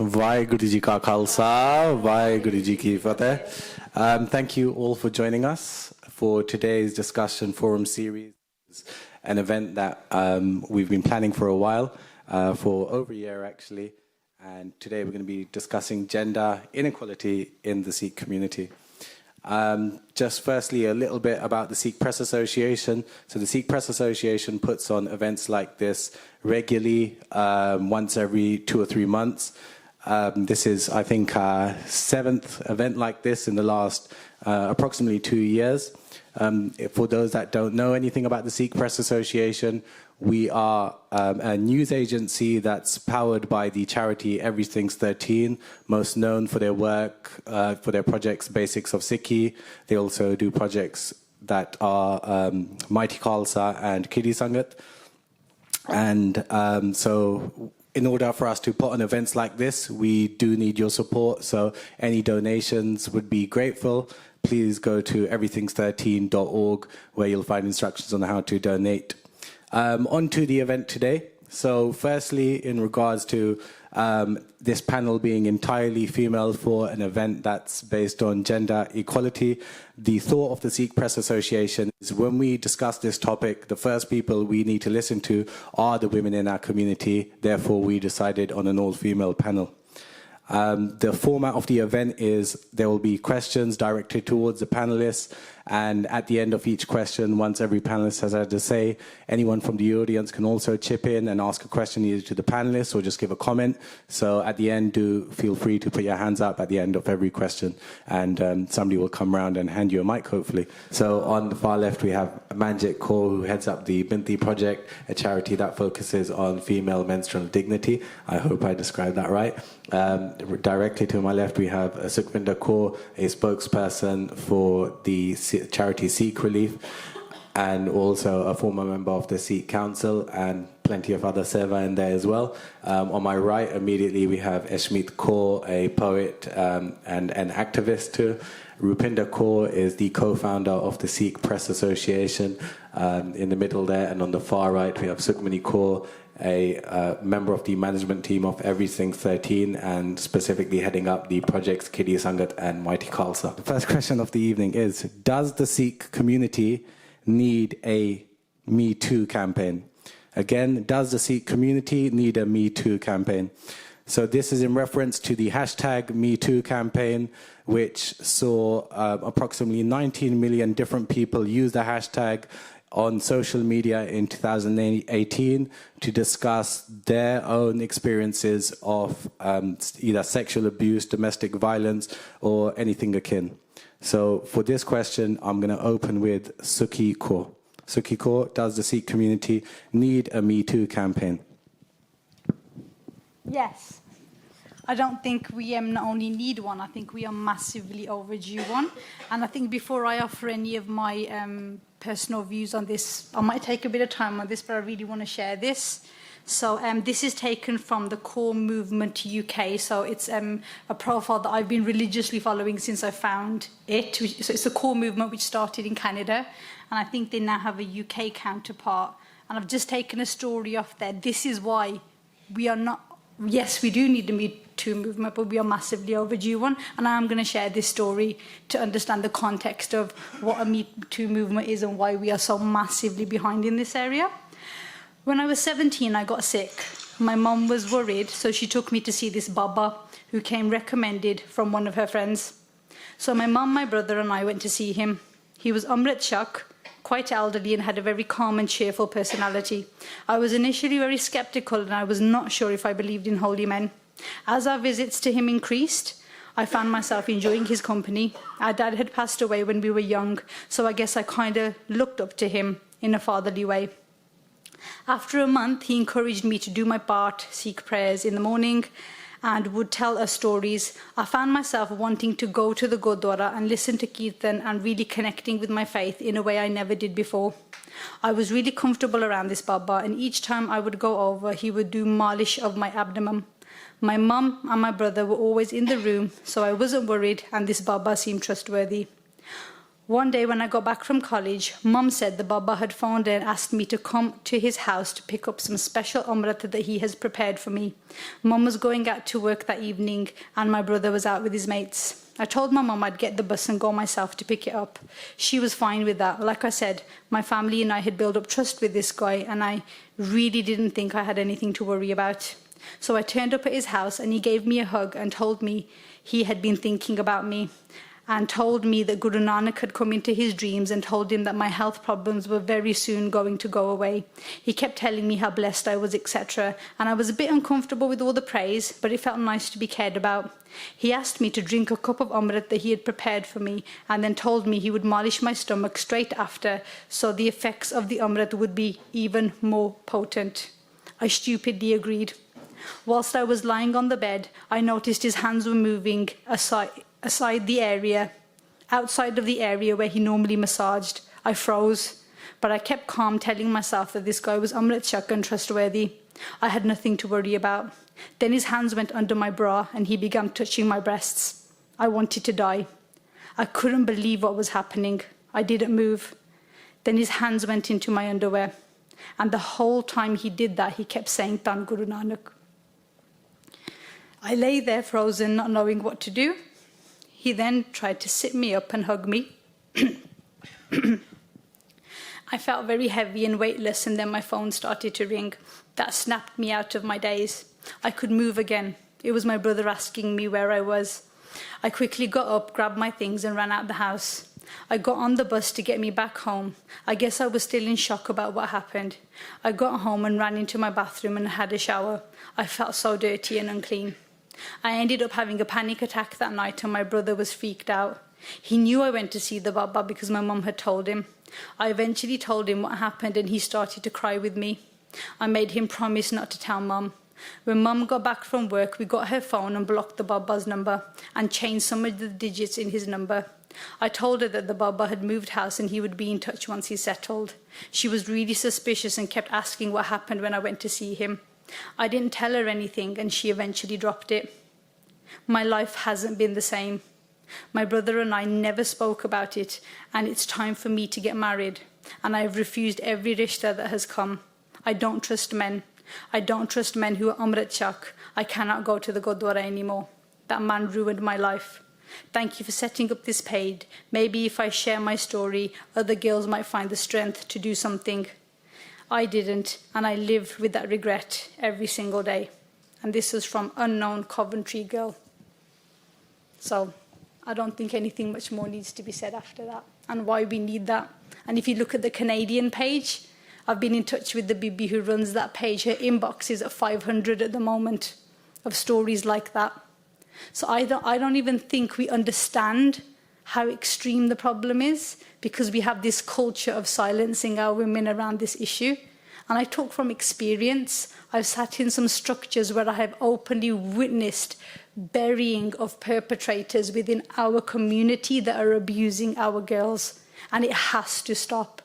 Vaheguru Ji Ka Khalsa, Vaheguru Ji Ki Fateh. Thank you all for joining us for today's discussion forum series, an event that we've been planning for a while, for over a year actually. And today we're going to be discussing gender inequality in the Sikh community. Just firstly, a little bit about the Sikh Press Association. So the Sikh Press Association puts on events like this regularly, once every 2 or 3 months. This is, I think, our 7th event like this in the last approximately 2 years. For those that don't know anything about the Sikh Press Association, we are a news agency that's powered by the charity Everything's 13, most known for their work, for their projects Basics of Sikhi. They also do projects that are Mighty Khalsa and Kiddie Sangat. And so in order for us to put on events like this, we do need your support. So any donations would be grateful. Please go to everythings13.org where you'll find instructions on how to donate. On to the event today. So firstly, in regards to this panel being entirely female for an event that's based on gender equality, the thought of the Sikh Press Association is when we discuss this topic, the first people we need to listen to are the women in our community. Therefore, we decided on an all-female panel. The format of the event is there will be questions directed towards the panelists, and at the end of each question, once every panelist has had to say, anyone from the audience can also chip in and ask a question either to the panelists or just give a comment. So at the end, do feel free to put your hands up at the end of every question, and somebody will come around and hand you a mic, hopefully. So on the far left, we have Manjit Kaur, who heads up the Binti project, a charity that focuses on female menstrual dignity. I hope I described that right. Directly to my left, we have Sukhvinder Kaur, a spokesperson for the charity Sikh Relief, and also a former member of the Sikh Council, and plenty of other seva in there as well. On my right, immediately, we have Eshmit Kaur, a poet and an activist too. Rupinder Kaur is the co-founder of the Sikh Press Association, in the middle there, and on the far right, we have Sukhmani Kaur, a member of the management team of Everything 13 and specifically heading up the projects Kiddie, Sangat and Mighty Khalsa. The first question of the evening is, does the Sikh community need a Me Too campaign? Again, does the Sikh community need a Me Too campaign? So this is in reference to the hashtag Me Too campaign, which saw approximately 19 million different people use the hashtag on social media in 2018 to discuss their own experiences of either sexual abuse, domestic violence, or anything akin. So for this question, I'm going to open with Sukhi Kaur. Sukhi Kaur, does the Sikh community need a Me Too campaign? Yes. I don't think we not only need one, I think we are massively overdue one. And I think before I offer any of my personal views on this, I might take a bit of time on this, but I really want to share this. So this is taken from the Core Movement UK. So it's a profile that I've been religiously following since I found it. So it's the Core Movement, which started in Canada. And I think they now have a UK counterpart. And I've just taken a story off there. This is why we are not, yes, we do need the Me Too movement, but we are massively overdue one. And I am going to share this story to understand the context of what a Me Too movement is and why we are so massively behind in this area. When I was 17, I got sick. My mum was worried, so she took me to see this Baba who came recommended from one of her friends. So my mum, my brother and I went to see him. He was Amrit Shak, quite elderly and had a very calm and cheerful personality. I was initially very skeptical and I was not sure if I believed in holy men. As our visits to him increased, I found myself enjoying his company. Our dad had passed away when we were young, so I guess I kind of looked up to him in a fatherly way. After a month, he encouraged me to do my part, Sikh prayers in the morning, and would tell us stories. I found myself wanting to go to the Gurdwara and listen to Kirtan and really connecting with my faith in a way I never did before. I was really comfortable around this Baba, and each time I would go over, he would do malish of my abdomen. My mum and my brother were always in the room, so I wasn't worried, and this Baba seemed trustworthy. One day when I got back from college, Mum said the Baba had phoned and asked me to come to his house to pick up some special umrat that he has prepared for me. Mum was going out to work that evening and my brother was out with his mates. I told my mum I'd get the bus and go myself to pick it up. She was fine with that. Like I said, my family and I had built up trust with this guy and I really didn't think I had anything to worry about. So I turned up at his house and he gave me a hug and told me he had been thinking about me, and told me that Guru Nanak had come into his dreams and told him that my health problems were very soon going to go away. He kept telling me how blessed I was, etc. And I was a bit uncomfortable with all the praise, but it felt nice to be cared about. He asked me to drink a cup of amrit that he had prepared for me and then told me he would polish my stomach straight after so the effects of the amrit would be even more potent. I stupidly agreed. Whilst I was lying on the bed, I noticed his hands were moving outside of the area where he normally massaged. I froze, but I kept calm, telling myself that this guy was Amrit Shak and trustworthy. I had nothing to worry about. Then his hands went under my bra and he began touching my breasts. I wanted to die. I couldn't believe what was happening. I didn't move. Then his hands went into my underwear. And the whole time he did that, he kept saying, Tan Guru Nanak. I lay there frozen, not knowing what to do. He then tried to sit me up and hug me. I felt very heavy and weightless, and then my phone started to ring. That snapped me out of my daze. I could move again. It was my brother asking me where I was. I quickly got up, grabbed my things, and ran out the house. I got on the bus to get me back home. I guess I was still in shock about what happened. I got home and ran into my bathroom and had a shower. I felt so dirty and unclean. I ended up having a panic attack that night and my brother was freaked out. He knew I went to see the Baba because my mum had told him. I eventually told him what happened and he started to cry with me. I made him promise not to tell Mum. When Mum got back from work, we got her phone and blocked the Baba's number and changed some of the digits in his number. I told her that the Baba had moved house and he would be in touch once he settled. She was really suspicious and kept asking what happened when I went to see him. I didn't tell her anything and she eventually dropped it. My life hasn't been the same. My brother and I never spoke about it and it's time for me to get married and I have refused every rishta that has come. I don't trust men. I don't trust men who are Amrit Shak. I cannot go to the Gurdwara anymore. That man ruined my life. Thank you for setting up this page. Maybe if I share my story, other girls might find the strength to do something. I didn't, and I live with that regret every single day. And this was from unknown Coventry girl. So I don't think anything much more needs to be said after that and why we need that. And if you look at the Canadian page, I've been in touch with the Bibi who runs that page. Her inbox is at 500 at the moment of stories like that. So I don't even think we understand how extreme the problem is because we have this culture of silencing our women around this issue. And I talk from experience. I've sat in some structures where I have openly witnessed burying of perpetrators within our community that are abusing our girls. And it has to stop.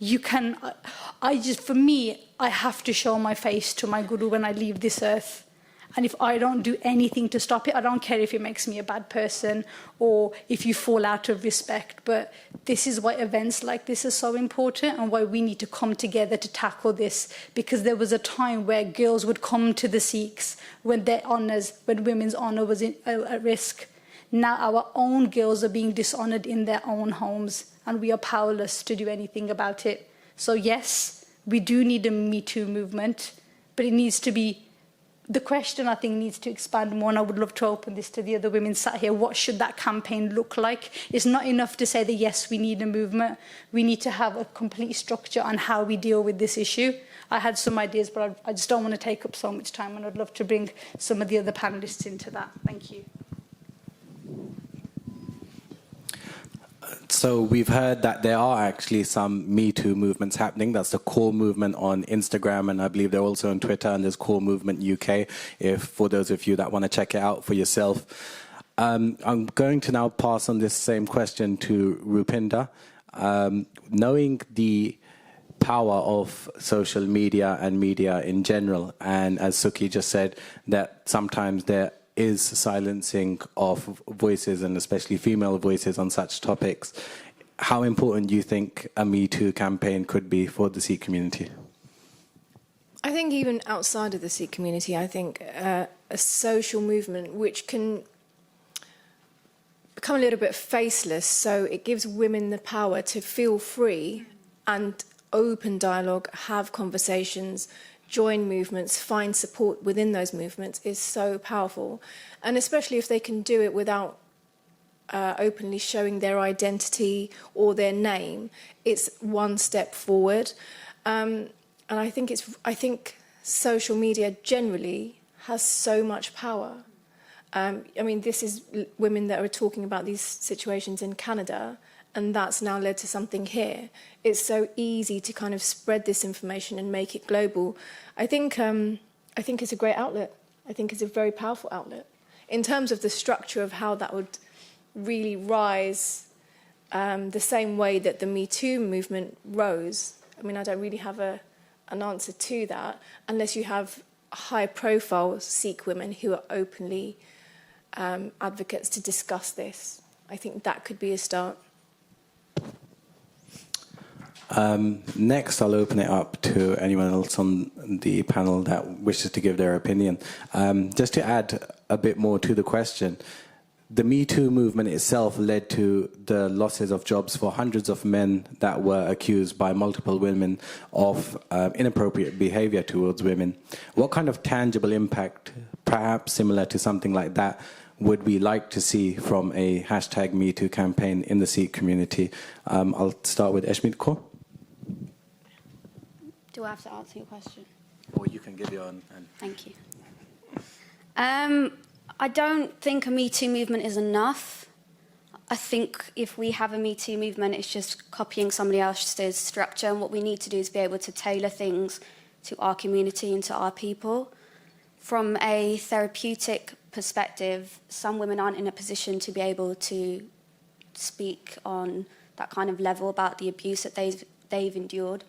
For me, I have to show my face to my Guru when I leave this earth. And if I don't do anything to stop it, I don't care if it makes me a bad person or if you fall out of respect. But this is why events like this are so important and why we need to come together to tackle this. Because there was a time where girls would come to the Sikhs when women's honour was at risk. Now our own girls are being dishonoured in their own homes and we are powerless to do anything about it. So yes, we do need a Me Too movement, but it needs to be the question I think needs to expand more, and I would love to open this to the other women sat here. What should that campaign look like? It's not enough to say that, yes, we need a movement. We need to have a complete structure on how we deal with this issue. I had some ideas, but I just don't want to take up so much time, and I'd love to bring some of the other panellists into that. Thank you. So we've heard that there are actually some Me Too movements happening. That's the Core Movement on Instagram, and I believe they're also on Twitter, and there's Core Movement UK, for those of you that want to check it out for yourself. I'm going to now pass on this same question to Rupinder. Knowing the power of social media and media in general, and as Sukhi just said, that sometimes there is silencing of voices and especially female voices on such topics. how important do you think a Me Too campaign could be for the Sikh community? I think even outside of the Sikh community, I think a social movement which can become a little bit faceless, so it gives women the power to feel free and open dialogue, have conversations, join movements, find support within those movements is so powerful. And especially if they can do it without openly showing their identity or their name, it's one step forward. And I think social media generally has so much power. I mean, this is women that are talking about these situations in Canada, and that's now led to something here. It's so easy to kind of spread this information and make it global. I think it's a great outlet. I think it's a very powerful outlet. In terms of the structure of how that would really rise the same way that the Me Too movement rose, I mean, I don't really have an answer to that unless you have high-profile Sikh women who are openly advocates to discuss this. I think that could be a start. Next, I'll open it up to anyone else on the panel that wishes to give their opinion. Just to add a bit more to the question, the Me Too movement itself led to the losses of jobs for hundreds of men that were accused by multiple women of inappropriate behavior towards women. What kind of tangible impact, perhaps similar to something like that, would we like to see from a hashtag Me Too campaign in the Sikh community? I'll start with Eshmit Kaur. Do I have to answer your question? Or you can give your own. Thank you. I don't think a Me Too movement is enough. I think if we have a Me Too movement, it's just copying somebody else's structure, and what we need to do is be able to tailor things to our community and to our people. From a therapeutic perspective, some women aren't in a position to be able to speak on that kind of level about the abuse that they've endured.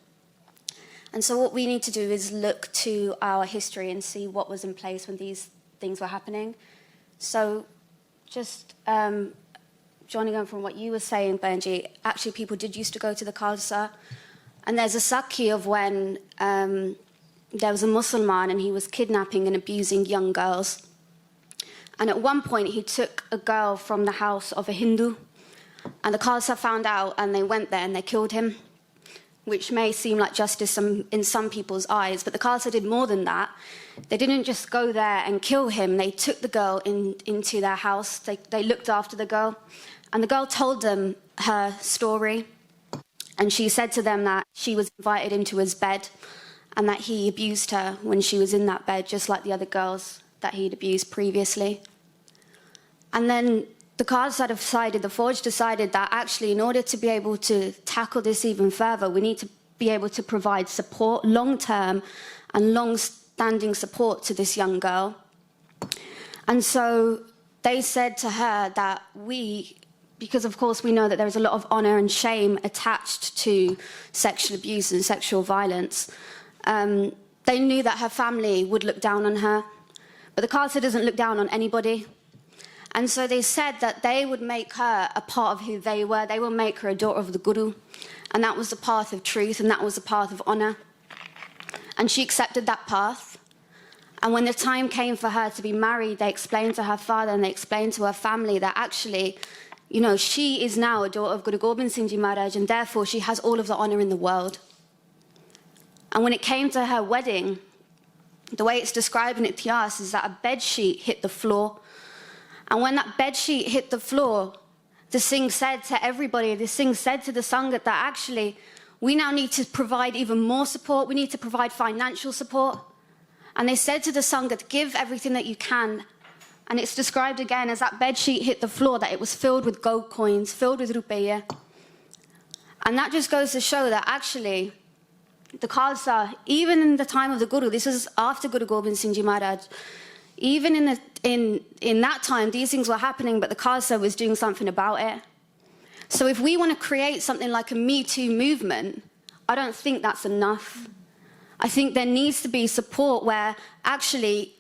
And so what we need to do is look to our history and see what was in place when these things were happening. So just joining on from what you were saying, Benji, actually people did used to go to the Khalsa, and there's a sakhi of when there was a Muslim and he was kidnapping and abusing young girls. And at one point he took a girl from the house of a Hindu, and the Khalsa found out and they went there and they killed him, which may seem like justice in some people's eyes, but the Khalsa did more than that. They didn't just go there and kill him. They took the girl into their house. They looked after the girl, and the girl told them her story, and she said to them that she was invited into his bed and that he abused her when she was in that bed, just like the other girls that he'd abused previously. And then the Khalsa decided, the Forge decided that actually in order to be able to tackle this even further, we need to be able to provide support, long-term and long-standing support to this young girl. And so they said to her that because of course we know that there's a lot of honour and shame attached to sexual abuse and sexual violence, they knew that her family would look down on her. But the Khalsa doesn't look down on anybody. And so they said that they would make her a part of who they were. They will make her a daughter of the Guru. And that was the path of truth, and that was the path of honour. And she accepted that path. And when the time came for her to be married, they explained to her father and they explained to her family that actually, you know, she is now a daughter of Guru Gobind Singh Ji Maharaj, and therefore she has all of the honour in the world. And when it came to her wedding, the way it's described in Ityas is that a bed sheet hit the floor. And when that bed sheet hit the floor, the Singh said to everybody, the Singh said to the Sangat that actually we now need to provide even more support. We need to provide financial support. And they said to the Sangat, give everything that you can. And it's described again as that bed sheet hit the floor, that it was filled with gold coins, filled with rupiah. And that just goes to show that actually the Khalsa, even in the time of the Guru, this is after Guru Gobind Singh Ji Maharaj, even in that time, these things were happening, but the Khalsa was doing something about it. So if we want to create something like a Me Too movement, I don't think that's enough. I think there needs to be support where actually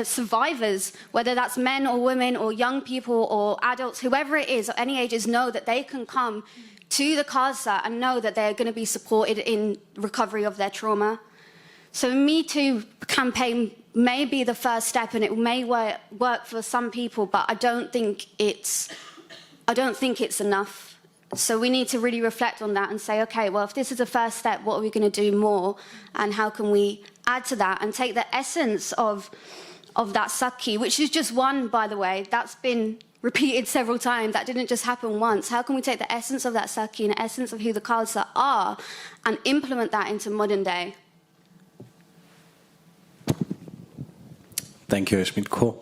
survivors, whether that's men or women or young people or adults, whoever it is, at any ages, know that they can come to the Khalsa and know that they're going to be supported in recovery of their trauma. So Me Too campaign may be the first step, and it may work for some people, but I don't think it's enough. So we need to really reflect on that and say, okay, well, if this is the first step, what are we going to do more, and how can we add to that and take the essence of that Sakhi, which is just one, by the way, that's been repeated several times, that didn't just happen once. How can we take the essence of that Sakhi and the essence of who the Khalsa are and implement that into modern day? Thank you, Eshmit Kaur.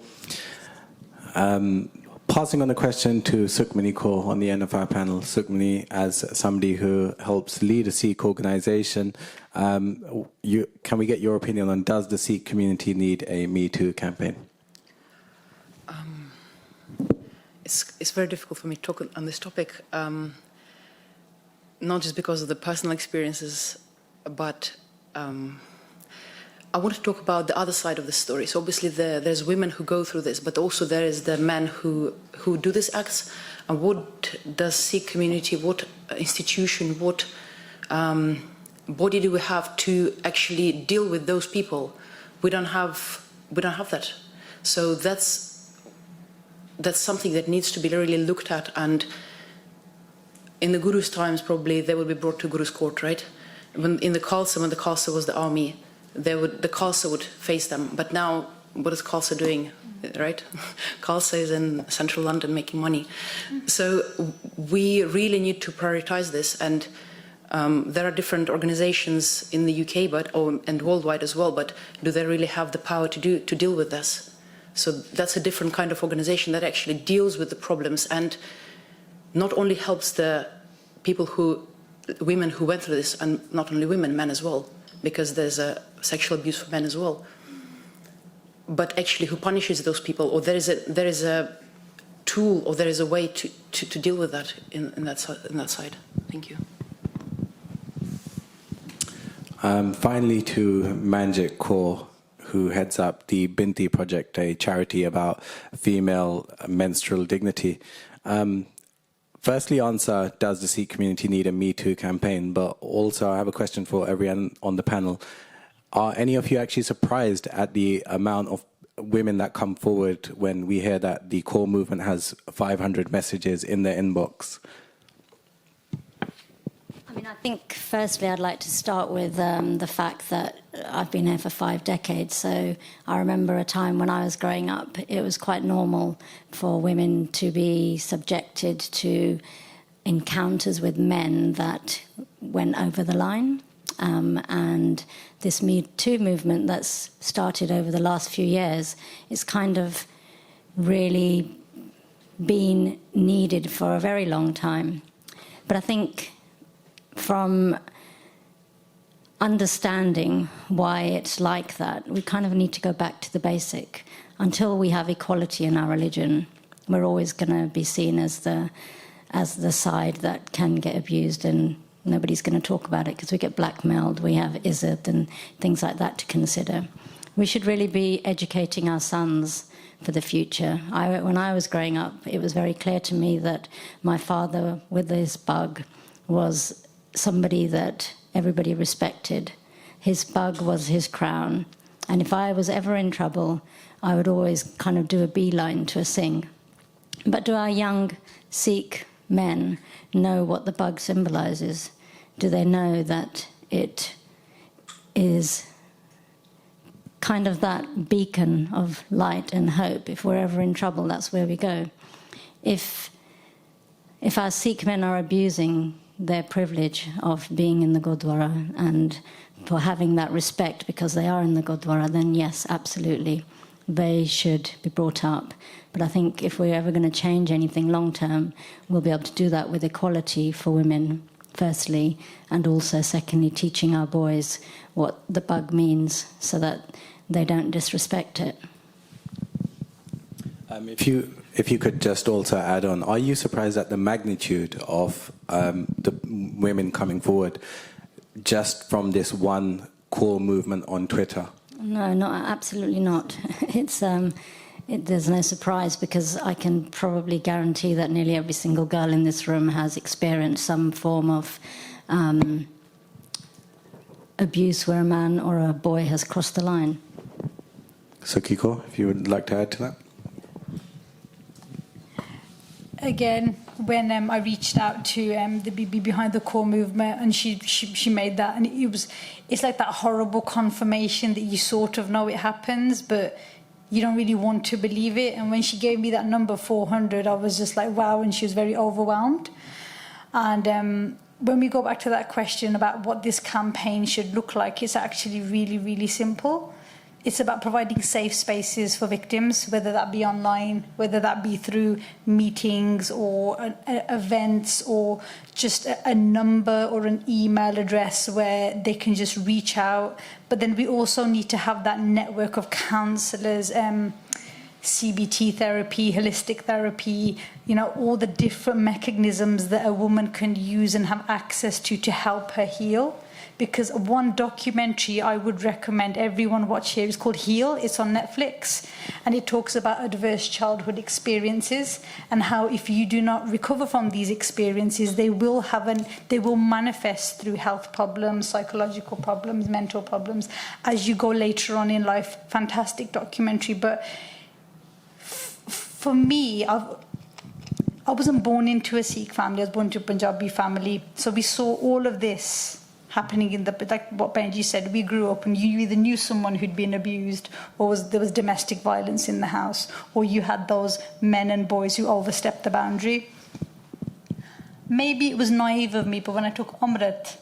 Passing on the question to Sukhmani Kaur on the end of our panel. Sukhmani, as somebody who helps lead a Sikh organisation, can we get your opinion on, does the Sikh community need a Me Too campaign? It's very difficult for me to talk on this topic, not just because of the personal experiences, but I want to talk about the other side of the story. So obviously there's women who go through this, but also there is the men who do these acts. And what does Sikh community, what institution, what body do we have to actually deal with those people? We don't have that. So that's something that needs to be really looked at, and in the Guru's times probably they would be brought to Guru's court, right? When the Khalsa was the army, the Khalsa would face them. But now, what is Khalsa doing, right? Khalsa is in central London making money. So we really need to prioritize this, and there are different organizations in the UK and worldwide as well, but do they really have the power to deal with this? So that's a different kind of organization that actually deals with the problems and not only helps the women who went through this, and not only women, men as well, because there's a sexual abuse for men as well, but actually who punishes those people, or there is a tool, or there is a way to deal with that in that side. Thank you. Finally, to Manjit Kaur, who heads up the Binti project, a charity about female menstrual dignity. Firstly, answer, does the Sikh community need a Me Too campaign? But also, I have a question for everyone on the panel. Are any of you actually surprised at the amount of women that come forward when we hear that the core movement has 500 messages in their inbox? I think firstly I'd like to start with the fact that I've been here for 5 decades, so I remember a time when I was growing up, it was quite normal for women to be subjected to encounters with men that went over the line, and this Me Too movement that's started over the last few years is kind of really been needed for a very long time. But I think from understanding why it's like that, we kind of need to go back to the basic. Until we have equality in our religion, we're always going to be seen as the side that can get abused, and nobody's going to talk about it because we get blackmailed, we have izzat and things like that to consider. We should really be educating our sons for the future. When I was growing up, it was very clear to me that my father, with his bug, was somebody that everybody respected. His bug was his crown. And if I was ever in trouble, I would always kind of do a beeline to a Singh. But do our young Sikh men know what the bug symbolises? Do they know that it is kind of that beacon of light and hope? If we're ever in trouble, that's where we go. If our Sikh men are abusing their privilege of being in the Gurdwara and for having that respect because they are in the Gurdwara, then yes, absolutely, they should be brought up. But I think if we're ever going to change anything long term, we'll be able to do that with equality for women, firstly, and also secondly, teaching our boys what the bug means so that they don't disrespect it. If you could just also add on, are you surprised at the magnitude of the women coming forward just from this one core movement on Twitter? No, absolutely not. there's no surprise, because I can probably guarantee that nearly every single girl in this room has experienced some form of abuse where a man or a boy has crossed the line. Sukhmani, if you would like to add to that. Again, when I reached out to the BB Behind the Core movement, and she made that, and it's like that horrible confirmation that you sort of know it happens, but you don't really want to believe it. And when she gave me that number 400, I was just like, wow, and she was very overwhelmed. And when we go back to that question about what this campaign should look like, it's actually really, really simple. It's about providing safe spaces for victims, whether that be online, whether that be through meetings or events, or just a number or an email address where they can just reach out. But then we also need to have that network of counsellors, CBT therapy, holistic therapy, all the different mechanisms that a woman can use and have access to help her heal. Because one documentary I would recommend everyone watch here is called Heal. It's on Netflix, and it talks about adverse childhood experiences and how if you do not recover from these experiences, they will manifest through health problems, psychological problems, mental problems as you go later on in life. Fantastic documentary. But for me, I wasn't born into a Sikh family. I was born into a Punjabi family. So we saw all of this happening like what Benji said. We grew up and you either knew someone who'd been abused, or there was domestic violence in the house, or you had those men and boys who overstepped the boundary. Maybe it was naive of me, but when I took Amrit,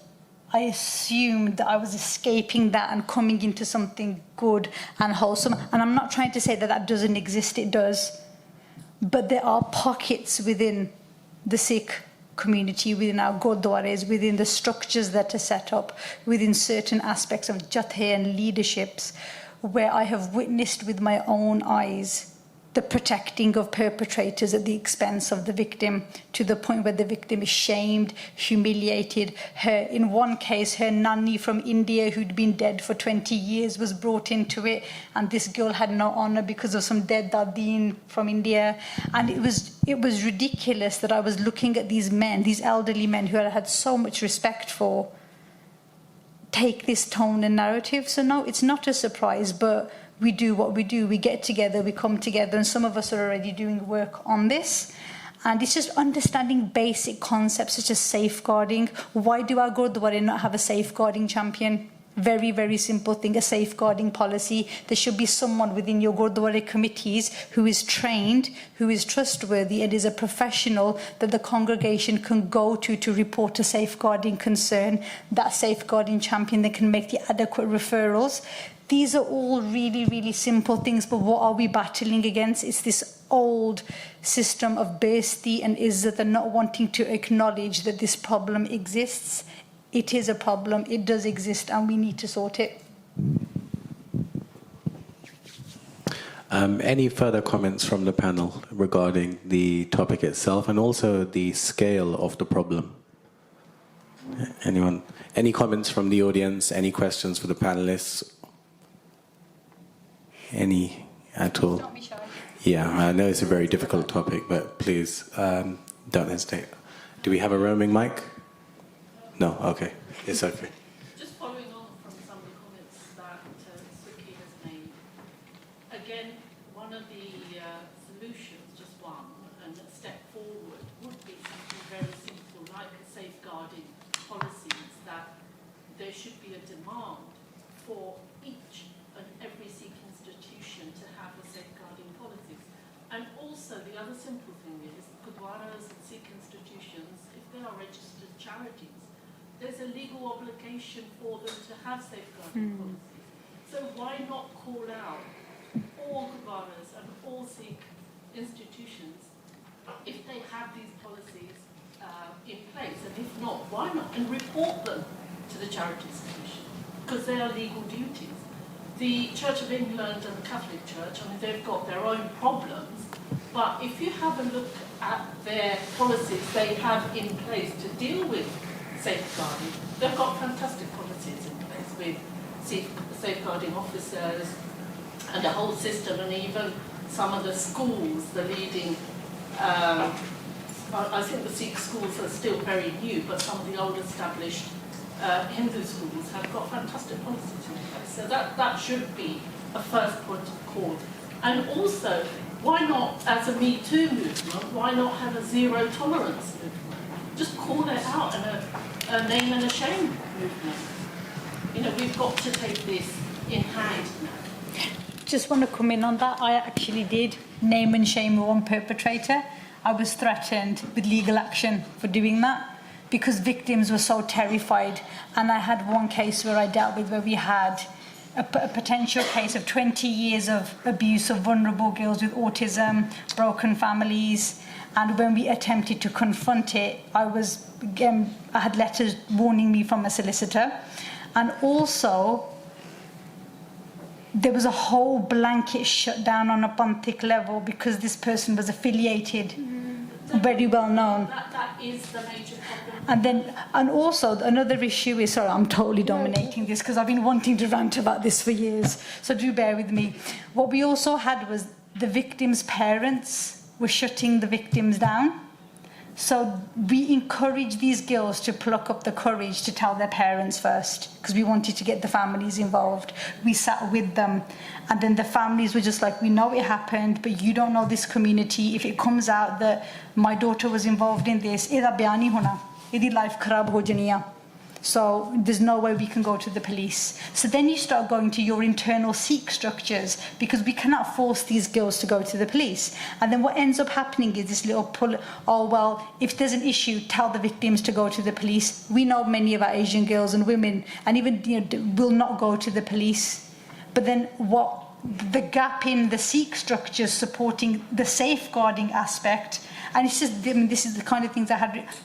I assumed that I was escaping that and coming into something good and wholesome. And I'm not trying to say that that doesn't exist, it does. But there are pockets within the Sikh community, within our gurdwaras, within the structures that are set up, within certain aspects of jathe and leaderships, where I have witnessed with my own eyes the protecting of perpetrators at the expense of the victim, to the point where the victim is shamed, humiliated. In one case, her nanny from India, who'd been dead for 20 years, was brought into it, and this girl had no honor because of some dead dadeen from India. And it was ridiculous that I was looking at these men, these elderly men who I had so much respect for, take this tone and narrative. So no, it's not a surprise, but we do what we do. We get together, we come together, and some of us are already doing work on this. And it's just understanding basic concepts such as safeguarding. Why do our Gurdwara not have a safeguarding champion? Very, very simple thing, a safeguarding policy. There should be someone within your Gurdwara committees who is trained, who is trustworthy, and is a professional that the congregation can go to report a safeguarding concern. That safeguarding champion that can make the adequate referrals. These are all really, really simple things, but what are we battling against? It's this old system of besti and izzat and not wanting to acknowledge that this problem exists. It is a problem, it does exist, and we need to sort it. Any further comments from the panel regarding the topic itself and also the scale of the problem? Anyone? Any comments from the audience? Any questions for the panelists? Any at all? Don't be shy. Yeah, I know it's a very difficult topic, but please don't hesitate. Do we have a roaming mic? No? Okay. It's okay. Just following on from some of the comments that Sukhi has made. Again, one of the solutions, just one, and a step forward, would be something very simple, like a safeguarding policies, that there should be a demand for each and every Sikh institution to have a safeguarding policies. And also, the other simple thing is, Gurdwaras and Sikh institutions, if they are registered charities, there's a legal obligation for them to have safeguarding policies. So why not call out all Gurdwaras and all Sikh institutions if they have these policies in place, and if not, why not? And report them to the Charities Commission, because they are legal duties. The Church of England and the Catholic Church, I mean, they've got their own problems, but if you have a look at their policies they have in place to deal with safeguarding, they've got fantastic policies in place with safeguarding officers and a whole system, and even some of the schools, the leading, I think the Sikh schools are still very new, but some of the old established Hindu schools have got fantastic policies in place. So that should be a first point of call. And also, why not, as a Me Too movement, why not have a zero tolerance movement? Just call it out and a name and a shame movement. You know, we've got to take this in hand now. Just want to come in on that. I actually did name and shame one perpetrator. I was threatened with legal action for doing that because victims were so terrified. And I had one case where I dealt with where we had a potential case of 20 years of abuse of vulnerable girls with autism, broken families. And when we attempted to confront it, I had letters warning me from a solicitor. And also, there was a whole blanket shutdown on a Bantik level because this person was affiliated, very well known. That is the major problem. And also another issue is, sorry, I'm totally dominating this because I've been wanting to rant about this for years, so do bear with me. What we also had was the victims' parents were shutting the victims down. So we encouraged these girls to pluck up the courage to tell their parents first because we wanted to get the families involved. We sat with them and then the families were just like, we know it happened, but you don't know this community. If it comes out that my daughter was involved in this, ida byan nahi hona, idi life kharab ho jani hai. So there's no way we can go to the police. So then you start going to your internal Sikh structures because we cannot force these girls to go to the police. And then what ends up happening is this little pull, oh, well, if there's an issue, tell the victims to go to the police. We know many of our Asian girls and women, and even will not go to the police. But then the gap in the Sikh structures supporting the safeguarding aspect, and it's just, this is the kind of things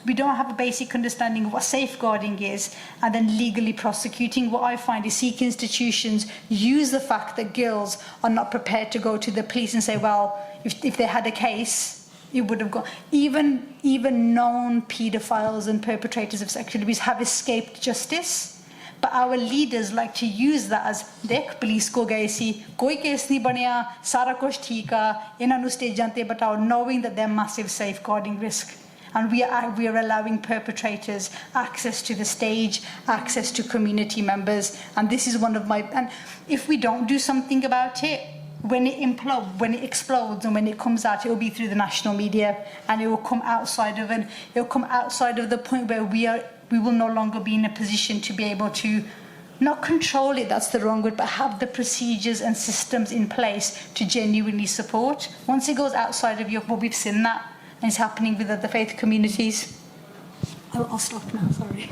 we don't have a basic understanding of what safeguarding is, and then legally prosecuting. What I find is Sikh institutions use the fact that girls are not prepared to go to the police and say, well, if they had a case, it would have gone. Even known paedophiles and perpetrators of sexual abuse have escaped justice. But our leaders like to use that as, dekh, police ko gaye si, koi case nahi baniya, sara kuch theek hai, inhan nu stagean te batao, knowing that they're massive safeguarding risk. And we are allowing perpetrators access to the stage, access to community members. And this is one of my, and if we don't do something about it, when it explodes and when it comes out, it will be through the national media, and it will come outside of the point where we will no longer be in a position to be able to not control it, that's the wrong word, but have the procedures and systems in place to genuinely support. Once it goes outside of well, we've seen that, and it's happening with other faith communities. I'll stop now, sorry.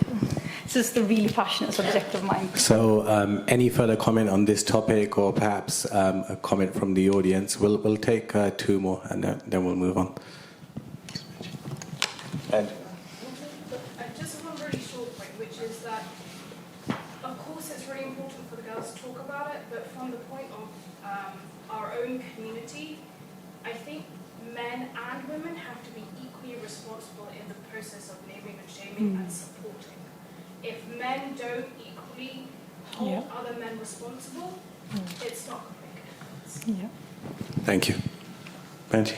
It's just a really passionate subject of mine. So any further comment on this topic, or perhaps a comment from the audience? We'll take two more and then we'll move on. Ed. Just one really short point, which is that, of course, it's really important for the girls to talk about it, but from the point of our own community, I think men and women have to be equally responsible in the process of naming and shaming and supporting. If men don't equally hold other men responsible, it's not going to make a difference. Thank you. Binti.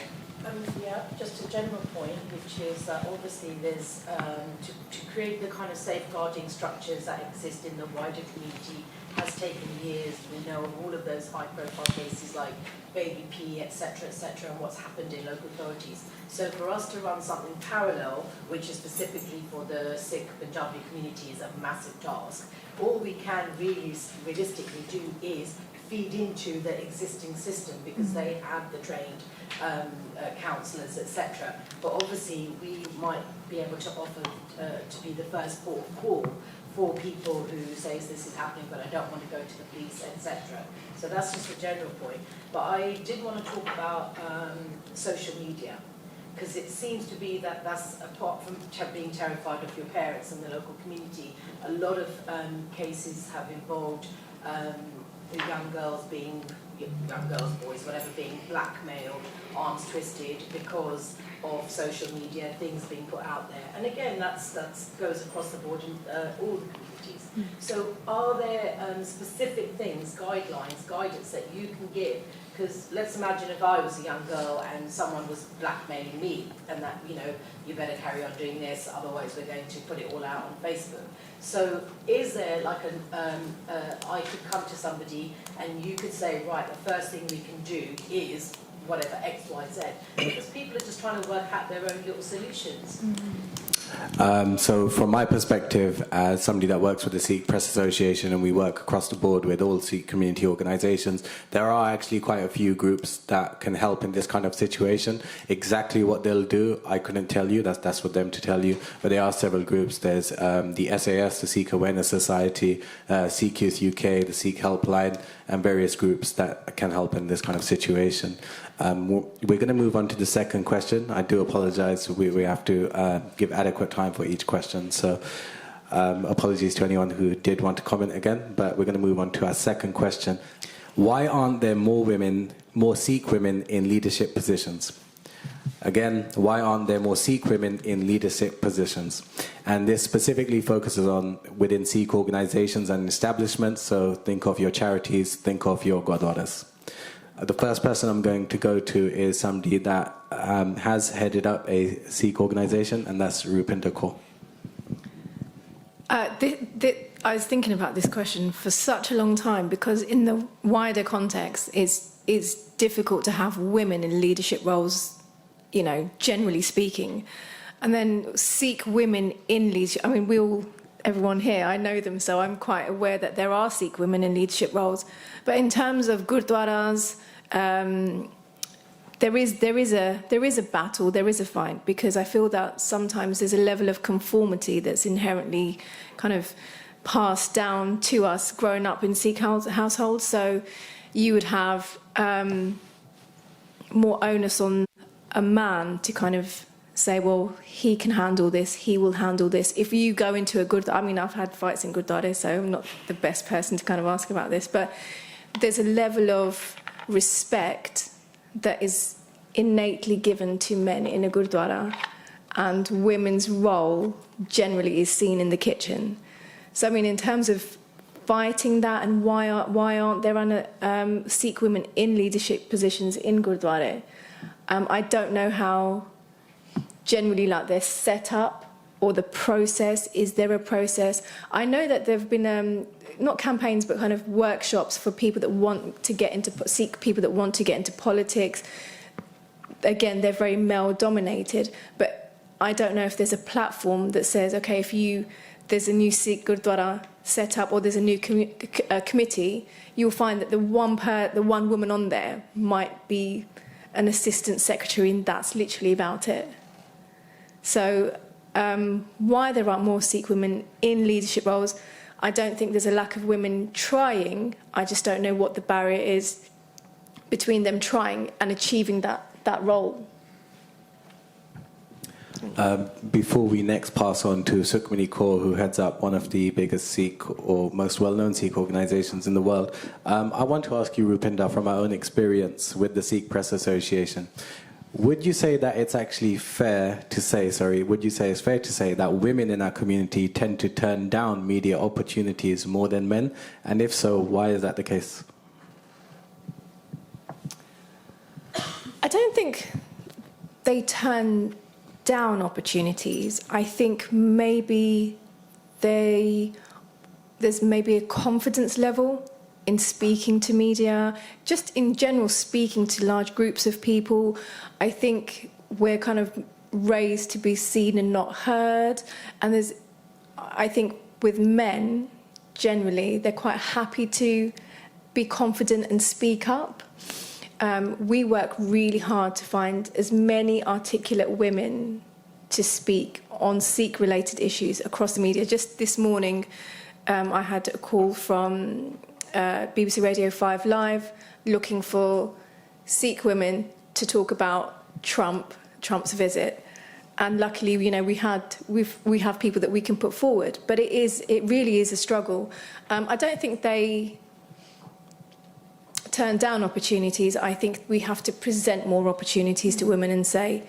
Yeah, just a general point, which is that obviously there's to create the kind of safeguarding structures that exist in the wider community has taken years. We know of all of those high-profile cases like Baby P, etc., and what's happened in local authorities. So for us to run something parallel, which is specifically for the Sikh Punjabi community, is a massive task. All we can really realistically do is feed into the existing system because they have the trained counsellors, etc. But obviously we might be able to offer to be the first port of call for people who say this is happening but I don't want to go to the police, etc. So that's just a general point. But I did want to talk about social media, because it seems to be that that's, apart from being terrified of your parents and the local community, a lot of cases have involved young girls being young girls, boys, whatever, being blackmailed, arms twisted because of social media, things being put out there. And again, that's goes across the board in all the communities. So are there specific things, guidelines, guidance that you can give? Because let's imagine if I was a young girl and someone was blackmailing me and that, you know, you better carry on doing this, otherwise we're going to put it all out on Facebook. So is there like I could come to somebody and you could say, right, the first thing we can do is whatever, X, Y, Z, because people are just trying to work out their own little solutions. So from my perspective, as somebody that works with the Sikh Press Association, and we work across the board with all Sikh community organisations, there are actually quite a few groups that can help in this kind of situation. Exactly what they'll do, I couldn't tell you, that's for them to tell you, but there are several groups. There's the SAS, the Sikh Awareness Society, Sikh Youth UK, the Sikh Helpline, and various groups that can help in this kind of situation. We're going to move on to the second question. I do apologise, we have to give adequate time for each question, so apologies to anyone who did want to comment again, but we're going to move on to our second question. Why aren't there more Sikh women in leadership positions? Again, why aren't there more Sikh women in leadership positions? And this specifically focuses on within Sikh organisations and establishments, so think of your charities, think of your gurdwaras. The first person I'm going to go to is somebody that has headed up a Sikh organisation, and that's Rupinder Kaur. I was thinking about this question for such a long time because in the wider context, it's difficult to have women in leadership roles, you know, generally speaking. And then Sikh women in leadership, I mean, everyone here, I know them, so I'm quite aware that there are Sikh women in leadership roles. But in terms of gurdwaras, there is a battle, there is a fight, because I feel that sometimes there's a level of conformity that's inherently kind of passed down to us growing up in Sikh households. So you would have more onus on a man to kind of say, well, he can handle this, he will handle this. If you go into a gurdwara, I mean, I've had fights in gurdwara, so I'm not the best person to kind of ask about this, but there's a level of respect that is innately given to men in a gurdwara, and women's role generally is seen in the kitchen. So, I mean, in terms of fighting that and why aren't there Sikh women in leadership positions in gurdwara, I don't know how generally like they're set up or the process. Is there a process? I know that there have been not campaigns but kind of workshops for people that want to get into Sikh people that want to get into politics. Again, they're very male dominated, but I don't know if there's a platform that says, okay, if there's a new Sikh gurdwara set up or there's a new committee, you'll find that the one woman on there might be an assistant secretary, and that's literally about it. So why there aren't more Sikh women in leadership roles, I don't think there's a lack of women trying. I just don't know what the barrier is between them trying and achieving that role. Before we next pass on to Sukhmani Kaur, who heads up one of the biggest Sikh or most well-known Sikh organisations in the world, I want to ask you, Rupinder, from our own experience with the Sikh Press Association, would you say that it's actually fair to say, that women in our community tend to turn down media opportunities more than men? And if so, why is that the case? I don't think they turn down opportunities. I think maybe there's maybe a confidence level in speaking to media, just in general speaking to large groups of people. I think we're kind of raised to be seen and not heard. And I think with men, generally, they're quite happy to be confident and speak up. We work really hard to find as many articulate women to speak on Sikh-related issues across the media. Just this morning, I had a call from BBC Radio 5 Live looking for Sikh women to talk about Trump's visit. And luckily, you know, we have people that we can put forward. But it really is a struggle. I don't think they turn down opportunities. I think we have to present more opportunities to women and say,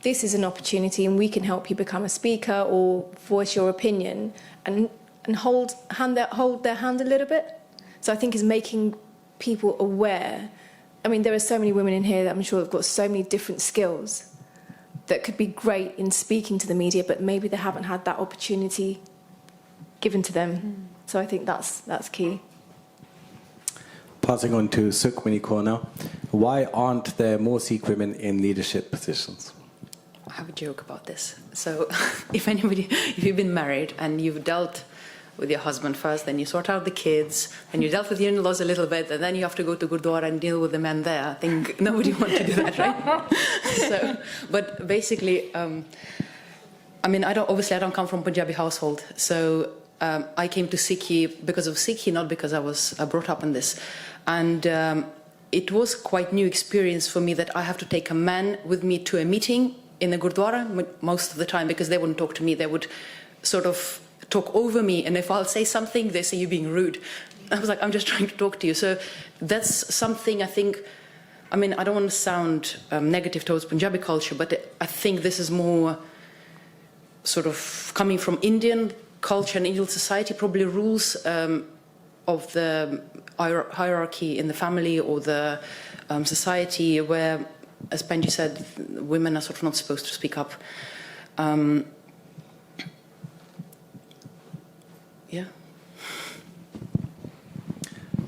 this is an opportunity and we can help you become a speaker or voice your opinion, and hold their hand a little bit. So I think is making people aware. I mean, there are so many women in here that I'm sure have got so many different skills that could be great in speaking to the media, but maybe they haven't had that opportunity given to them. So I think that's key. Passing on to Sukhmani Kaur now. Why aren't there more Sikh women in leadership positions? I have a joke about this. So if you've been married and you've dealt with your husband first, then you sort out the kids, and you dealt with your in-laws a little bit, and then you have to go to Gurdwara and deal with the men there. I think nobody wants to do that, right? But basically, I mean, I don't come from Punjabi household, so I came to Sikhi because of Sikhi, not because I was brought up in this. And it was quite new experience for me that I have to take a man with me to a meeting in the Gurdwara most of the time, because they wouldn't talk to me. They would sort of talk over me, and if I'll say something, they say you're being rude. I was like, I'm just trying to talk to you. So that's something I think, I mean, I don't want to sound negative towards Punjabi culture, but I think this is more sort of coming from Indian culture and Indian society, probably rules of the hierarchy in the family or the society where, as Benji said, women are sort of not supposed to speak up. Yeah.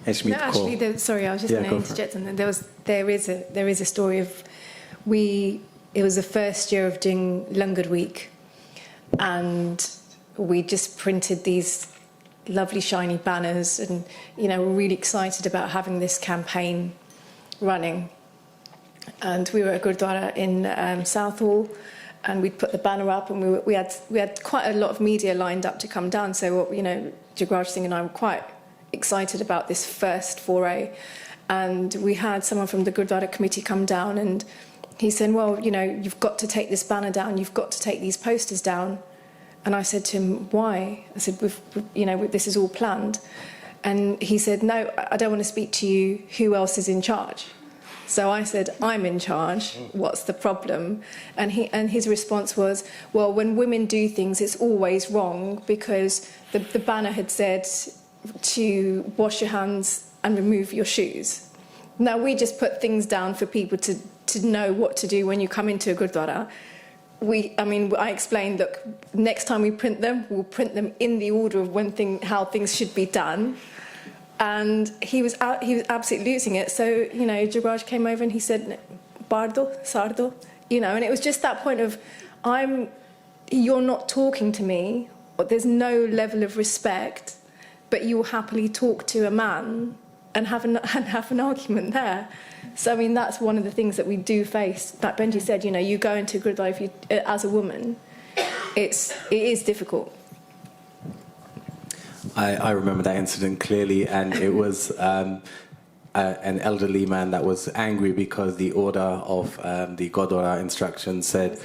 Eshmit Kaur. Actually, sorry, I was just going to interject on that. There is a story of it was the first year of doing Langar Week, and we just printed these lovely shiny banners, and we're really excited about having this campaign running. And we were at Gurdwara in Southall, and we'd put the banner up, and we had quite a lot of media lined up to come down. So Jagraj Singh and I were quite excited about this first foray, and we had someone from the Gurdwara committee come down, and he said, well, you've got to take this banner down, you've got to take these posters down. And I said to him, why? I said, this is all planned. And he said, no, I don't want to speak to you. Who else is in charge? So I said, I'm in charge. What's the problem? And his response was, well, when women do things, it's always wrong, because the banner had said to wash your hands and remove your shoes. Now, we just put things down for people to know what to do when you come into a Gurdwara. I explained, look, next time we print them, we'll print them in the order of how things should be done. And he was absolutely losing it. So, Jagraj came over and he said, Bardo, Sardo, and it was just that point of, you're not talking to me, or there's no level of respect, but you will happily talk to a man and have an argument there. So, that's one of the things that we do face. Like Benji said, you go into a Gurdwara as a woman, it is difficult. I remember that incident clearly, and it was an elderly man that was angry because the order of the Gurdwara instructions said,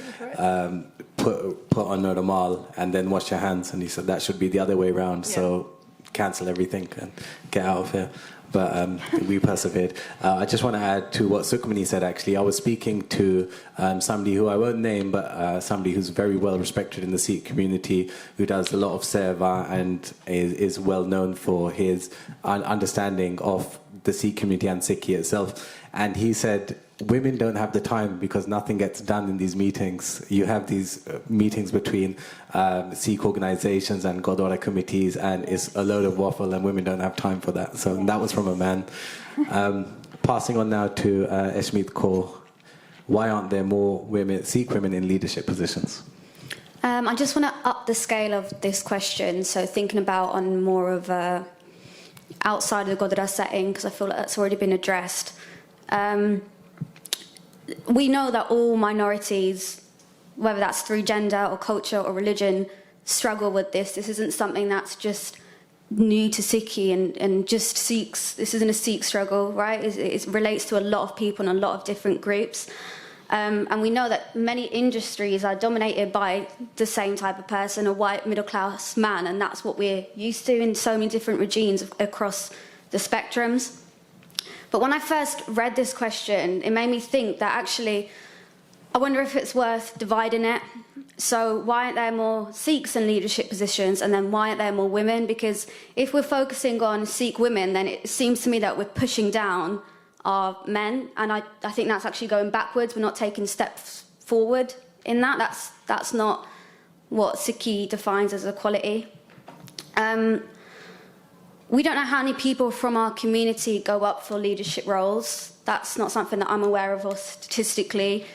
put on no rumal and then wash your hands, and he said that should be the other way around, so cancel everything and get out of here. But we persevered. I just want to add to what Sukhmani said, actually. I was speaking to somebody who I won't name, but somebody who's very well respected in the Sikh community, who does a lot of seva and is well known for his understanding of the Sikh community and Sikhi itself. And he said, women don't have the time because nothing gets done in these meetings. You have these meetings between Sikh organizations and Gurdwara committees, and it's a load of waffle, and women don't have time for that. So that was from a man. Passing on now to Eshmit Kaur. Why aren't there more Sikh women in leadership positions? I just want to up the scale of this question. So thinking about on more of a outside of the Gurdwara setting, because I feel like that's already been addressed. We know that all minorities, whether that's through gender or culture or religion, struggle with this. This isn't something that's just new to Sikhi and just Sikhs. This isn't a Sikh struggle, right? It relates to a lot of people and a lot of different groups. And we know that many industries are dominated by the same type of person, a white middle-class man, and that's what we're used to in so many different regimes across the spectrums. But when I first read this question, it made me think that actually, I wonder if it's worth dividing it. So why aren't there more Sikhs in leadership positions, and then why aren't there more women? Because if we're focusing on Sikh women, then it seems to me that we're pushing down our men, and I think that's actually going backwards. We're not taking steps forward in that. That's not what Sikhi defines as equality. We don't know how many people from our community go up for leadership roles. That's not something that I'm aware of or statistically.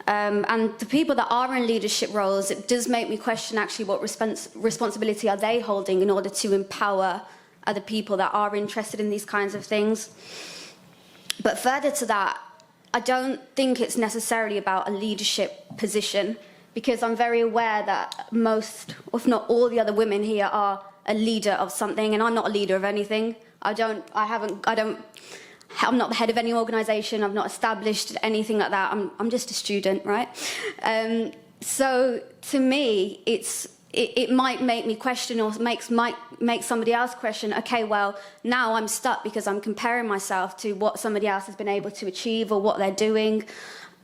And the people that are in leadership roles, it does make me question actually what responsibility are they holding in order to empower other people that are interested in these kinds of things. But further to that, I don't think it's necessarily about a leadership position, because I'm very aware that most, if not all, the other women here are a leader of something, and I'm not a leader of anything. I'm not the head of any organisation. I've not established anything like that. I'm just a student, right? So to me, it might make me question, or might make somebody else question, okay, well, now I'm stuck because I'm comparing myself to what somebody else has been able to achieve or what they're doing.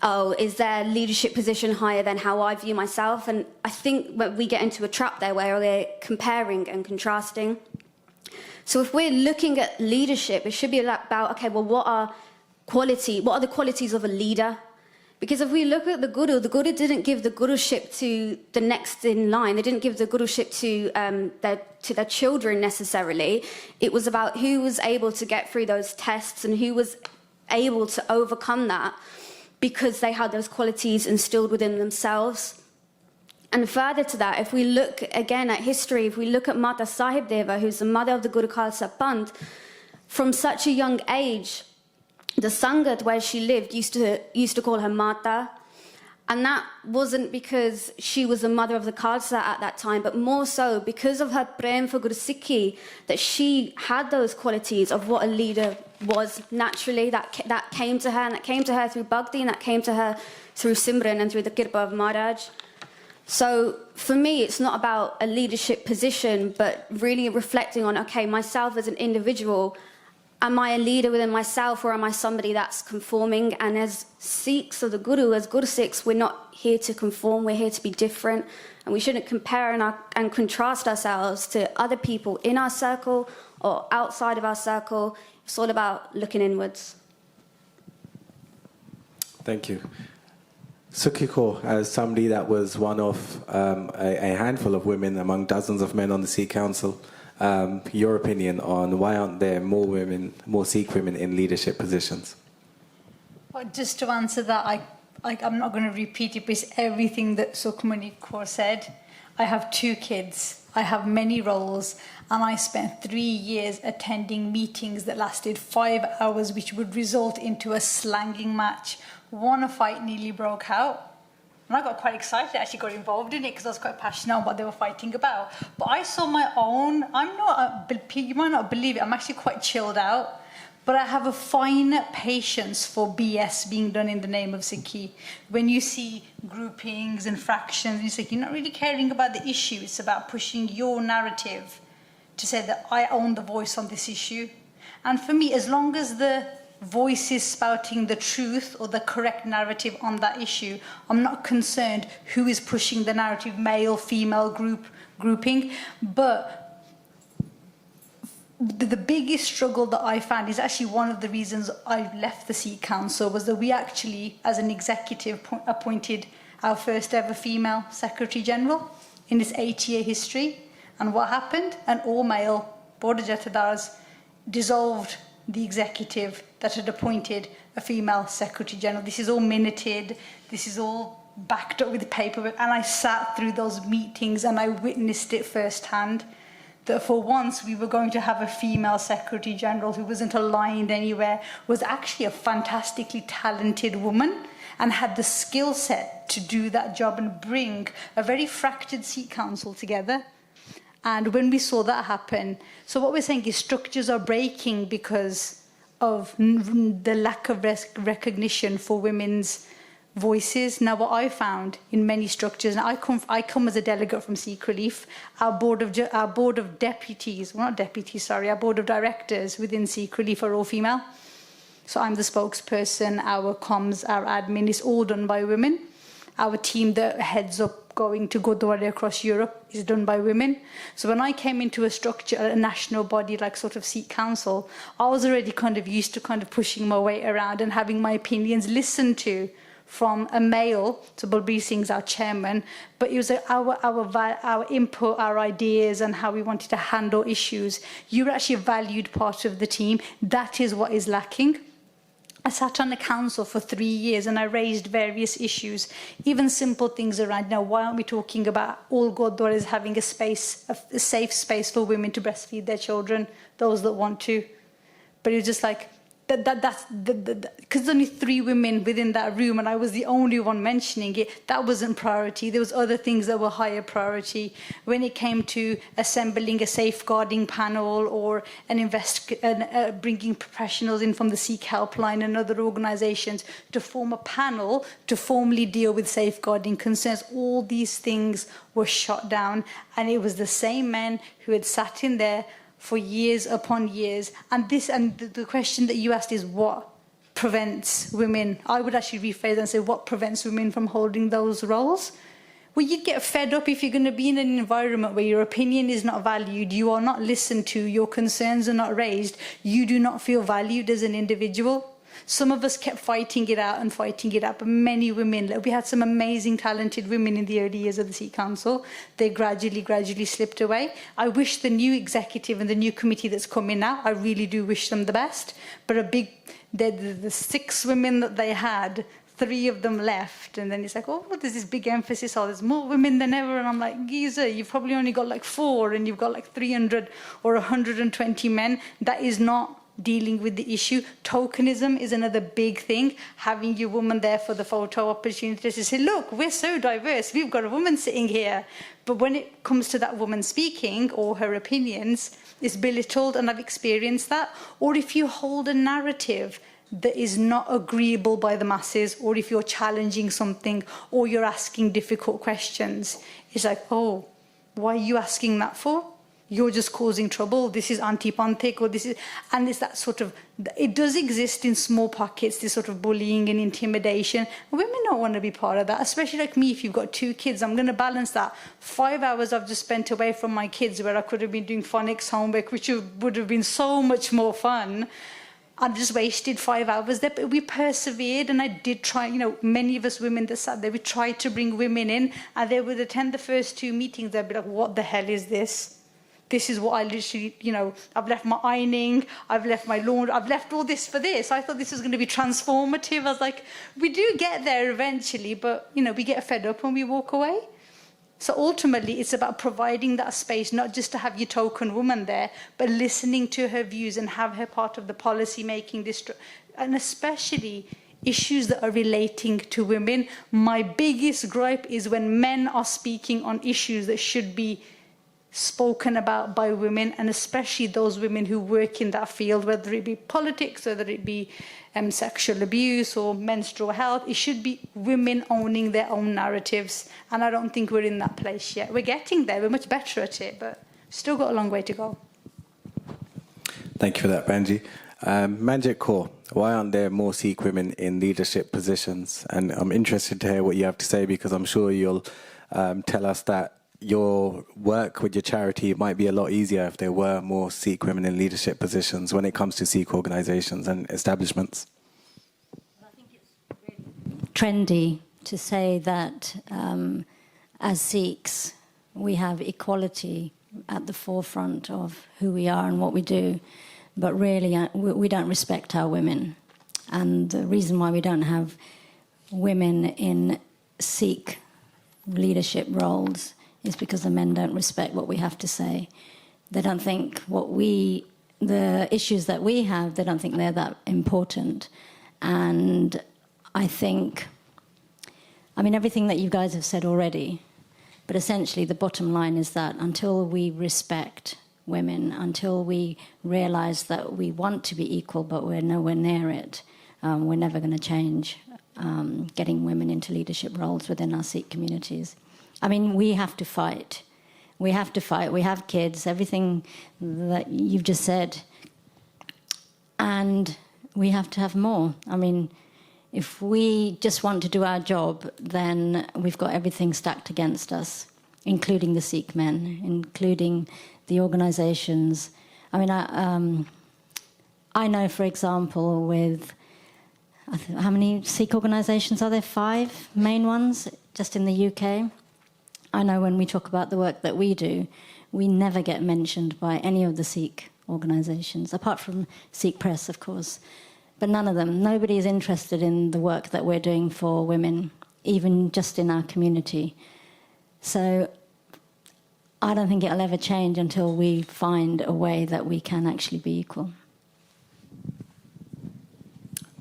Oh, is their leadership position higher than how I view myself? And I think we get into a trap there where we're comparing and contrasting. So if we're looking at leadership, it should be about, okay, well, what are the qualities of a leader? Because if we look at the Guru didn't give the Guruship to the next in line. They didn't give the Guruship to their children necessarily. It was about who was able to get through those tests and who was able to overcome that because they had those qualities instilled within themselves. And further to that, if we look again at history, if we look at Mata Sahib Deva, who's the mother of the Guru Khalsa Panth, from such a young age, the Sangat where she lived used to call her Mata. And that wasn't because she was the mother of the Khalsa at that time, but more so because of her prem for Guru Sikhi, that she had those qualities of what a leader was naturally, that came to her, and that came to her through Bhakti, and that came to her through Simran and through the Kirpa of Maharaj. So for me, it's not about a leadership position, but really reflecting on, okay, myself as an individual, am I a leader within myself, or am I somebody that's conforming? And as Sikhs of the Guru, as Guru Sikhs, we're not here to conform, we're here to be different. And we shouldn't compare and contrast ourselves to other people in our circle or outside of our circle. It's all about looking inwards. Thank you. Sukhmani Kaur, as somebody that was one of a handful of women among dozens of men on the Sikh Council, your opinion on why aren't there more Sikh women in leadership positions? Well, just to answer that, I'm not going to repeat it, but it's everything that Sukhmani Kaur said. I have 2 kids, I have many roles, and I spent 3 years attending meetings that lasted 5 hours, which would result into a slanging match. One fight nearly broke out. And I got quite excited, I actually got involved in it because I was quite passionate on what they were fighting about. But I saw my own, you might not believe it, I'm actually quite chilled out. But I have a fine patience for BS being done in the name of Sikhi. When you see groupings and fractions, you say, you're not really caring about the issue, it's about pushing your narrative to say that I own the voice on this issue. And for me, as long as the voice is spouting the truth or the correct narrative on that issue, I'm not concerned who is pushing the narrative, male, female, grouping. But the biggest struggle that I found is actually one of the reasons I left the Sikh Council, was that we actually, as an executive, appointed our first ever female Secretary General in this 8-year history. And what happened? An all-male Board of Jethedars dissolved the executive that had appointed a female Secretary General. This is all minuted, this is all backed up with the paperwork, and I sat through those meetings and I witnessed it firsthand, that for once we were going to have a female Secretary General who wasn't aligned anywhere, was actually a fantastically talented woman and had the skill set to do that job and bring a very fractured Sikh Council together. And when we saw that happen, so what we're saying is structures are breaking because of the lack of recognition for women's voices. Now, what I found in many structures, and I come as a delegate from Sikh Relief, our board of directors within Sikh Relief are all female. So I'm the spokesperson, our comms, our admin is all done by women. Our team that heads up going to Gurdwara across Europe is done by women. So when I came into a structure, a national body like sort of Sikh Council, I was already kind of used to kind of pushing my way around and having my opinions listened to from a male. So Balbir Singh's our chairman, but it was our input, our ideas and how we wanted to handle issues. You were actually a valued part of the team. That is what is lacking. I sat on the council for 3 years and I raised various issues, even simple things around, why aren't we talking about all Gurdwaras having a safe space for women to breastfeed their children, those that want to. But it was just like, because there's only 3 women within that room and I was the only one mentioning it, that wasn't priority. There was other things that were higher priority. When it came to assembling a safeguarding panel or bringing professionals in from the Sikh Helpline and other organisations to form a panel to formally deal with safeguarding concerns, all these things were shot down, and it was the same men who had sat in there for years upon years. And the question that you asked is what prevents women? I would actually rephrase and say what prevents women from holding those roles? Well, you'd get fed up if you're going to be in an environment where your opinion is not valued, you are not listened to, your concerns are not raised, you do not feel valued as an individual. Some of us kept fighting it out, but many women, we had some amazing, talented women in the early years of the Sikh Council. They gradually slipped away. I wish the new executive and the new committee that's coming now, I really do wish them the best. But the 6 women that they had, 3 of them left, and then it's like, oh, there's this big emphasis, there's more women than ever, and I'm like, geezer, you've probably only got like 4, and you've got like 300 or 120 men. That is not dealing with the issue. Tokenism is another big thing. Having your woman there for the photo opportunity to say, look, we're so diverse, we've got a woman sitting here. But when it comes to that woman speaking or her opinions, it's belittled, and I've experienced that. Or if you hold a narrative that is not agreeable by the masses, or if you're challenging something, or you're asking difficult questions, it's like, oh, why are you asking that for? You're just causing trouble, this is anti-panthic, or this is... And it's that sort of... It does exist in small pockets, this sort of bullying and intimidation. Women don't want to be part of that, especially like me, if you've got 2 kids, I'm going to balance that. 5 hours I've just spent away from my kids where I could have been doing phonics homework, which would have been so much more fun. I just wasted 5 hours there, but we persevered, and I did try, many of us women that sat there, we tried to bring women in, and they would attend the first 2 meetings, they'd be like, what the hell is this? This is what I literally, I've left my ironing, I've left my laundry, I've left all this for this. I thought this was going to be transformative. I was like, we do get there eventually, but, we get fed up and we walk away. So ultimately, it's about providing that space, not just to have your token woman there, but listening to her views and have her part of the policy making, and especially issues that are relating to women. My biggest gripe is when men are speaking on issues that should be spoken about by women, and especially those women who work in that field, whether it be politics, whether it be sexual abuse or menstrual health. It should be women owning their own narratives, and I don't think we're in that place yet. We're getting there, we're much better at it, but still got a long way to go. Thank you for that, Banji. Manjit Kaur, why aren't there more Sikh women in leadership positions? And I'm interested to hear what you have to say, because I'm sure you'll tell us that your work with your charity might be a lot easier if there were more Sikh women in leadership positions when it comes to Sikh organisations and establishments. I think it's really trendy to say that as Sikhs we have equality at the forefront of who we are and what we do, but really we don't respect our women. And the reason why we don't have women in Sikh leadership roles is because the men don't respect what we have to say. They don't think the issues that we have, they don't think they're that important. And I think, everything that you guys have said already, but essentially the bottom line is that until we respect women, until we realise that we want to be equal but we're nowhere near it, we're never going to change getting women into leadership roles within our Sikh communities. We have to fight. We have to fight. We have kids, everything that you've just said. And we have to have more. I mean, if we just want to do our job, then we've got everything stacked against us, including the Sikh men, including the organisations. I mean, I know, for example, with how many Sikh organisations are there? 5 main ones just in the UK. I know when we talk about the work that we do, we never get mentioned by any of the Sikh organisations, apart from Sikh Press, of course. But none of them. Nobody is interested in the work that we're doing for women, even just in our community. So I don't think it'll ever change until we find a way that we can actually be equal.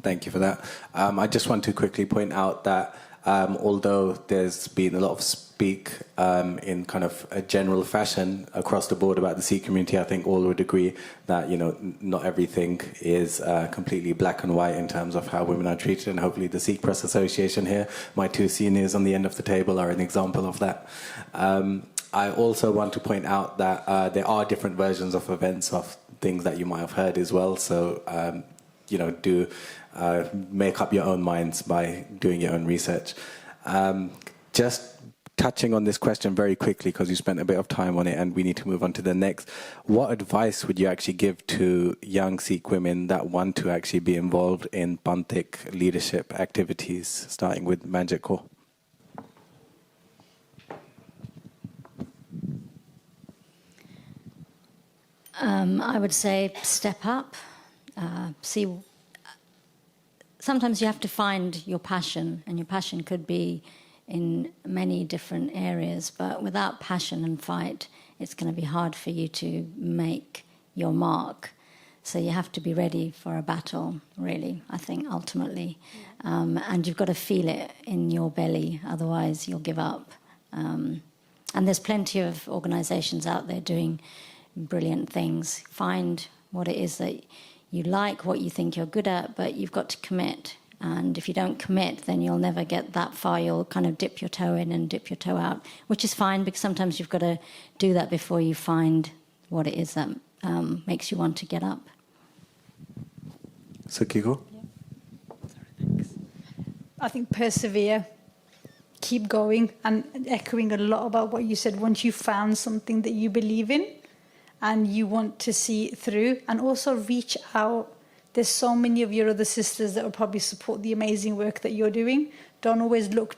Thank you for that. I just want to quickly point out that although there's been a lot of speak in kind of a general fashion across the board about the Sikh community, I think all would agree that, you know, not everything is completely black and white in terms of how women are treated, and hopefully the Sikh Press Association here, my 2 seniors on the end of the table, are an example of that. I also want to point out that there are different versions of events of things that you might have heard as well, so you know, do make up your own minds by doing your own research. Just touching on this question very quickly, because you spent a bit of time on it and we need to move on to the next. What advice would you actually give to young Sikh women that want to actually be involved in Panthik leadership activities, starting with Manjit Kaur? I would say step up. See, sometimes you have to find your passion, and your passion could be in many different areas, but without passion and fight, it's going to be hard for you to make your mark. So you have to be ready for a battle, really, I think, ultimately. And you've got to feel it in your belly, otherwise you'll give up. And there's plenty of organisations out there doing brilliant things. Find what it is that you like, what you think you're good at, but you've got to commit. And if you don't commit, then you'll never get that far. You'll kind of dip your toe in and dip your toe out, which is fine, because sometimes you've got to do that before you find what it is that makes you want to get up. Sukiko? I think persevere, keep going, and echoing a lot about what you said, once you found something that you believe in and you want to see it through, and also reach out. There's so many of your other sisters that will probably support the amazing work that you're doing. Don't always look,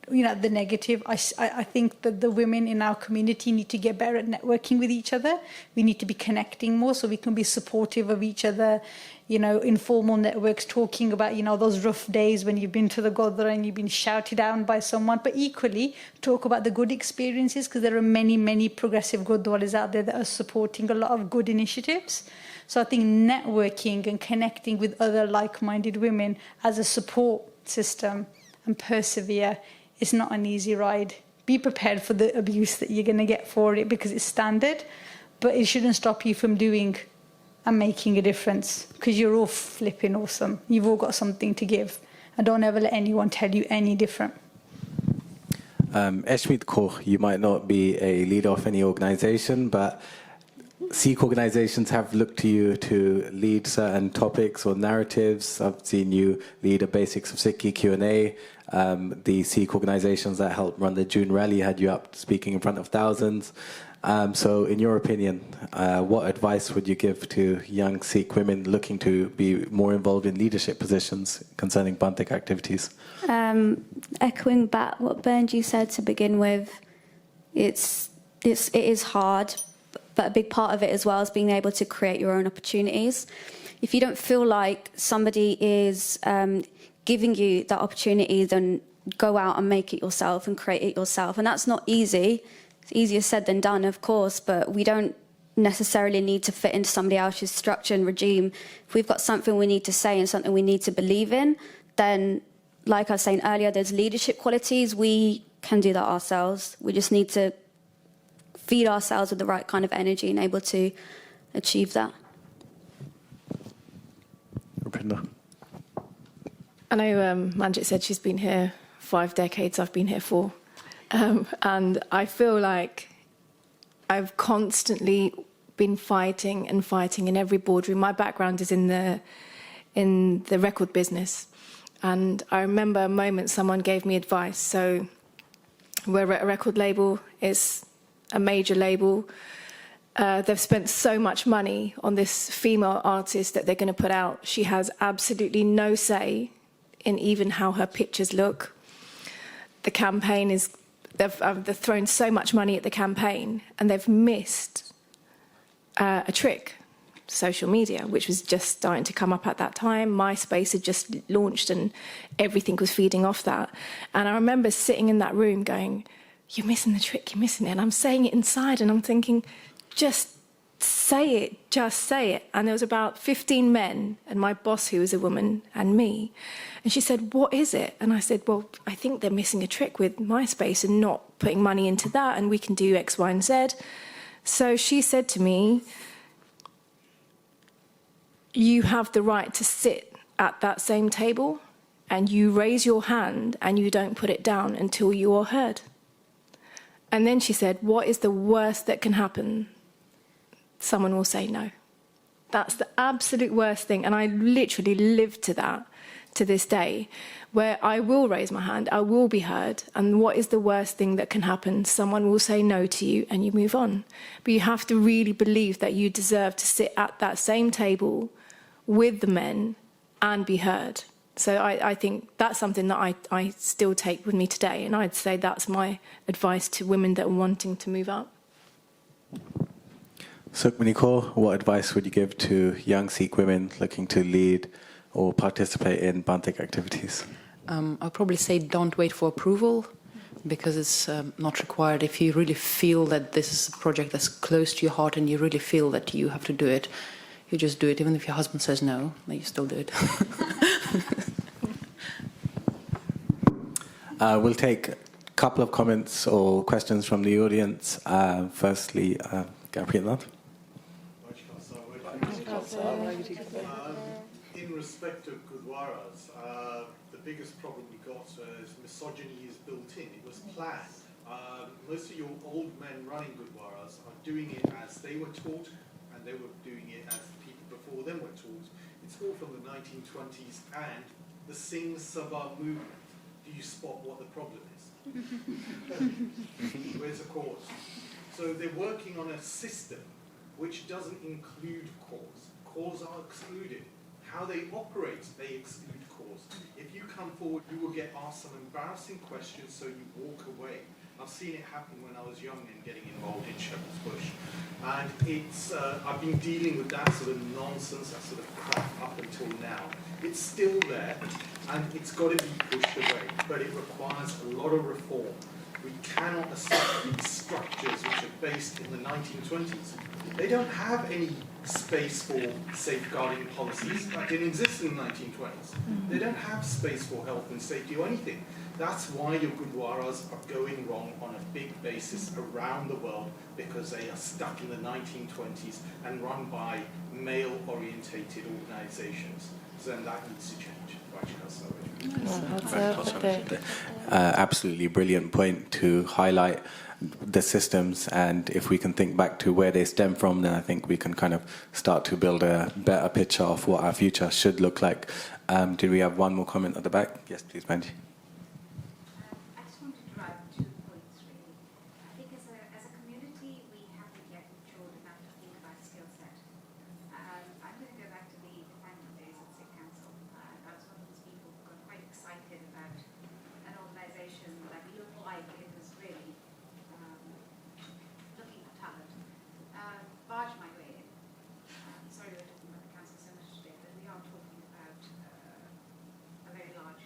you know, at the negative. I think that the women in our community need to get better at networking with each other. We need to be connecting more so we can be supportive of each other. You know, informal networks, talking about, you know, those rough days when you've been to the Godra and you've been shouted down by someone, but equally talk about the good experiences, because there are many, many progressive Gurdwaras out there that are supporting a lot of good initiatives. So I think networking and connecting with other like-minded women as a support system and persevere is not an easy ride. Be prepared for the abuse that you're going to get for it, because it's standard, but it shouldn't stop you from doing and making a difference, because you're all flipping awesome. You've all got something to give, and don't ever let anyone tell you any different. Eshmit Kaur, you might not be a leader of any organisation, but Sikh organisations have looked to you to lead certain topics or narratives. I've seen you lead a Basics of Sikhi Q&A. The Sikh organisations that helped run the June rally had you up speaking in front of thousands. So in your opinion, what advice would you give to young Sikh women looking to be more involved in leadership positions concerning Panthik activities? Echoing back what Benji said to begin with, it is hard, but a big part of it as well is being able to create your own opportunities. If you don't feel like somebody is giving you that opportunity, then go out and make it yourself and create it yourself. And that's not easy. It's easier said than done, of course, but we don't necessarily need to fit into somebody else's structure and regime. If we've got something we need to say and something we need to believe in, then, like I was saying earlier, there's leadership qualities. We can do that ourselves. We just need to feed ourselves with the right kind of energy and able to achieve that. Rupinder. I know Manjit said she's been here 5 decades, I've been here 4. And I feel like I've constantly been fighting and fighting in every boardroom. My background is in the in the record business. And I remember a moment someone gave me advice. So we're at a record label, it's a major label. They've spent so much money on this female artist that they're going to put out. She has absolutely no say in even how her pictures look. The campaign is, they've thrown so much money at the campaign, and they've missed a trick, social media, which was just starting to come up at that time. MySpace had just launched and everything was feeding off that. And I remember sitting in that room going, you're missing the trick, you're missing it. And I'm saying it inside and I'm thinking, just say it, just say it. And there was about 15 men and my boss, who was a woman, and me. And she said, what is it? And I said, well, I think they're missing a trick with MySpace and not putting money into that, and we can do X, Y, and Z. So she said to me, you have the right to sit at that same table, and you raise your hand and you don't put it down until you are heard. And then she said, what is the worst that can happen? Someone will say no. That's the absolute worst thing. And I literally live to that to this day, where I will raise my hand, I will be heard. And what is the worst thing that can happen? Someone will say no to you and you move on. But you have to really believe that you deserve to sit at that same table with the men and be heard. So I think that's something that I still take with me today. And I'd say that's my advice to women that are wanting to move up. Sukhmani Kaur, what advice would you give to young Sikh women looking to lead or participate in Bantik activities? I'll probably say don't wait for approval, because it's not required. If you really feel that this is a project that's close to your heart and you really feel that you have to do it, you just do it. Even if your husband says no, then you still do it. We'll take a couple of comments or questions from the audience. Firstly, Gabriela. In respect of Gurdwaras, the biggest problem we got is misogyny is built in. It was planned. Most of your old men running Gurdwaras are doing it as they were taught, and they were doing it as the people before them were taught. It's all from the 1920s and the Singh Sabha movement. Do you spot what the problem is? Where's the cause? So they're working on a system which doesn't include cause. Cause are excluded. How they operate, they exclude cause. If you come forward, you will get asked some embarrassing questions, so you walk away. I've seen it happen when I was young and getting involved in Shepherd's Bush. And it's, I've been dealing with that sort of nonsense, that sort of crap up until now. It's still there, and it's got to be pushed away, but it requires a lot of reform. We cannot accept these structures which are based in the 1920s. They don't have any space for safeguarding policies that didn't exist in the 1920s. They don't have space for health and safety or anything. That's why your Gurdwaras are going wrong on a big basis around the world, because they are stuck in the 1920s and run by male-orientated organizations. So then that needs to change. Absolutely brilliant point to highlight the systems, and if we can think back to where they stem from, then I think we can kind of start to build a better picture of what our future should look like. Did we have one more comment at the back? Yes, please, Manjit. I just wanted to drive 2 points, really. I think as a community, we haven't yet matured enough to think about skill set. I'm going to go back to the definement days at Sikh Council. I was one of those people who got quite excited about an organisation that looked like it was really looking for talent. Barge my way in. Sorry we're talking about the council so much today, but we are talking about a very large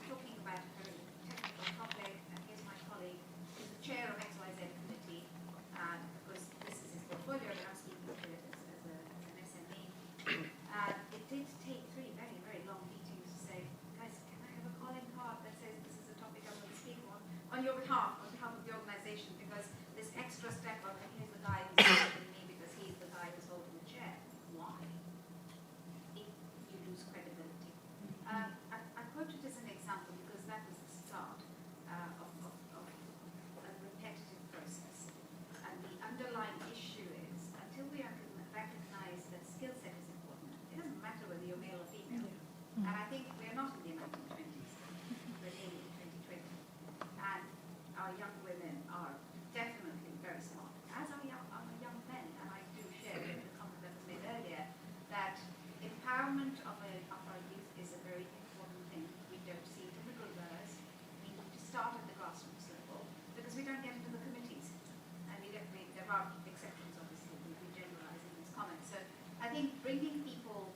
talking about a very technical topic, and here's my colleague, who's the chair of XYZ committee, because this is his portfolio, but I'm speaking to it as an SME. It did take 3 very, very long meetings to say, guys, can I have a calling card that says this is a topic I'm going to speak on your behalf of the organisation, because this extra step of, here's the guy who's helping me because he's the guy who's holding the chair. Why? If you lose credibility. I quote it as an example because that was the start of a repetitive process. And the underlying issue is, until we recognize that skill set is important, it doesn't matter whether you're male or female. And I think we're not in the 1920s, we're nearly in 2020. And our young women are definitely very smart, as are young men. And I do share the comment that was made earlier, that empowerment of our youth is a very important thing. We don't see it in the Guruduaras. We need to start at the grassroots level, because we don't get into the committees. And there are exceptions, obviously, we generalize in these comments. So I think bringing people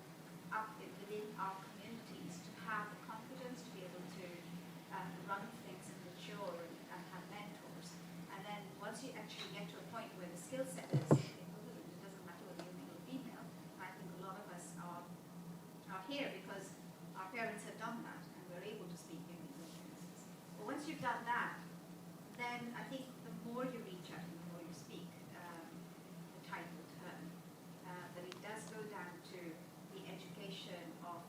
up within our communities to have the confidence to be able to run things and mature and have mentors. And then once you actually get to a point where the skill set is equivalent, it doesn't matter whether you're male or female. I think a lot of us are here because our parents have done that and we're able to speak in these instances. But once you've done that, then I think the more you reach out and the more you speak, the tide will turn. But it does go down to the education of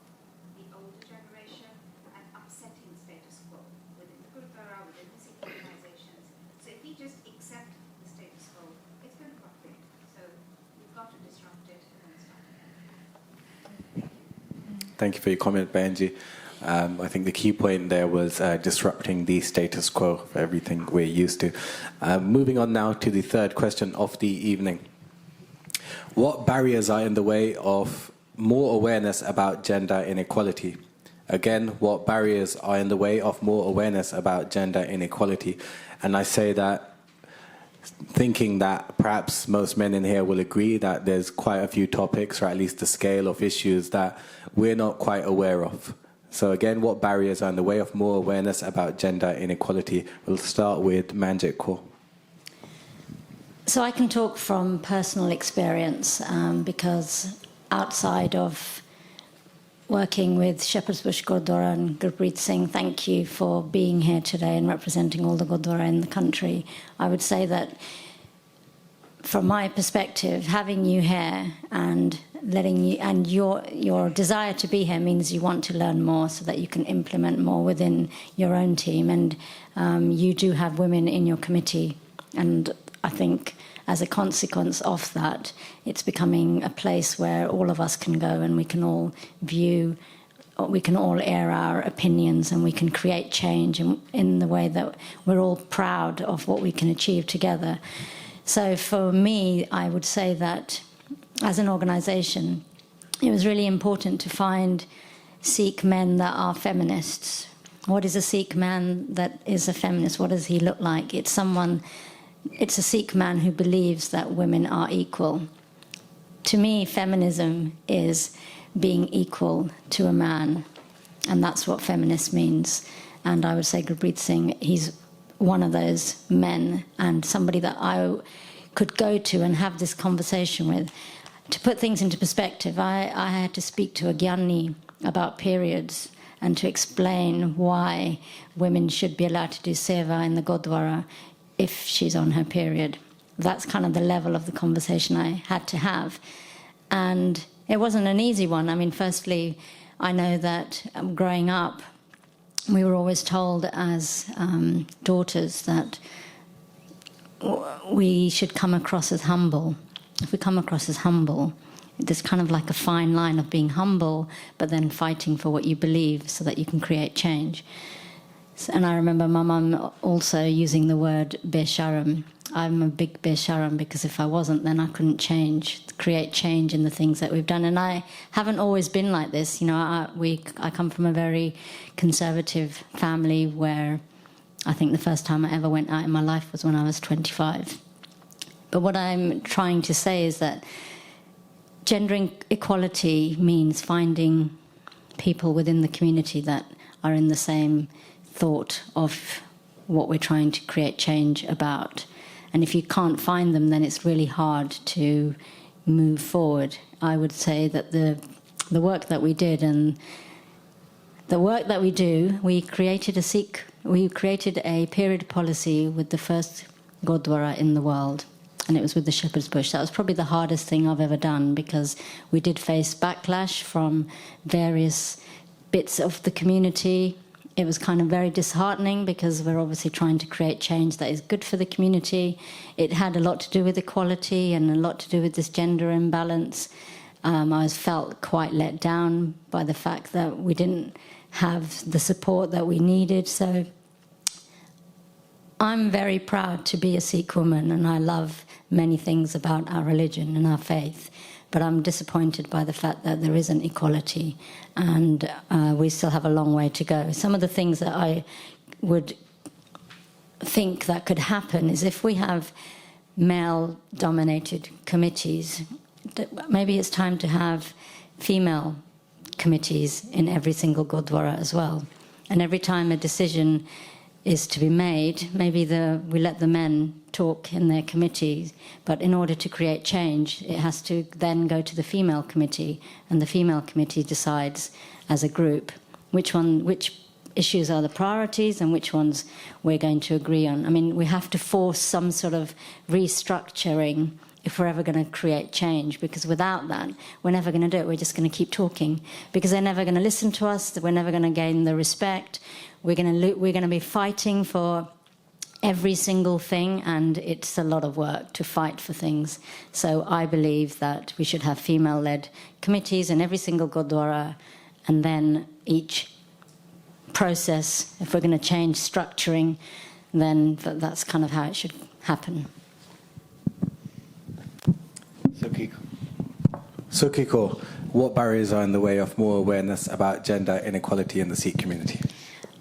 the older generation and upsetting status quo within the Gurudwara, within the Sikh organizations. So if we just accept the status quo, it's going to propagate. So we've got to disrupt it and then start again. Thank you for your comment, Benji. I think the key point there was disrupting the status quo for everything we're used to. Moving on now to the third question of the evening. What barriers are in the way of more awareness about gender inequality? Again, what barriers are in the way of more awareness about gender inequality? And I say that thinking that perhaps most men in here will agree that there's quite a few topics, or at least the scale of issues that we're not quite aware of. So again, what barriers are in the way of more awareness about gender inequality? We'll start with Manjit Kaur. So I can talk from personal experience because outside of working with Shepherd's Bush Gurdwara and Gurpreet Singh, thank you for being here today and representing all the Gurdwara in the country. I would say that from my perspective, having you here and letting you, and your desire to be here means you want to learn more so that you can implement more within your own team. And you do have women in your committee, and I think as a consequence of that, it's becoming a place where all of us can go and we can all view, we can all air our opinions, and we can create change in the way that we're all proud of what we can achieve together. So for me, I would say that as an organisation, it was really important to find Sikh men that are feminists. What is a Sikh man that is a feminist? What does he look like? It's a Sikh man who believes that women are equal. To me, feminism is being equal to a man, and that's what feminist means. And I would say Gurpreet Singh, he's one of those men and somebody that I could go to and have this conversation with. To put things into perspective, I had to speak to a Gyani about periods and to explain why women should be allowed to do seva in the Gurdwara if she's on her period. That's kind of the level of the conversation I had to have. And it wasn't an easy one. I mean, firstly, I know that growing up, we were always told as daughters that we should come across as humble. If we come across as humble, there's kind of like a fine line of being humble, but then fighting for what you believe so that you can create change. And I remember my mum also using the word besharam. I'm a big besharam because if I wasn't, then I couldn't create change in the things that we've done. And I haven't always been like this. You know, I come from a very conservative family where I think the first time I ever went out in my life was when I was 25. But what I'm trying to say is that gender equality means finding people within the community that are in the same thought of what we're trying to create change about. And if you can't find them, then it's really hard to move forward. I would say that the work that we did and the work that we do, we created a period policy with the first Gurdwara in the world, and it was with the Shepherd's Bush. That was probably the hardest thing I've ever done, because we did face backlash from various bits of the community. It was kind of very disheartening, because we're obviously trying to create change that is good for the community. It had a lot to do with equality and a lot to do with this gender imbalance. I felt quite let down by the fact that we didn't have the support that we needed. So I'm very proud to be a Sikh woman, and I love many things about our religion and our faith. But I'm disappointed by the fact that there isn't equality, and we still have a long way to go. Some of the things that I would think that could happen is if we have male-dominated committees, maybe it's time to have female committees in every single Gurdwara as well. And every time a decision is to be made, maybe we let the men talk in their committees, but in order to create change, it has to then go to the female committee, and the female committee decides as a group which issues are the priorities and which ones we're going to agree on. I mean, we have to force some sort of restructuring if we're ever going to create change, because without that, we're never going to do it. We're just going to keep talking, because they're never going to listen to us. We're never going to gain the respect. We're going to be fighting for every single thing, and it's a lot of work to fight for things. So I believe that we should have female-led committees in every single Gurdwara, and then each process, if we're going to change structuring, then that's kind of how it should happen. Sukhi Kaur, what barriers are in the way of more awareness about gender inequality in the Sikh community?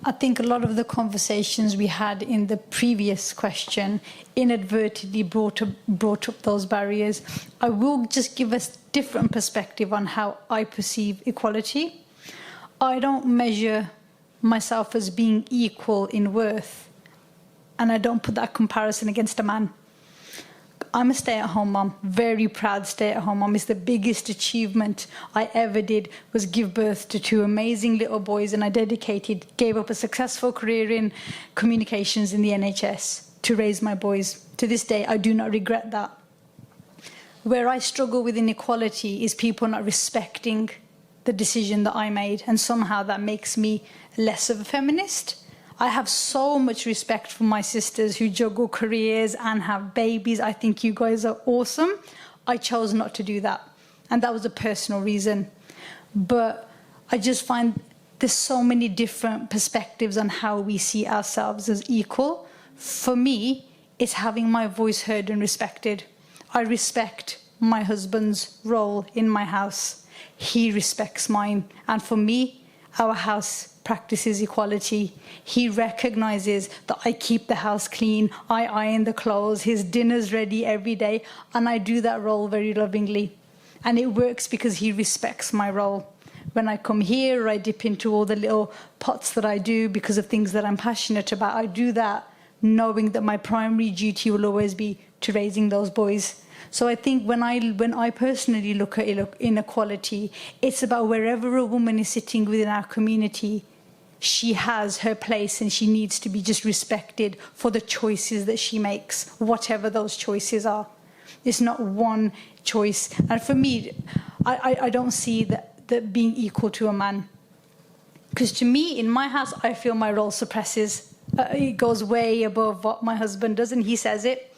I think a lot of the conversations we had in the previous question inadvertently brought up those barriers. I will just give a different perspective on how I perceive equality. I don't measure myself as being equal in worth, and I don't put that comparison against a man. I'm a stay-at-home mom, very proud stay-at-home mom. It's the biggest achievement I ever did, was give birth to 2 amazing little boys, and I gave up a successful career in communications in the NHS to raise my boys. To this day, I do not regret that. Where I struggle with inequality is people not respecting the decision that I made, and somehow that makes me less of a feminist. I have so much respect for my sisters who juggle careers and have babies. I think you guys are awesome. I chose not to do that, and that was a personal reason. But I just find there's so many different perspectives on how we see ourselves as equal. For me, it's having my voice heard and respected. I respect my husband's role in my house. He respects mine. And for me, our house practices equality. He recognises that I keep the house clean, I iron the clothes, his dinner's ready every day, and I do that role very lovingly. And it works because he respects my role. When I come here, I dip into all the little pots that I do because of things that I'm passionate about. I do that knowing that my primary duty will always be to raising those boys. So I think when I personally look at inequality, it's about wherever a woman is sitting within our community, she has her place and she needs to be just respected for the choices that she makes, whatever those choices are. It's not one choice. And for me, I don't see that being equal to a man. Because to me, in my house, I feel my role suppresses. It goes way above what my husband does, and he says it.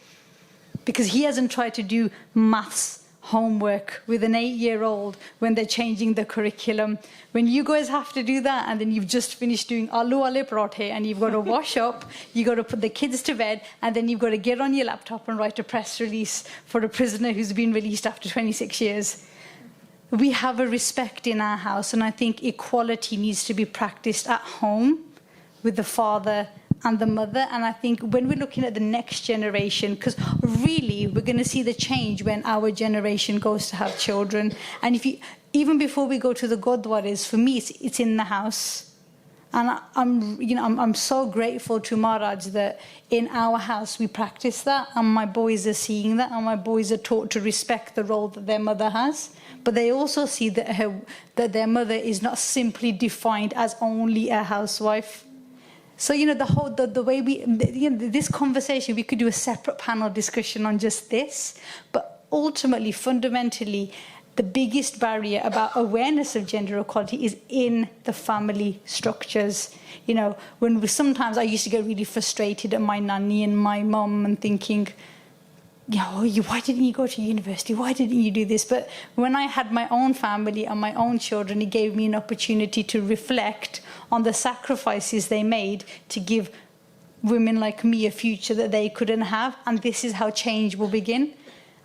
Because he hasn't tried to do maths homework with an 8-year-old when they're changing the curriculum. When you guys have to do that, and then you've just finished doing aloo wale parathe, and you've got to wash up, you've got to put the kids to bed, and then you've got to get on your laptop and write a press release for a prisoner who's been released after 26 years. We have a respect in our house, and I think equality needs to be practiced at home with the father and the mother. And I think when we're looking at the next generation, because really we're going to see the change when our generation goes to have children. And even before we go to the Gurdwaras, for me, it's in the house. And I'm so grateful to Maharaj that in our house we practice that, and my boys are seeing that, and my boys are taught to respect the role that their mother has. But they also see that their mother is not simply defined as only a housewife. So the way this conversation, we could do a separate panel discussion on just this. But ultimately, fundamentally, the biggest barrier about awareness of gender equality is in the family structures. Sometimes I used to get really frustrated at my nanny and my mum and thinking, why didn't you go to university? Why didn't you do this? But when I had my own family and my own children, it gave me an opportunity to reflect on the sacrifices they made to give women like me a future that they couldn't have. And this is how change will begin.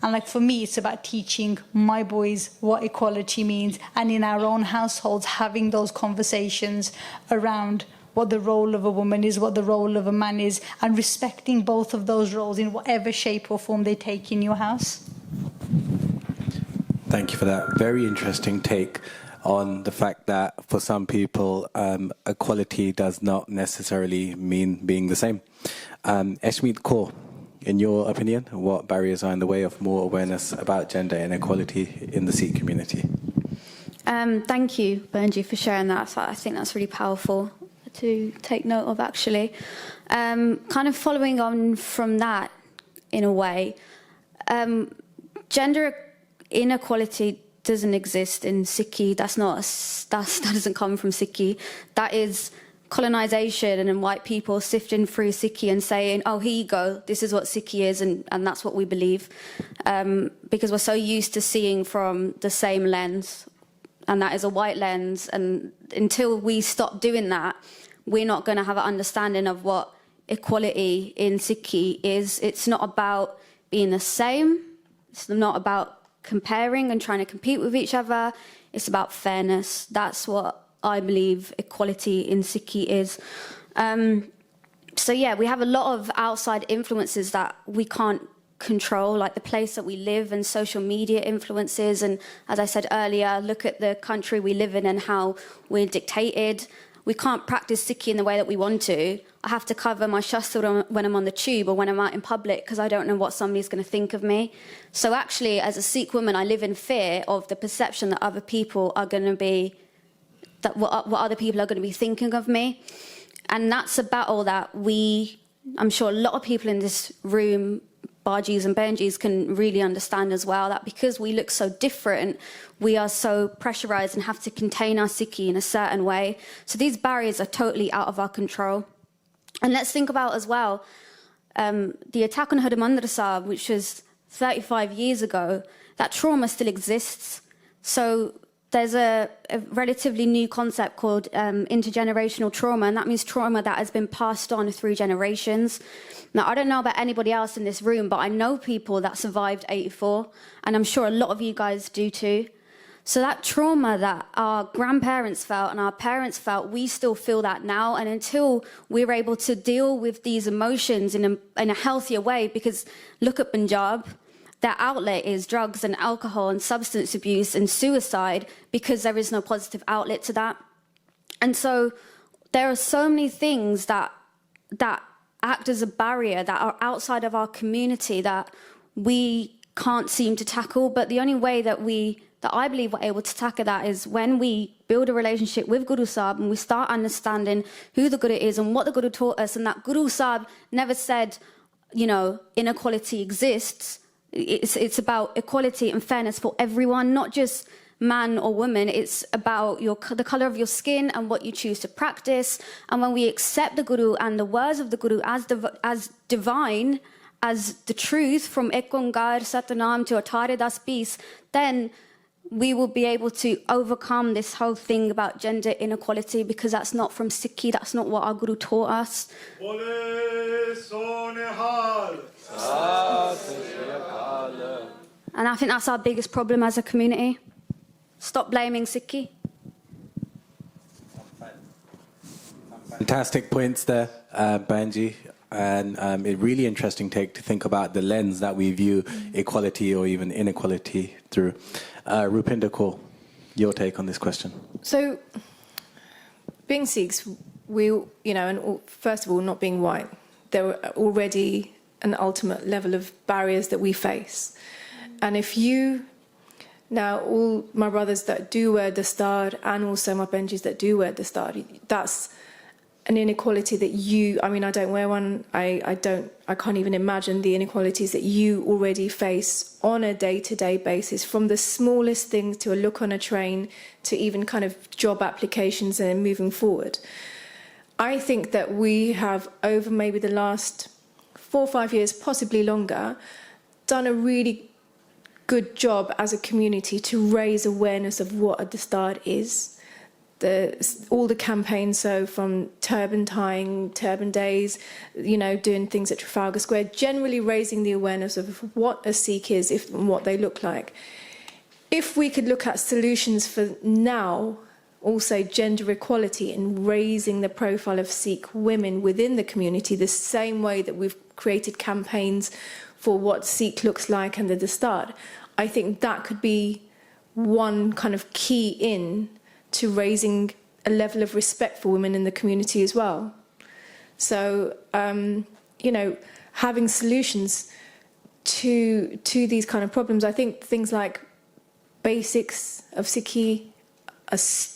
And for me, it's about teaching my boys what equality means, and in our own households, having those conversations around what the role of a woman is, what the role of a man is, and respecting both of those roles in whatever shape or form they take in your house. Thank you for that very interesting take on the fact that for some people, equality does not necessarily mean being the same. Eshmit Kaur, in your opinion, what barriers are in the way of more awareness about gender inequality in the Sikh community? Thank you, Binti, for sharing that. I think that's really powerful to take note of, actually. Kind of following on from that, in a way, gender inequality doesn't exist in Sikhi. That doesn't come from Sikhi. That is colonization and white people sifting through Sikhi and saying, oh, here you go, this is what Sikhi is, and that's what we believe. Because we're so used to seeing from the same lens, and that is a white lens. And until we stop doing that, we're not going to have an understanding of what equality in Sikhi is. It's not about being the same. It's not about comparing and trying to compete with each other. It's about fairness. That's what I believe equality in Sikhi is. So yeah, we have a lot of outside influences that we can't control, like the place that we live and social media influences. And as I said earlier, look at the country we live in and how we're dictated. We can't practice Sikhi in the way that we want to. I have to cover my shastra when I'm on the tube or when I'm out in public because I don't know what somebody's going to think of me. So actually, as a Sikh woman, I live in fear of the perception that other people are going to be, that what other people are going to be thinking of me. And that's a battle that I'm sure a lot of people in this room, Bajis and Benjis, can really understand as well, that because we look so different, we are so pressurized and have to contain our Sikhi in a certain way. So these barriers are totally out of our control. And let's think about as well, the attack on Rupinder Kaur, which was 35 years ago, that trauma still exists. So there's a relatively new concept called intergenerational trauma, and that means trauma that has been passed on through generations. Now, I don't know about anybody else in this room, but I know people that survived 84, and I'm sure a lot of you guys do too. So that trauma that our grandparents felt and our parents felt, we still feel that now. And until we're able to deal with these emotions in a healthier way, because look at Punjab, their outlet is drugs and alcohol and substance abuse and suicide because there is no positive outlet to that. And so there are so many things that act as a barrier that are outside of our community that we can't seem to tackle. But the only way that I believe we're able to tackle that is when we build a relationship with Guru Sahib and we start understanding who the Guru is and what the Guru taught us, and that Guru Sahib never said, inequality exists. It's about equality and fairness for everyone, not just man or woman. It's about the colour of your skin and what you choose to practice. And when we accept the Guru and the words of the Guru as divine, as the truth from Ek Onkar Satanam to Atare Das Peace, then we will be able to overcome this whole thing about gender inequality, because that's not from Sikhi, that's not what our Guru taught us. And I think that's our biggest problem as a community. Stop blaming Sikhi. Fantastic points there, Banji. And a really interesting take to think about the lens that we view equality or even inequality through. Rupinder Kaur, your take on this question. So, being Sikhs, we, and first of all, not being white, there were already an ultimate level of barriers that we face. And if now all my brothers that do wear dastard and also my Benjis that do wear dastard, that's an inequality that I don't wear one, I can't even imagine the inequalities that you already face on a day-to-day basis, from the smallest things to a look on a train to even kind of job applications and moving forward. I think that we have, over maybe the last 4 or 5 years, possibly longer, done a really good job as a community to raise awareness of what a dastard is. All the campaigns, so from turban tying, turban days, doing things at Trafalgar Square, generally raising the awareness of what a Sikh is, and what they look like. If we could look at solutions for now, also gender equality and raising the profile of Sikh women within the community, the same way that we've created campaigns for what Sikh looks like and the dastard, I think that could be one kind of key in to raising a level of respect for women in the community as well. So, having solutions to these kind of problems, I think things like basics of Sikhi,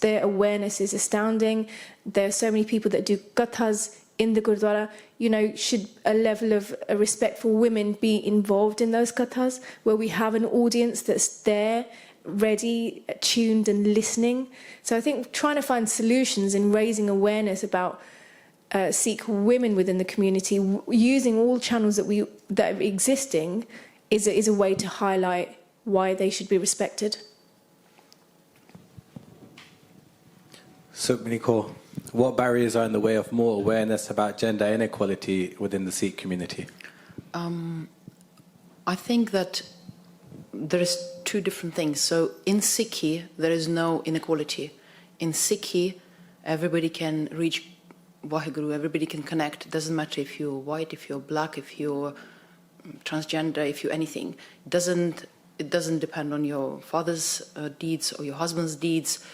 their awareness is astounding. There are so many people that do kathas in the Gurdwara. Should a level of respect for women be involved in those kathas, where we have an audience that's there, ready, tuned and listening. So I think trying to find solutions in raising awareness about Sikh women within the community, using all channels that are existing, is a way to highlight why they should be respected. Sukhmani Kaur, what barriers are in the way of more awareness about gender inequality within the Sikh community? I think that there is two different things. So in Sikhi, there is no inequality. In Sikhi, everybody can reach Waheguru, everybody can connect. It doesn't matter if you're white, if you're black, if you're transgender, if you're anything. It doesn't depend on your father's deeds or your husband's deeds.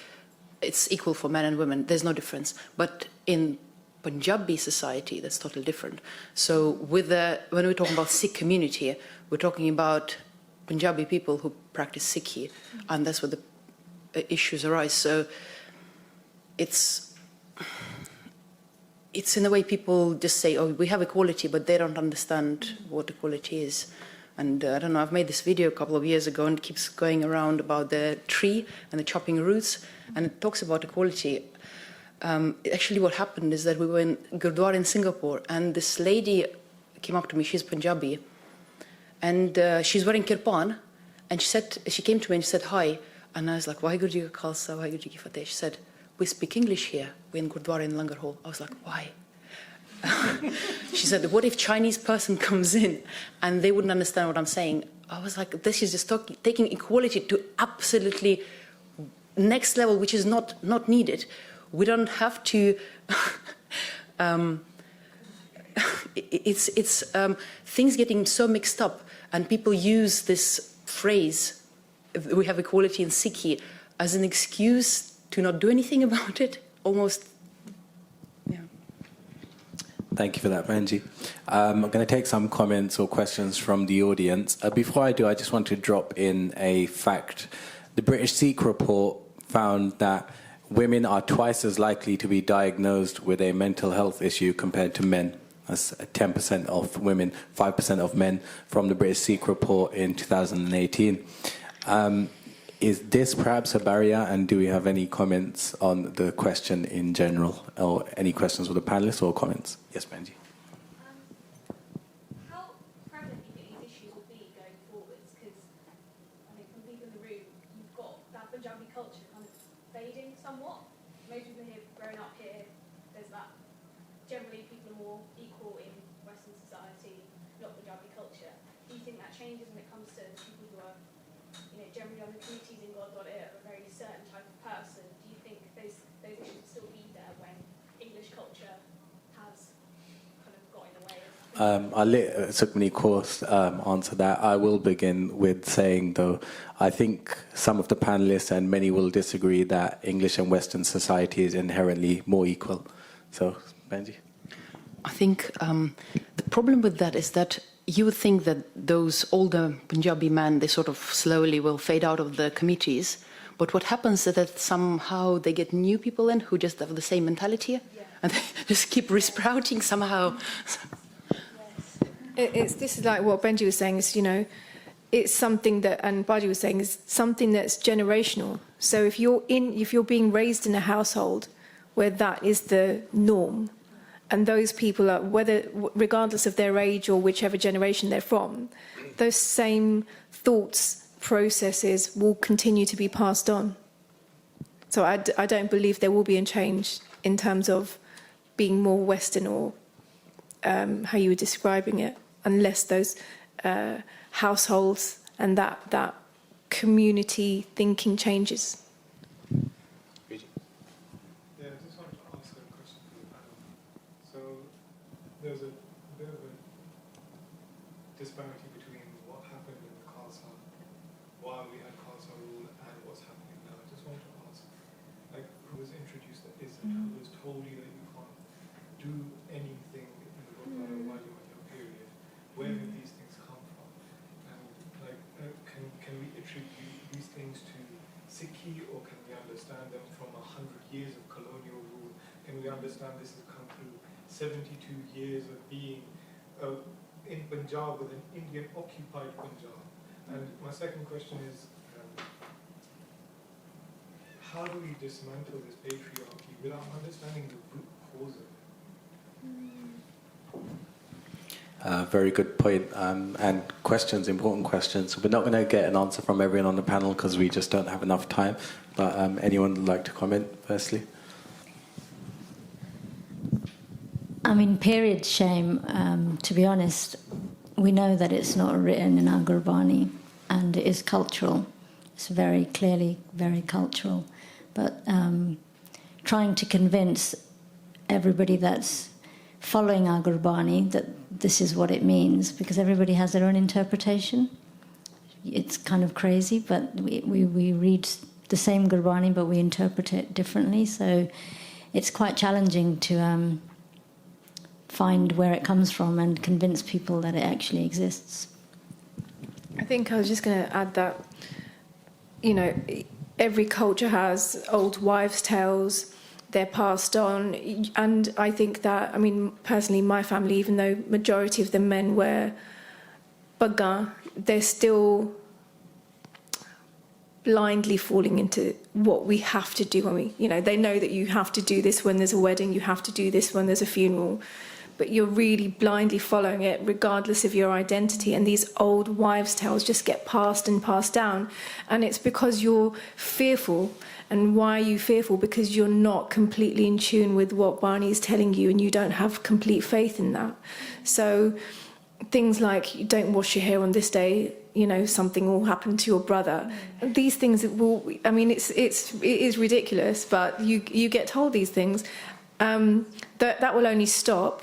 It's equal for men and women. There's no difference. But in Punjabi society, that's totally different. So when we're talking about Sikh community, we're talking about Punjabi people who practice Sikhi, and that's where the issues arise. So it's in a way people just say, oh, we have equality, but they don't understand what equality is. And I don't know, I've made this video a couple of years ago and it keeps going around about the tree and the chopping roots, and it talks about equality. Actually what happened is that we were in Gurdwara in Singapore, and this lady came up to me, she's Punjabi, and she's wearing kirpan, and she came to me and she said, hi, and I was like, Waheguru Ji Ka Khalsa, Waheguru Ji Ki Fateh. She said, we speak English here, we're in Gurdwara in Langar Hall. I was like, why? She said, what if Chinese person comes in and they wouldn't understand what I'm saying? I was like, this is just taking equality to absolutely next level, which is not needed. We don't have to... it's things getting so mixed up, and people use this phrase, we have equality in Sikhi, as an excuse to not do anything about it, almost. Yeah. Thank you for that, Benji. I'm going to take some comments or questions from the audience. Before I do, I just want to drop in a fact. The British Sikh report found that women are twice as likely to be diagnosed with a mental health issue compared to men. That's 10% of women, 5% of men, from the British Sikh report in 2018. Is this perhaps a barrier, and do we have any comments on the question in general, or any questions for the panelists or comments? Yes, Benji. How prevalent do you think these issues will be going forwards? Because I think from people in the room, you've got that Punjabi culture kind of fading somewhat. Most people here, growing up here, there's that. Generally, people are more equal in Western society, not Punjabi culture. Do you think that changes when it comes to people who are, generally on the communities in Gurdwara are a very certain type of person? Do you think those issues will still be there when English culture has kind of got in the way of... I'll let Sukhmani Kaur answer that. I will begin with saying, though, I think some of the panelists and many will disagree that English and Western society is inherently more equal. So, Benji? I think the problem with that is that you would think that those older Punjabi men, they sort of slowly will fade out of the committees. But what happens is that somehow they get new people in who just have the same mentality, and they just keep resprouting somehow. This is like what Benji was saying, is, you know, it's something that, and Baji was saying, is something that's generational. So if you're being raised in a household where that is the norm, and those people are, regardless of their age or whichever generation they're from, those same thoughts, processes will continue to be passed on. So I don't believe there will be a change in terms of being more Western or how you were describing it, unless those households and that community thinking changes. Yeah, I just wanted to ask a question for the panel. So there's a bit of a disparity between what happened in the Khalsa while we had Khalsa rule and what's happening now. I just wanted to ask, like, who was introduced at Islam, who was told you that you can't do anything in the Gurdwara while you're in your period? Where did these things come from? And like, can we attribute these things to Sikhi, or can we understand them from 100 years of colonial rule? Can we understand this has come through 72 years of being in Punjab with an Indian occupied Punjab? And my second question is, how do we dismantle this patriarchy without understanding the root cause of it? Very good point. And questions, important questions. We're not going to get an answer from everyone on the panel because we just don't have enough time. But anyone would like to comment firstly? I mean, period shame, to be honest, we know that it's not written in our Gurbani, and it is cultural. It's very clearly very cultural. But trying to convince everybody that's following our Gurbani that this is what it means, because everybody has their own interpretation. It's kind of crazy, but we read the same Gurbani, but we interpret it differently. So it's quite challenging to find where it comes from and convince people that it actually exists. I think I was just going to add that, you know, every culture has old wives' tales, they're passed on, and I think that, I mean, personally, my family, even though majority of the men wear bagan, they're still blindly falling into what we have to do when we, you know, they know that you have to do this when there's a wedding, you have to do this when there's a funeral, but you're really blindly following it regardless of your identity, and these old wives' tales just get passed and passed down, and it's because you're fearful. And why are you fearful? Because you're not completely in tune with what Barney is telling you, and you don't have complete faith in that. So things like, you don't wash your hair on this day, you know, something will happen to your brother. These things will, I mean, it is ridiculous, but you get told these things. That will only stop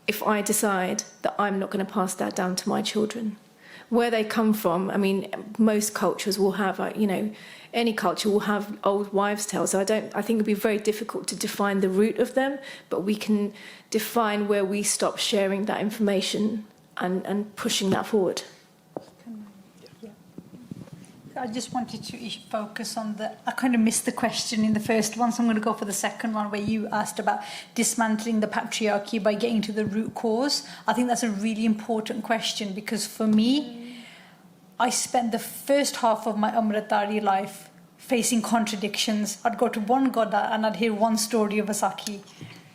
if I decide that I'm not going to pass that down to my children. Where they come from, I mean, most cultures will have, you know, any culture will have old wives' tales. So I think it'd be very difficult to define the root of them, but we can define where we stop sharing that information and pushing that forward. I just wanted to focus on I kind of missed the question in the first one, so I'm going to go for the second one, where you asked about dismantling the patriarchy by getting to the root cause. I think that's a really important question, because for me, I spent the first half of my Amritdhari life facing contradictions. I'd go to one Goda and I'd hear one story of Vaisakhi.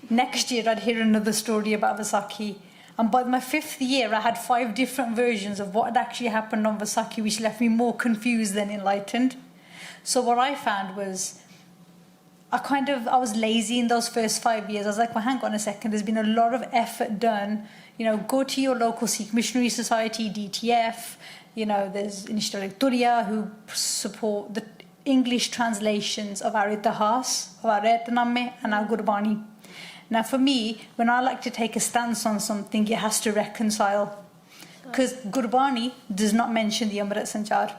Next year, I'd hear another story about Vaisakhi. And by my 5th year, I had 5 different versions of what had actually happened on Vaisakhi, which left me more confused than enlightened. So what I found was, I was lazy in those first 5 years. I was like, well, hang on a second, there's been a lot of effort done. You know, go to your local Sikh Missionary Society, DTF. You know, there's Initiative like Turiya who support the English translations of our Itihas, of our Etname and our Gurbani. Now, for me, when I like to take a stance on something, it has to reconcile. Because Gurbani does not mention the Amrit Sanchar.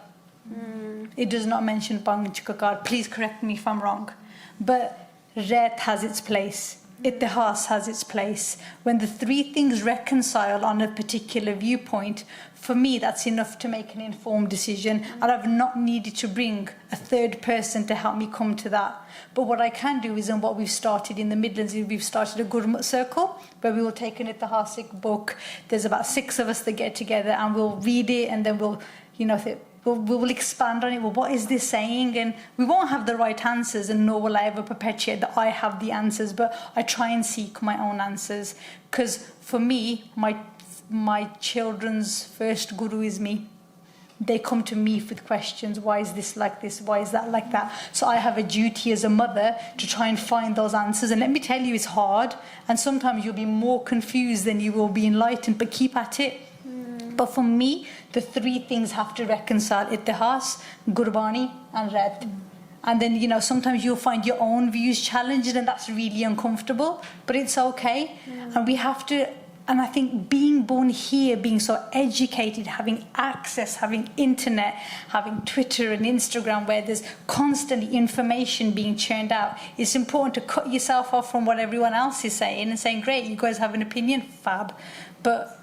It does not mention Panch Kakar. Please correct me if I'm wrong. But Ret has its place. ittihas has its place. When the three things reconcile on a particular viewpoint, for me, that's enough to make an informed decision. And I've not needed to bring a third person to help me come to that. But what I can do is, and what we've started in the Midlands, is we've started a Gurmat circle where we will take an ittihasic book. There's about 6 of us that get together and we'll read it, and then we'll, we'll expand on it. Well, what is this saying? And we won't have the right answers, and nor will I ever perpetuate that I have the answers, but I try and seek my own answers. Because for me, my children's first guru is me. They come to me with questions. Why is this like this? Why is that like that? So I have a duty as a mother to try and find those answers. And let me tell you, it's hard. And sometimes you'll be more confused than you will be enlightened, but keep at it. But for me, the 3 things have to reconcile: ittihas, gurbani, and red. And then, sometimes you'll find your own views challenged, and that's really uncomfortable, but it's okay. And we have to, and I think being born here, being so educated, having access, having internet, having Twitter and Instagram, where there's constantly information being churned out, it's important to cut yourself off from what everyone else is saying and saying, great, you guys have an opinion, fab. But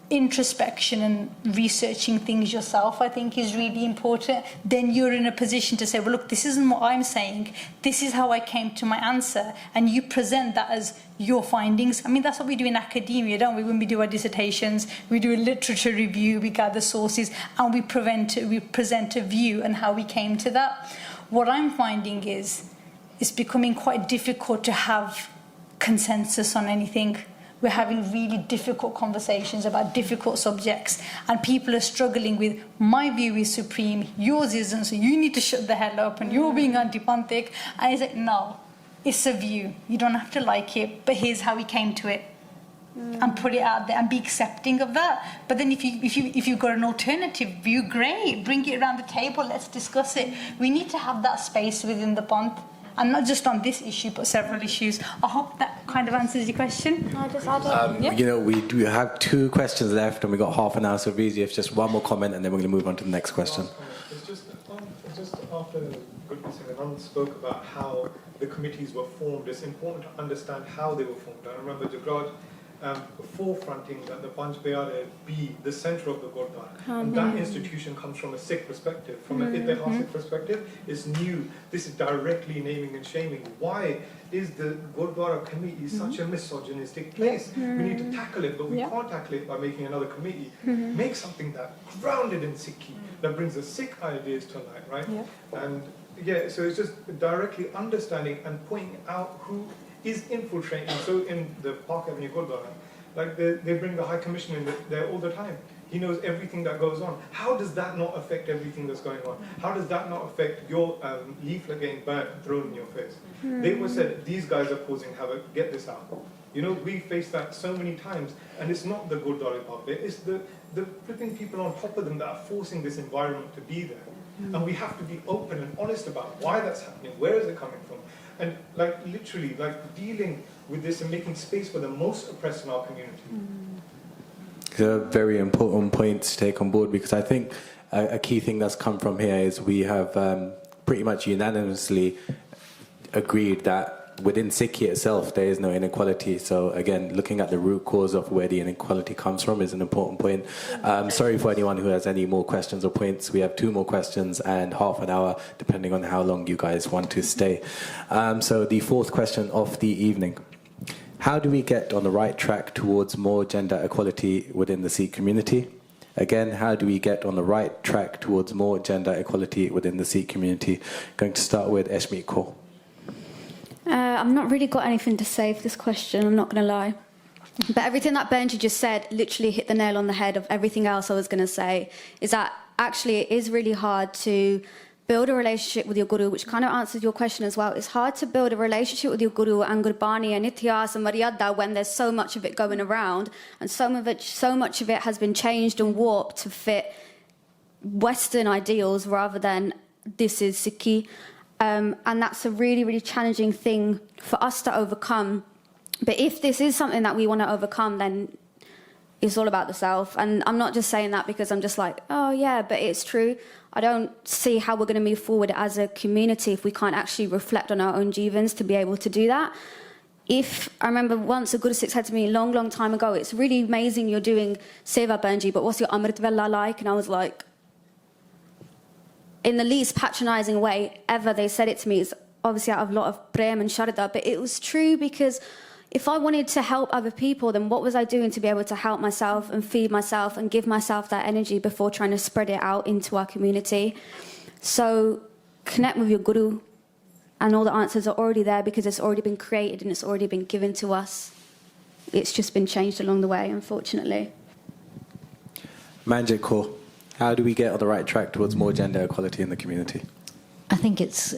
introspection and researching things yourself, I think, is really important. Then you're in a position to say, well, look, this isn't what I'm saying. This is how I came to my answer. And you present that as your findings. I mean, that's what we do in academia, don't we? When we do our dissertations, we do a literature review, we gather sources, and we present a view and how we came to that. What I'm finding is it's becoming quite difficult to have consensus on anything. We're having really difficult conversations about difficult subjects, and people are struggling with, my view is supreme, yours isn't, so you need to shut the hell up, and you're being anti-pantic. And it's like, no, it's a view. You don't have to like it, but here's how we came to it. And put it out there and be accepting of that. But then if you've got an alternative view, great, bring it around the table, let's discuss it. We need to have that space within the bond. And not just on this issue, but several issues. I hope that kind of answers your question. We do have 2 questions left, and we've got half an hour, so really it's just one more comment, and then we're going to move on to the next question. It's just after Gurpreet Singh Anand spoke about how the committees were formed, it's important to understand how they were formed. I remember Jagraj forefronting that the Panch Pyare be the centre of the Gurdwara. And that institution comes from a Sikh perspective, from an ittihasic perspective. It's new. This is directly naming and shaming. Why is the Gurdwara committee such a misogynistic place? We need to tackle it, but we can't tackle it by making another committee. Make something that grounded in Sikhi, that brings the Sikh ideas to light, right? And so it's just directly understanding and pointing out who is infiltrating. So in the Park Avenue Gurdwara, like they bring the High Commissioner in there all the time. He knows everything that goes on. How does that not affect everything that's going on? How does that not affect your leaflet getting burnt, thrown in your face? They always said, these guys are causing havoc, get this out. We face that so many times, and it's not the Gurdwara part of it, it's the flipping people on top of them that are forcing this environment to be there. And we have to be open and honest about why that's happening, where is it coming from? And literally dealing with this and making space for the most oppressed in our community. It's a very important point to take on board, because I think a key thing that's come from here is we have pretty much unanimously agreed that within Sikhi itself there is no inequality. So again, looking at the root cause of where the inequality comes from is an important point. Sorry for anyone who has any more questions or points. We have 2 more questions and half an hour, depending on how long you guys want to stay. So the 4th question of the evening. How do we get on the right track towards more gender equality within the Sikh community? Again, how do we get on the right track towards more gender equality within the Sikh community? Going to start with Eshmit Kaur. I've not really got anything to say for this question, I'm not going to lie. But everything that Benji just said literally hit the nail on the head of everything else I was going to say, is that actually it is really hard to build a relationship with your guru, which kind of answers your question as well. It's hard to build a relationship with your guru and Gurbani and Ittihas and Maryada when there's so much of it going around, and so much of it has been changed and warped to fit Western ideals rather than this is Sikhi. And that's a really, really challenging thing for us to overcome. But if this is something that we want to overcome, then it's all about the self. And I'm not just saying that because I'm just like, oh yeah, but it's true. I don't see how we're going to move forward as a community if we can't actually reflect on our own jivans to be able to do that. if I remember once a Guru Sikh said to me a long, long time ago, it's really amazing you're doing seva, Benji, but what's your Amrit Vela like? And I was like, in the least patronising way ever they said it to me. It's obviously out of a lot of prem and sharada, but it was true, because if I wanted to help other people, then what was I doing to be able to help myself and feed myself and give myself that energy before trying to spread it out into our community? So connect with your Guru, and all the answers are already there because it's already been created and it's already been given to us. It's just been changed along the way, unfortunately. Manjit Kaur, how do we get on the right track towards more gender equality in the community? I think it's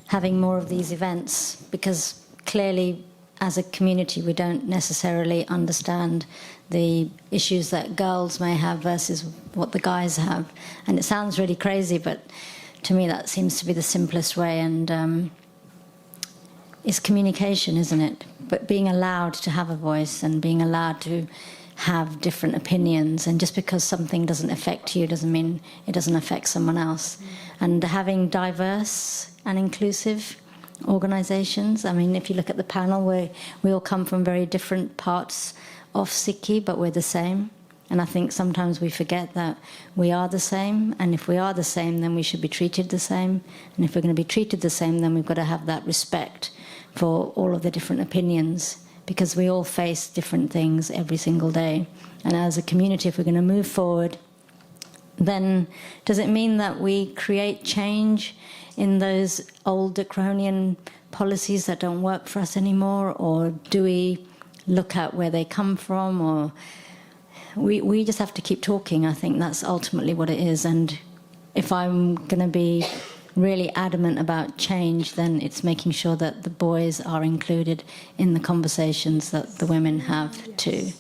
having more of these events, because clearly as a community we don't necessarily understand the issues that girls may have versus what the guys have. And it sounds really crazy, but to me that seems to be the simplest way, and it's communication, isn't it? But being allowed to have a voice and being allowed to have different opinions, and just because something doesn't affect you doesn't mean it doesn't affect someone else. And having diverse and inclusive organisations. I mean, if you look at the panel, we all come from very different parts of Sikhi, but we're the same. And I think sometimes we forget that we are the same, and if we are the same, then we should be treated the same. And if we're going to be treated the same, then we've got to have that respect for all of the different opinions, because we all face different things every single day. And as a community, if we're going to move forward, then does it mean that we create change in those old draconian policies that don't work for us anymore? Or do we look at where they come from? Or we just have to keep talking. I think that's ultimately what it is. And if I'm going to be really adamant about change, then it's making sure that the boys are included in the conversations that the women have too.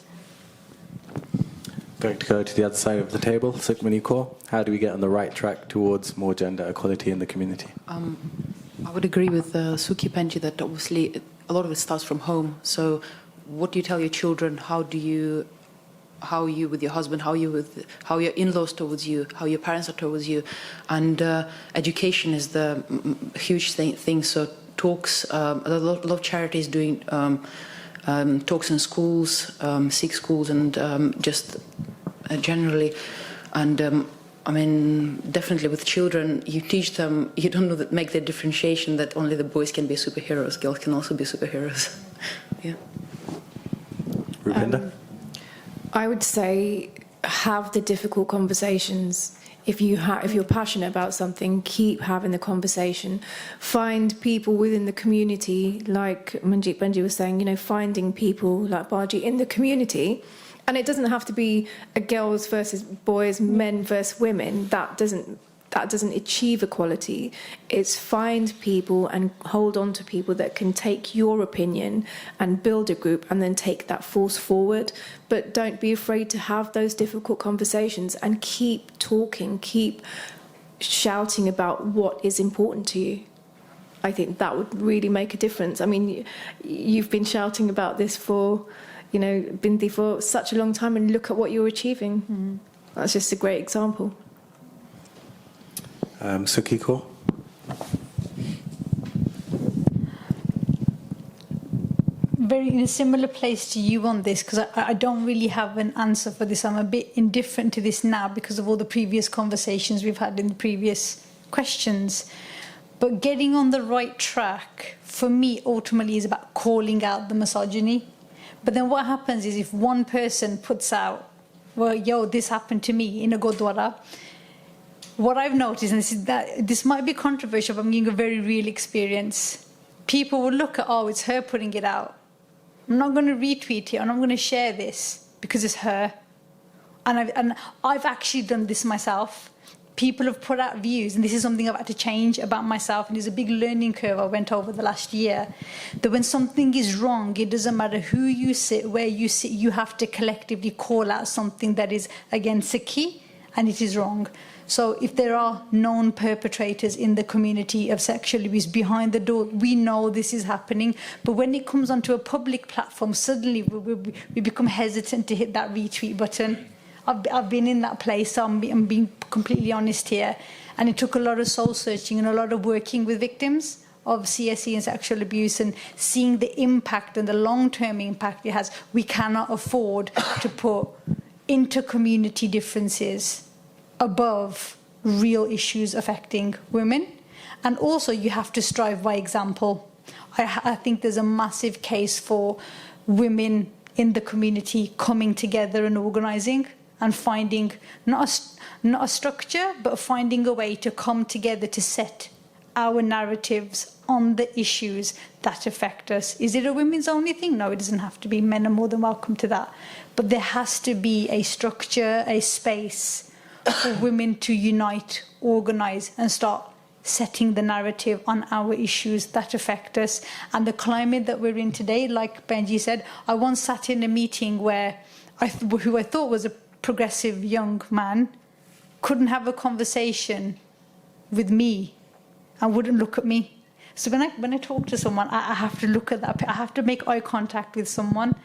Going to go to the other side of the table, Sukhmani Kaur. How do we get on the right track towards more gender equality in the community? I would agree with Sukhi Penji that obviously a lot of it starts from home. So what do you tell your children? How are you with your husband? How are your in-laws towards you? How your parents are towards you? And education is the huge thing. So talks, a lot of charities doing talks in schools, Sikh schools, and just generally. And I mean, definitely with children, you teach them, you don't know that, make the differentiation that only the boys can be superheroes, girls can also be superheroes. Yeah. Rupinder? I would say have the difficult conversations. If you're passionate about something, keep having the conversation. Find people within the community, like Manjit Benji was saying, finding people like Baji in the community. And it doesn't have to be a girls versus boys, men versus women. That doesn't achieve equality. It's find people and hold on to people that can take your opinion and build a group and then take that force forward. But don't be afraid to have those difficult conversations and keep talking, keep shouting about what is important to you. I think that would really make a difference. I mean, you've been shouting about this for, Binti, for such a long time, and look at what you're achieving. Mm. That's just a great example. Sukhmani Kaur? Very in a similar place to you on this, because I don't really have an answer for this. I'm a bit indifferent to this now because of all the previous conversations we've had in the previous questions. But getting on the right track, for me, ultimately is about calling out the misogyny. But then what happens is if one person puts out, well, yo, this happened to me in a Gurdwara, what I've noticed, and this might be controversial, but I'm giving a very real experience. People will look at, oh, it's her putting it out. I'm not going to retweet it, and I'm going to share this because it's her. And I've actually done this myself. People have put out views, and this is something I've had to change about myself, and it's a big learning curve I went over the last year, that when something is wrong, it doesn't matter who you sit, where you sit, you have to collectively call out something that is against Sikhi, and it is wrong. So if there are known perpetrators in the community of sexual abuse behind the door, we know this is happening. But when it comes onto a public platform, suddenly we become hesitant to hit that retweet button. I've been in that place, so I'm being completely honest here. And it took a lot of soul searching and a lot of working with victims of CSE and sexual abuse and seeing the impact and the long-term impact it has, we cannot afford to put inter-community differences above real issues affecting women. And also you have to strive by example. I think there's a massive case for women in the community coming together and organising and finding not a structure, but finding a way to come together to set our narratives on the issues that affect us. Is it a women's only thing? No, it doesn't have to be. Men are more than welcome to that. But there has to be a structure, a space for women to unite, organise and start setting the narrative on our issues that affect us. And the climate that we're in today, like Benji said, I once sat in a meeting where who I thought was a progressive young man couldn't have a conversation with me and wouldn't look at me. So when I talk to someone, I have to look at that. I have to make eye contact with someone.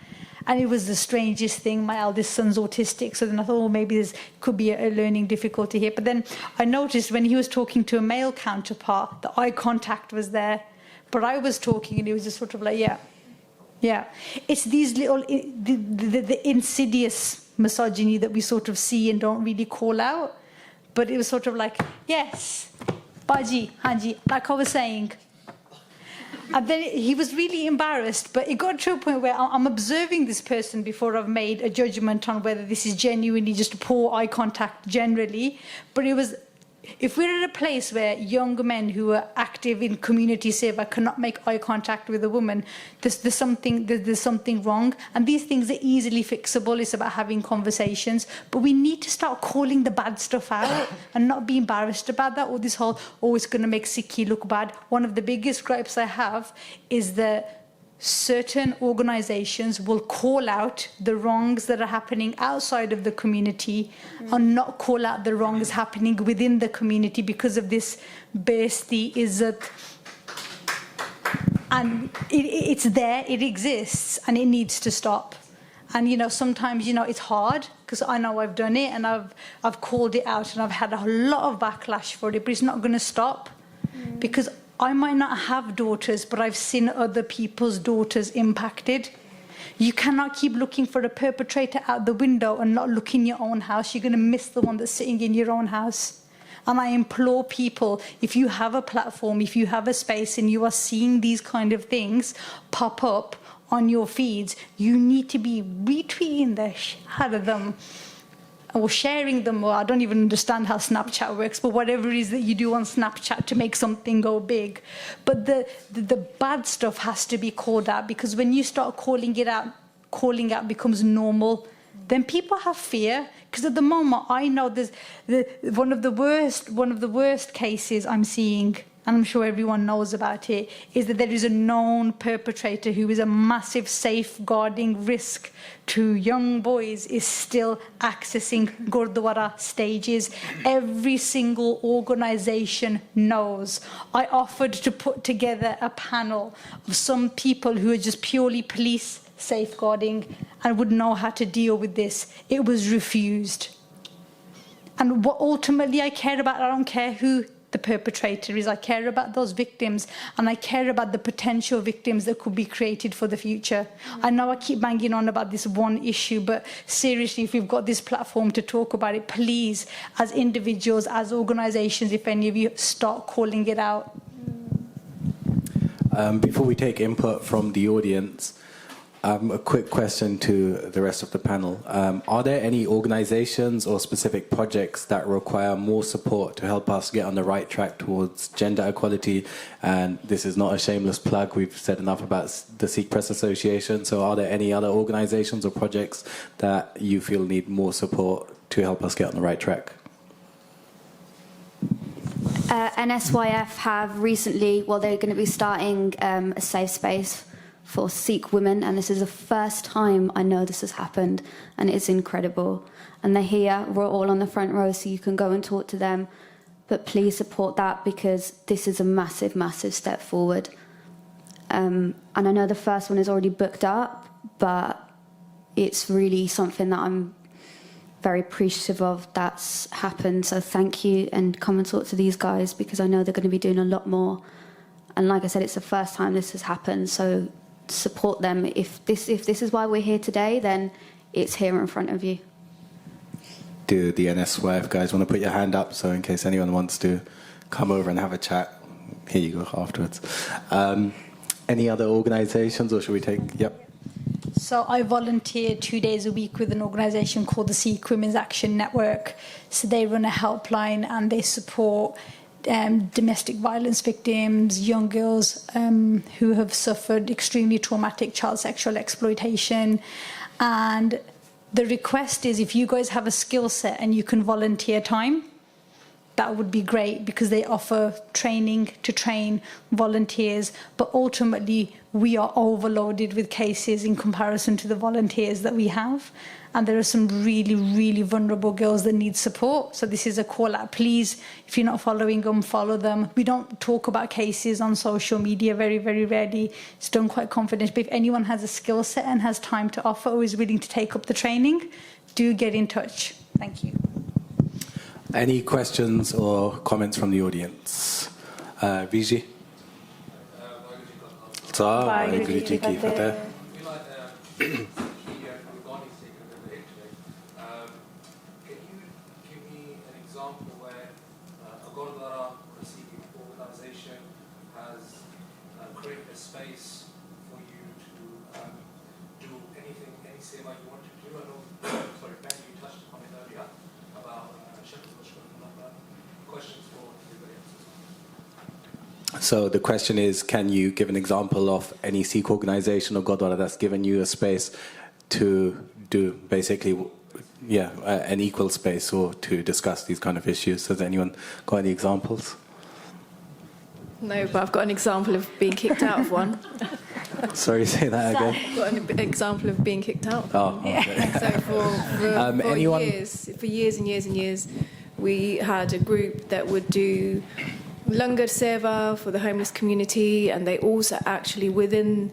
And it was the strangest thing. My eldest son's autistic, so then I thought, oh, maybe there could be a learning difficulty here. But then I noticed when he was talking to a male counterpart, the eye contact was there. But I was talking and he was just sort of like, yeah. It's these little, the insidious misogyny that we sort of see and don't really call out. But it was sort of like, yes, Baji, Hanji, like I was saying. And then he was really embarrassed, but it got to a point where I'm observing this person before I've made a judgment on whether this is genuinely just poor eye contact generally. But it was, if we're at a place where young men who are active in community seva cannot make eye contact with a woman, there's something wrong. And these things are easily fixable. It's about having conversations. But we need to start calling the bad stuff out and not be embarrassed about that, or this whole, oh, it's going to make Sikhi look bad. One of the biggest gripes I have is that certain organisations will call out the wrongs that are happening outside of the community and not call out the wrongs happening within the community because of this besti, izzat. And it's there, it exists, and it needs to stop. And, you know, sometimes, you know, it's hard because I know I've done it and I've called it out and I've had a lot of backlash for it, but it's not going to stop because I might not have daughters, but I've seen other people's daughters impacted. You cannot keep looking for a perpetrator out the window and not look in your own house. You're going to miss the one that's sitting in your own house. And I implore people, if you have a platform, if you have a space and you are seeing these kind of things pop up on your feeds, you need to be retweeting the shit out of them. Or sharing them, or I don't even understand how Snapchat works, but whatever it is that you do on Snapchat to make something go big. But the bad stuff has to be called out, because when you start calling out becomes normal, then people have fear. Because at the moment, I know there's one of the worst cases I'm seeing, and I'm sure everyone knows about it, is that there is a known perpetrator who is a massive safeguarding risk to young boys, is still accessing Gurdwara stages. Every single organisation knows. I offered to put together a panel of some people who are just purely police safeguarding and would know how to deal with this. It was refused. And what ultimately I care about, I don't care who the perpetrator is, I care about those victims, and I care about the potential victims that could be created for the future. I know I keep banging on about this one issue, but seriously, if we've got this platform to talk about it, please, as individuals, as organisations, if any of you, start calling it out. Before we take input from the audience, a quick question to the rest of the panel. Are there any organisations or specific projects that require more support to help us get on the right track towards gender equality? And this is not a shameless plug. We've said enough about the Sikh Press Association. So are there any other organisations or projects that you feel need more support to help us get on the right track? NSYF have recently, they're going to be starting a safe space for Sikh women, and this is the first time I know this has happened, and it's incredible. And they're here, we're all on the front row, so you can go and talk to them. But please support that, because this is a massive, massive step forward. And I know the first one is already booked up, but it's really something that I'm very appreciative of that's happened. So thank you, and come and talk to these guys, because I know they're going to be doing a lot more. And like I said, it's the first time this has happened, so support them. If this is why we're here today, then it's here in front of you. Do the NSYF guys want to put your hand up, so in case anyone wants to come over and have a chat, here you go afterwards. Any other organisations, or should we take? Yep. So I volunteer 2 days a week with an organisation called the Sikh Women's Action Network. So they run a helpline and they support domestic violence victims, young girls who have suffered extremely traumatic child sexual exploitation. And the request is, if you guys have a skill set and you can volunteer time, that would be great, because they offer training to train volunteers, but ultimately we are overloaded with cases in comparison to the volunteers that we have, and there are some really, really vulnerable girls that need support. So this is a call out. Please, if you're not following them, follow them. We don't talk about cases on social media, very, very rarely. It's done quite confidentially. But if anyone has a skill set and has time to offer or is willing to take up the training, do get in touch. Thank you. Any questions or comments from the audience? Viji? Create a space for you to do anything, any seva you want to do. I know, sorry, Ben, you touched upon it earlier about questions for everybody else. So the question is, can you give an example of any Sikh organisation or Gurdwara that's given you a space to do basically, an equal space or to discuss these kind of issues? Has anyone got any examples? No, but I've got an example of being kicked out of one. Sorry, say that again. I've got an example of being kicked out. Oh, okay. So for years and years and years, we had a group that would do langar seva for the homeless community, and they also actually within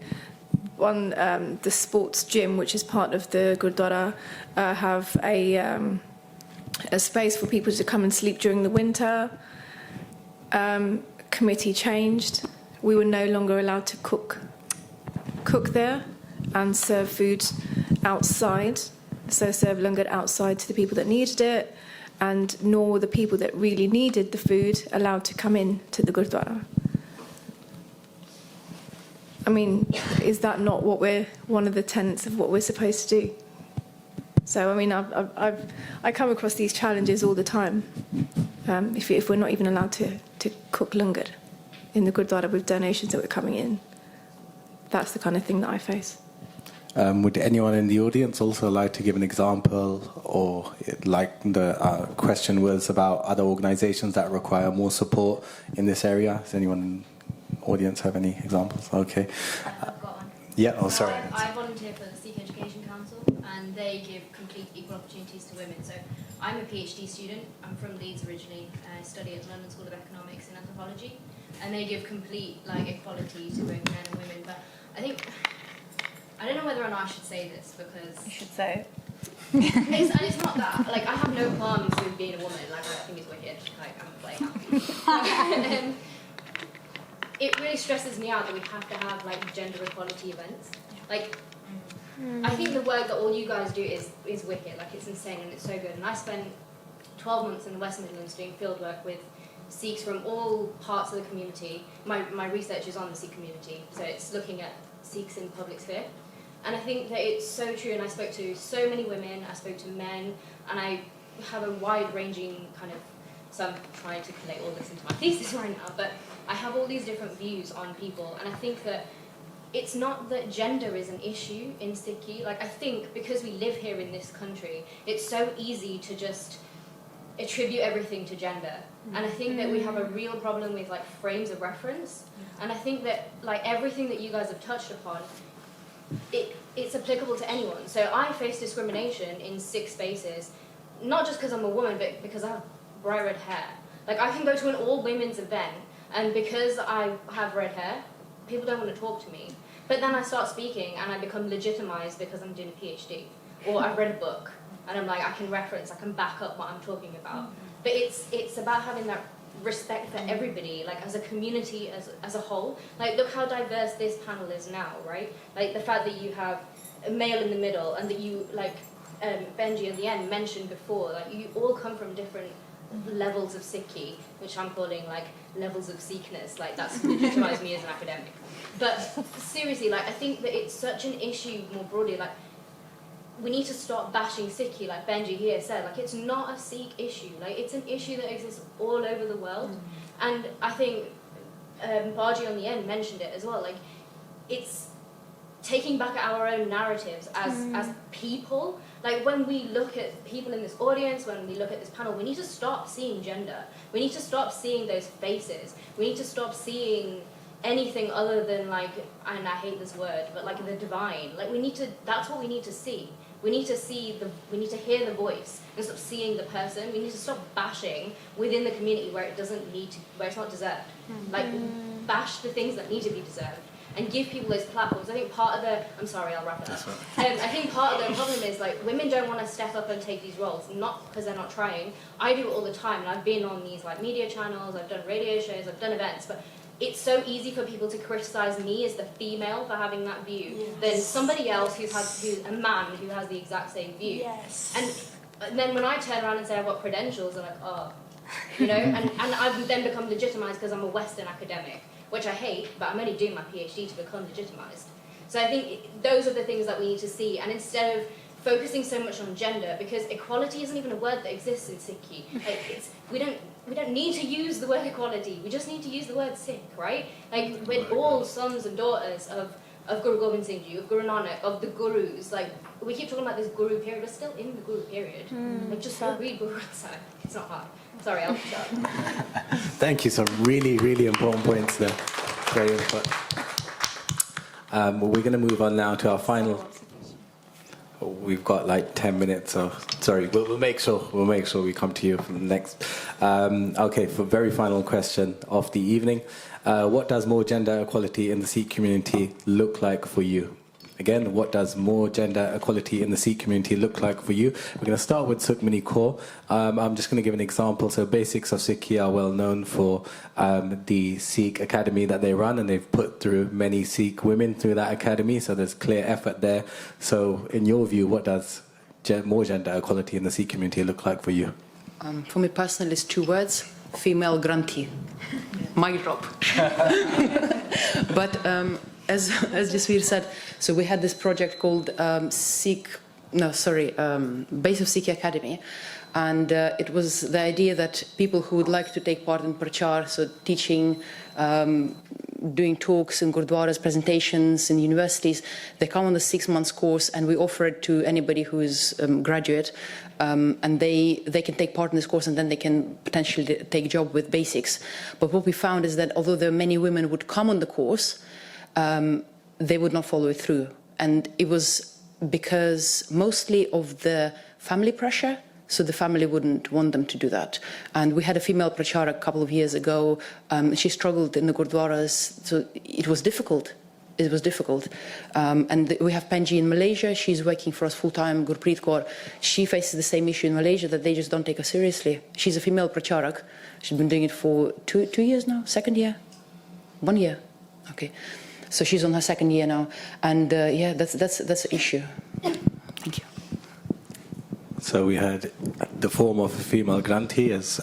the sports gym, which is part of the Gurdwara, have a space for people to come and sleep during the winter. Committee changed. We were no longer allowed to cook there and serve food outside, so serve langar outside to the people that needed it, and nor were the people that really needed the food allowed to come in to the Gurdwara. I mean, is that not one of the tenets of what we're supposed to do? So I mean, I come across these challenges all the time. If we're not even allowed to cook langar in the Gurdwara with donations that were coming in, that's the kind of thing that I face. Would anyone in the audience also like to give an example, or like the question was about other organisations that require more support in this area? Does anyone in the audience have any examples? Okay. I've got one. Yeah, oh sorry. I volunteer for the Sikh Education Council, and they give complete equal opportunities to women. So I'm a PhD student. I'm from Leeds originally. I study at the London School of Economics and Anthropology, and they give complete equality to both men and women. But I don't know whether or not I should say this, because You should say it. it's not that. I have no qualms with being a woman. I think it's wicked. I'm happy. It really stresses me out that we have to have gender equality events. I think the work that all you guys do is wicked. It's insane and it's so good. And I spent 12 months in the West Midlands doing fieldwork with Sikhs from all parts of the community. My research is on the Sikh community, so it's looking at Sikhs in the public sphere. And I think that it's so true, and I spoke to so many women, I spoke to men, and I have a wide-ranging so I'm trying to collate all this into my thesis right now, but I have all these different views on people, and I think that it's not that gender is an issue in Sikhi. I think because we live here in this country, it's so easy to just attribute everything to gender. And I think that we have a real problem with frames of reference. And I think that everything that you guys have touched upon, it's applicable to anyone. So I face discrimination in Sikh spaces, not just because I'm a woman, but because I have bright red hair. I can go to an all-women's event, and because I have red hair, people don't want to talk to me. But then I start speaking and I become legitimized because I'm doing a PhD. Or I've read a book and I'm I can reference, I can back up what I'm talking about. But it's about having that respect for everybody, like as a community, as a whole. Like, look how diverse this panel is now, right? Like the fact that you have a male in the middle, and that you, like Benji at the end mentioned before, like you all come from different levels of Sikhi, which I'm calling like levels of Sikhness. Like that's legitimized me as an academic. But seriously, like I think that it's such an issue more broadly. Like we need to stop bashing Sikhi, like Benji here said. Like it's not a Sikh issue. Like it's an issue that exists all over the world. And I think Baji on the end mentioned it as well. Like it's taking back our own narratives as people. Like when we look at people in this audience, when we look at this panel, we need to stop seeing gender. We need to stop seeing those faces. We need to stop seeing anything other than like, and I hate this word, but like the divine. Like we need to, that's what we need to see. We need to we need to hear the voice and stop seeing the person. We need to stop bashing within the community where it doesn't need to, where it's not deserved. Like bash the things that need to be deserved. And give people those platforms. I think part of the, I'm sorry, I'll wrap it up. I think part of the problem is like women don't want to step up and take these roles, not because they're not trying. I do it all the time, and I've been on these like media channels, I've done radio shows, I've done events, but it's so easy for people to criticize me as the female for having that view than somebody else who's a man who has the exact same view. And then when I turn around and say I've got credentials, they're like, oh, you know, and I've then become legitimized because I'm a Western academic, which I hate, but I'm only doing my PhD to become legitimized. So I think those are the things that we need to see, and instead of focusing so much on gender, because equality isn't even a word that exists in Sikhi. Like we don't need to use the word equality. We just need to use the word Sikh, right? Like we're all sons and daughters of Guru Gobind Singh Ji, of Guru Nanak, of the gurus. Like we keep talking about this guru period. We're still in the guru period. Like just read Guru Granth Sahib. It's not hard. Sorry, I'll shut up. Thank you. Some really, really important points there. Very important. We're going to move on now to our final. We've got like 10 minutes, so sorry. We'll make sure we come to you for the next. Okay, for very final question of the evening, what does more gender equality in the Sikh community look like for you? Again, what does more gender equality in the Sikh community look like for you? We're going to start with Sukhmani Kaur. I'm just going to give an example. So Basics of Sikhi are well known for the Sikh academy that they run, and they've put through many Sikh women through that academy, so there's clear effort there. So in your view, what does more gender equality in the Sikh community look like for you? For me personally, it's 2 words: female Granthi. Mic drop. But as Jasveer said, so we had this project called Base of Sikh Academy, and it was the idea that people who would like to take part in prachar, so teaching, doing talks in gurdwaras, presentations in universities, they come on the 6 months course, and we offer it to anybody who is graduate, and they can take part in this course, and then they can potentially take a job with Basics. But what we found is that although there are many women who would come on the course, they would not follow it through. And it was because mostly of the family pressure, so the family wouldn't want them to do that. And we had a female prachara a couple of years ago. She struggled in the gurdwaras, so it was difficult. It was difficult. And we have Penji in Malaysia. She's working for us full-time, Gurpreet Kaur. She faces the same issue in Malaysia, that they just don't take her seriously. She's a female pracharak. She's been doing it for two years now, 2nd year? 1 year, okay. So she's on her 2nd year now, and yeah, that's an issue. Thank you. So we heard the form of a female Granthi as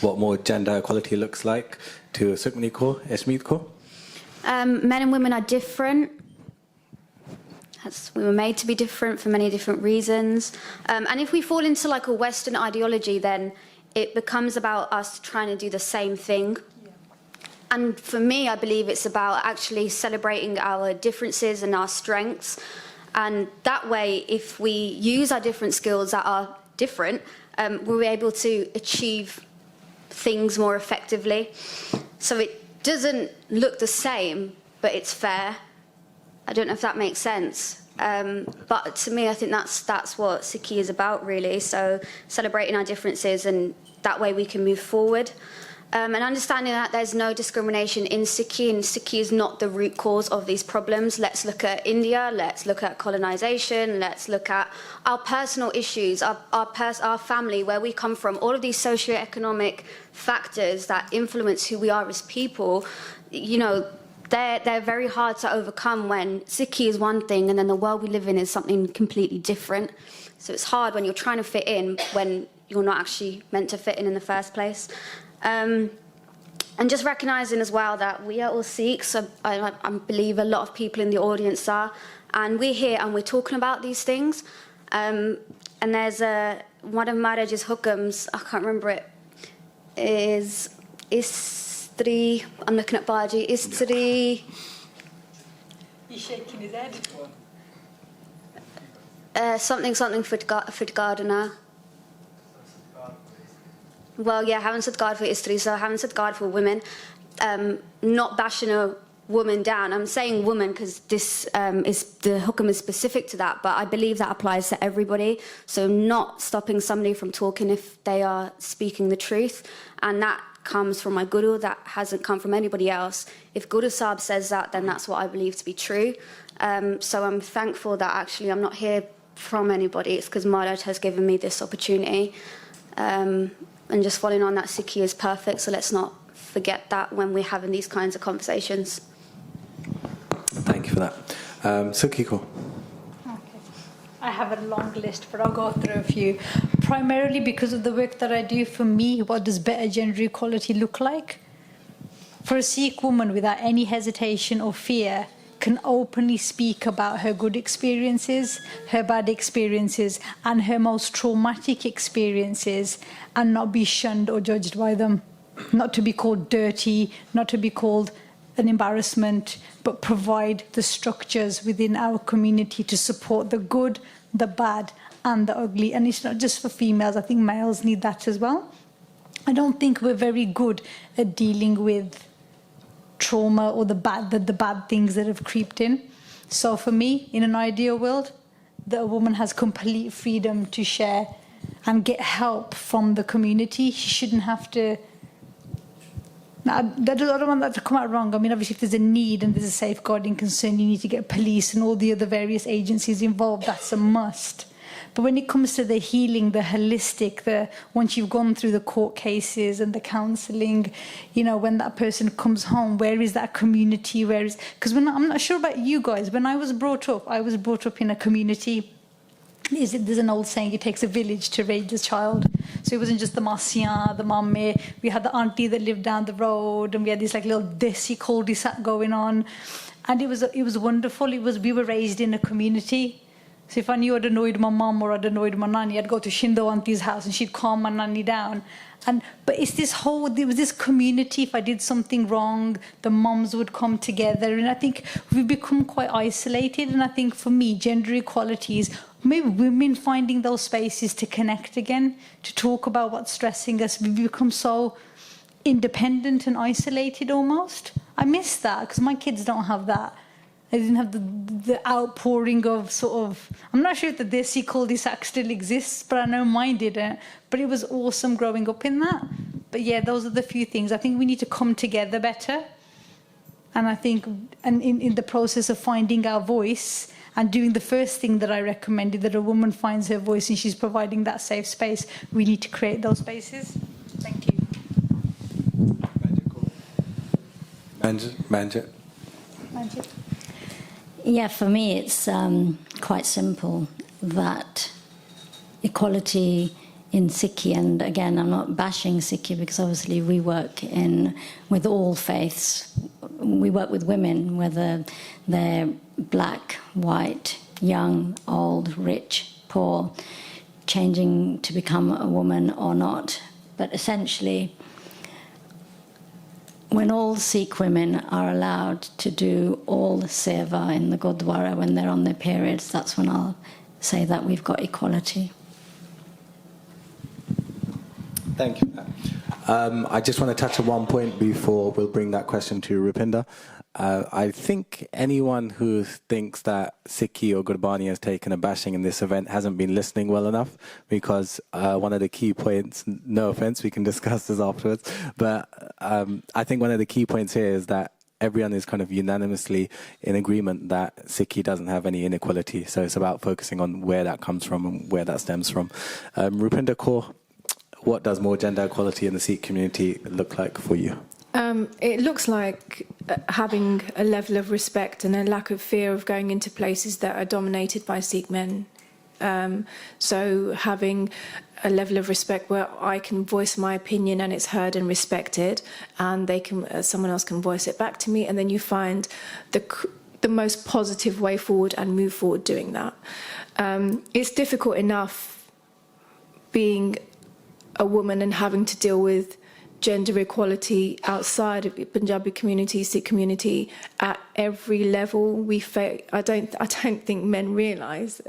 what more gender equality looks like. To Sukhmani Kaur, Eshmit Kaur. Men and women are different. We were made to be different for many different reasons. And if we fall into like a Western ideology, then it becomes about us trying to do the same thing. And for me, I believe it's about actually celebrating our differences and our strengths. And that way, if we use our different skills that are different, we're able to achieve things more effectively. So it doesn't look the same, but it's fair. I don't know if that makes sense. But to me, I think that's what Sikhi is about, really. So celebrating our differences, and that way we can move forward. And understanding that there's no discrimination in Sikhi, and Sikhi is not the root cause of these problems. Let's look at India, let's look at colonisation, let's look at our personal issues, our family, where we come from, all of these socio-economic factors that influence who we are as people, you know, they're very hard to overcome when Sikhi is one thing and then the world we live in is something completely different. So it's hard when you're trying to fit in when you're not actually meant to fit in the first place. And just recognising as well that we are all Sikhs, so I believe a lot of people in the audience are, and we're here and we're talking about these things. And there's one of Maharaj's hukams, I can't remember it, is Istri, I'm looking at Baji, Istri... He's shaking his head. Something Fidgardana. Well, yeah, haven't said God for Istri, so I haven't said God for women. Not bashing a woman down. I'm saying woman because this is the hukam is specific to that, but I believe that applies to everybody. So not stopping somebody from talking if they are speaking the truth, and that comes from my guru. That hasn't come from anybody else. If Guru Sahib says that, then that's what I believe to be true. So I'm thankful that actually I'm not here from anybody. It's because Maharaj has given me this opportunity. And just following on that, Sikhi is perfect, so let's not forget that when we're having these kinds of conversations. Thank you for that. Sukhmani Kaur. Okay. I have a long list, but I'll go through a few. Primarily because of the work that I do, for me, what does better gender equality look like? For a Sikh woman, without any hesitation or fear, can openly speak about her good experiences, her bad experiences, and her most traumatic experiences, and not be shunned or judged by them. Not to be called dirty, not to be called an embarrassment, but provide the structures within our community to support the good, the bad, and the ugly. And it's not just for females, I think males need that as well. I don't think we're very good at dealing with trauma or the bad things that have creeped in. So for me, in an ideal world, that a woman has complete freedom to share and get help from the community. She shouldn't have to... Now, I don't want that to come out wrong. I mean, obviously, if there's a need and there's a safeguarding concern, you need to get police and all the other various agencies involved. That's a must. But when it comes to the healing, the holistic, once you've gone through the court cases and the counselling, you know, when that person comes home, where is that community? Because I'm not sure about you guys. When I was brought up in a community. There's an old saying, it takes a village to raise a child. So it wasn't just the masiyan, the mamme. We had the auntie that lived down the road, and we had this like little desi cul-de-sac going on. And it was wonderful. We were raised in a community. So if I knew I'd annoyed my mum or I'd annoyed my nanny, I'd go to Shindo auntie's house and she'd calm my nanny down. But there was this community. If I did something wrong, the mums would come together. And I think we've become quite isolated. And I think for me, gender equality is maybe women finding those spaces to connect again, to talk about what's stressing us. We've become so independent and isolated almost. I miss that because my kids don't have that. I didn't have the outpouring of sort of... I'm not sure if the desi cul-de-sac still exists, but I know mine didn't. But it was awesome growing up in that. But yeah, those are the few things. I think we need to come together better. And I think in the process of finding our voice and doing the first thing that I recommended, that a woman finds her voice and she's providing that safe space, we need to create those spaces. Thank you. Manjit. Yeah, for me it's quite simple, that equality in Sikhi, and again I'm not bashing Sikhi because obviously we work with all faiths. We work with women, whether they're black, white, young, old, rich, poor, changing to become a woman or not. But essentially, when all Sikh women are allowed to do all seva in the Gurdwara when they're on their periods, that's when I'll say that we've got equality. Thank you. I just want to touch on one point before we'll bring that question to Rupinder. I think anyone who thinks that Sikhi or Gurbani has taken a bashing in this event hasn't been listening well enough, because one of the key points, no offense, we can discuss this afterwards, but I think one of the key points here is that everyone is kind of unanimously in agreement that Sikhi doesn't have any inequality. So it's about focusing on where that comes from and where that stems from. Rupinder Kaur, what does more gender equality in the Sikh community look like for you? It looks like having a level of respect and a lack of fear of going into places that are dominated by Sikh men. So having a level of respect where I can voice my opinion and it's heard and respected, and they can, someone else can voice it back to me, and then you find the most positive way forward and move forward doing that. It's difficult enough being a woman and having to deal with gender equality outside of the Punjabi community, Sikh community, at every level. I don't think men realise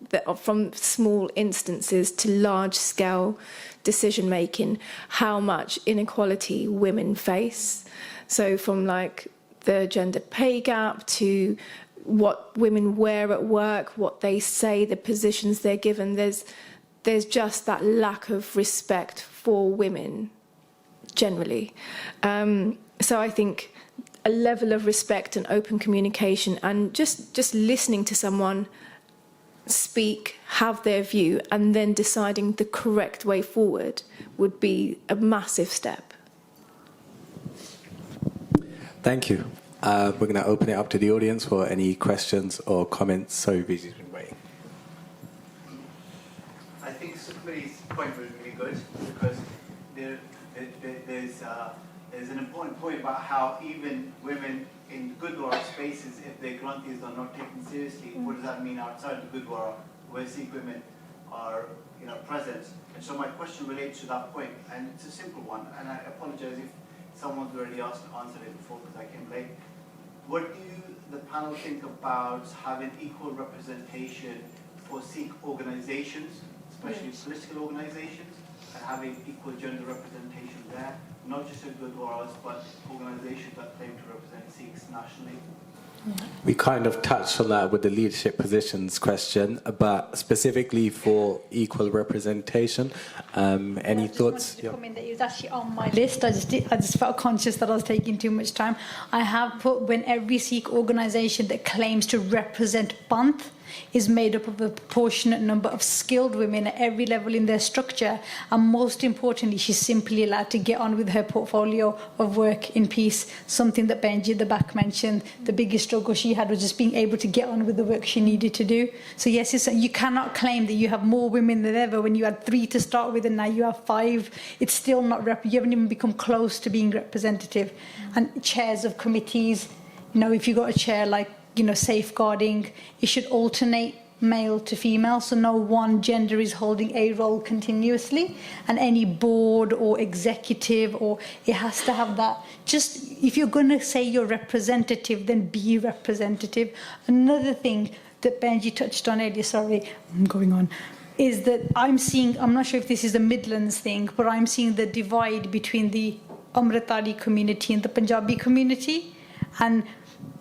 that from small instances to large-scale decision-making, how much inequality women face. So from like the gender pay gap to what women wear at work, what they say, the positions they're given, there's just that lack of respect for women generally. So I think a level of respect and open communication and just listening to someone speak, have their view, and then deciding the correct way forward would be a massive step. Thank you. We're going to open it up to the audience for any questions or comments. Sorry, Vizi's been waiting. I think Sukhmani's point was really good, because there's an important point about how even women in Gurdwara spaces, if their granthis are not taken seriously, what does that mean outside the Gurdwara, where Sikh women are present? And so my question relates to that point, and it's a simple one, and I apologize if someone's already answered it before because I came late. What do the panel think about having equal representation for Sikh organizations, especially political organizations, and having equal gender representation there, not just in Gurdwaras, but organizations that claim to represent Sikhs nationally? We kind of touched on that with the leadership positions question, but specifically for equal representation, any thoughts? I mean, that it was actually on my list. I just felt conscious that I was taking too much time. I have put when every Sikh organisation that claims to represent Panth is made up of a proportionate number of skilled women at every level in their structure, and most importantly, she's simply allowed to get on with her portfolio of work in peace. Something that Benji at the back mentioned, the biggest struggle she had was just being able to get on with the work she needed to do. So yes, you cannot claim that you have more women than ever when you had 3 to start with and now you have 5. It's still not you haven't even become close to being representative. And chairs of committees, if you've got a chair like safeguarding, it should alternate male to female, so no one gender is holding a role continuously, and any board or executive, or it has to have that. Just if you're going to say you're representative, then be representative. Another thing that Benji touched on earlier, sorry, I'm going on, is that I'm not sure if this is a Midlands thing, but I'm seeing the divide between the Amritari community and the Punjabi community, and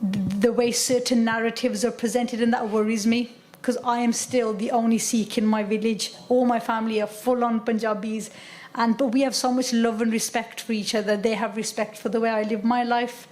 the way certain narratives are presented, and that worries me, because I am still the only Sikh in my village. All my family are full-on Punjabis, but we have so much love and respect for each other. They have respect for the way I live my life.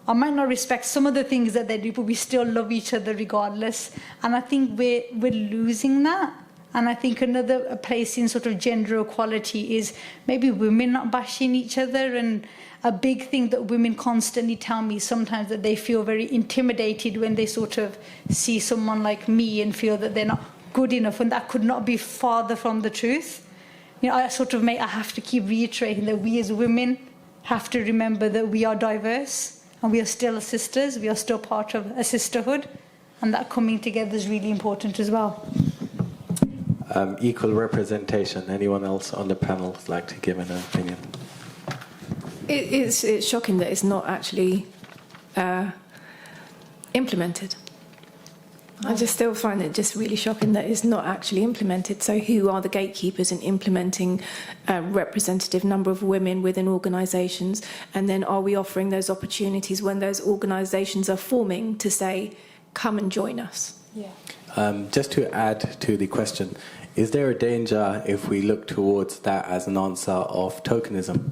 I might not respect some of the things that they do, but we still love each other regardless. And I think we're losing that. And I think another place in sort of gender equality is maybe women not bashing each other. And a big thing that women constantly tell me sometimes, that they feel very intimidated when they sort of see someone like me and feel that they're not good enough, and that could not be farther from the truth. I have to keep reiterating that we as women have to remember that we are diverse and we are still sisters, we are still part of a sisterhood, and that coming together is really important as well. Equal representation. Anyone else on the panel would like to give an opinion? It's shocking that it's not actually implemented. I just still find it just really shocking that it's not actually implemented. So who are the gatekeepers in implementing a representative number of women within organisations? And then are we offering those opportunities when those organisations are forming to say, come and join us? Yeah. Just to add to the question, is there a danger if we look towards that as an answer of tokenism?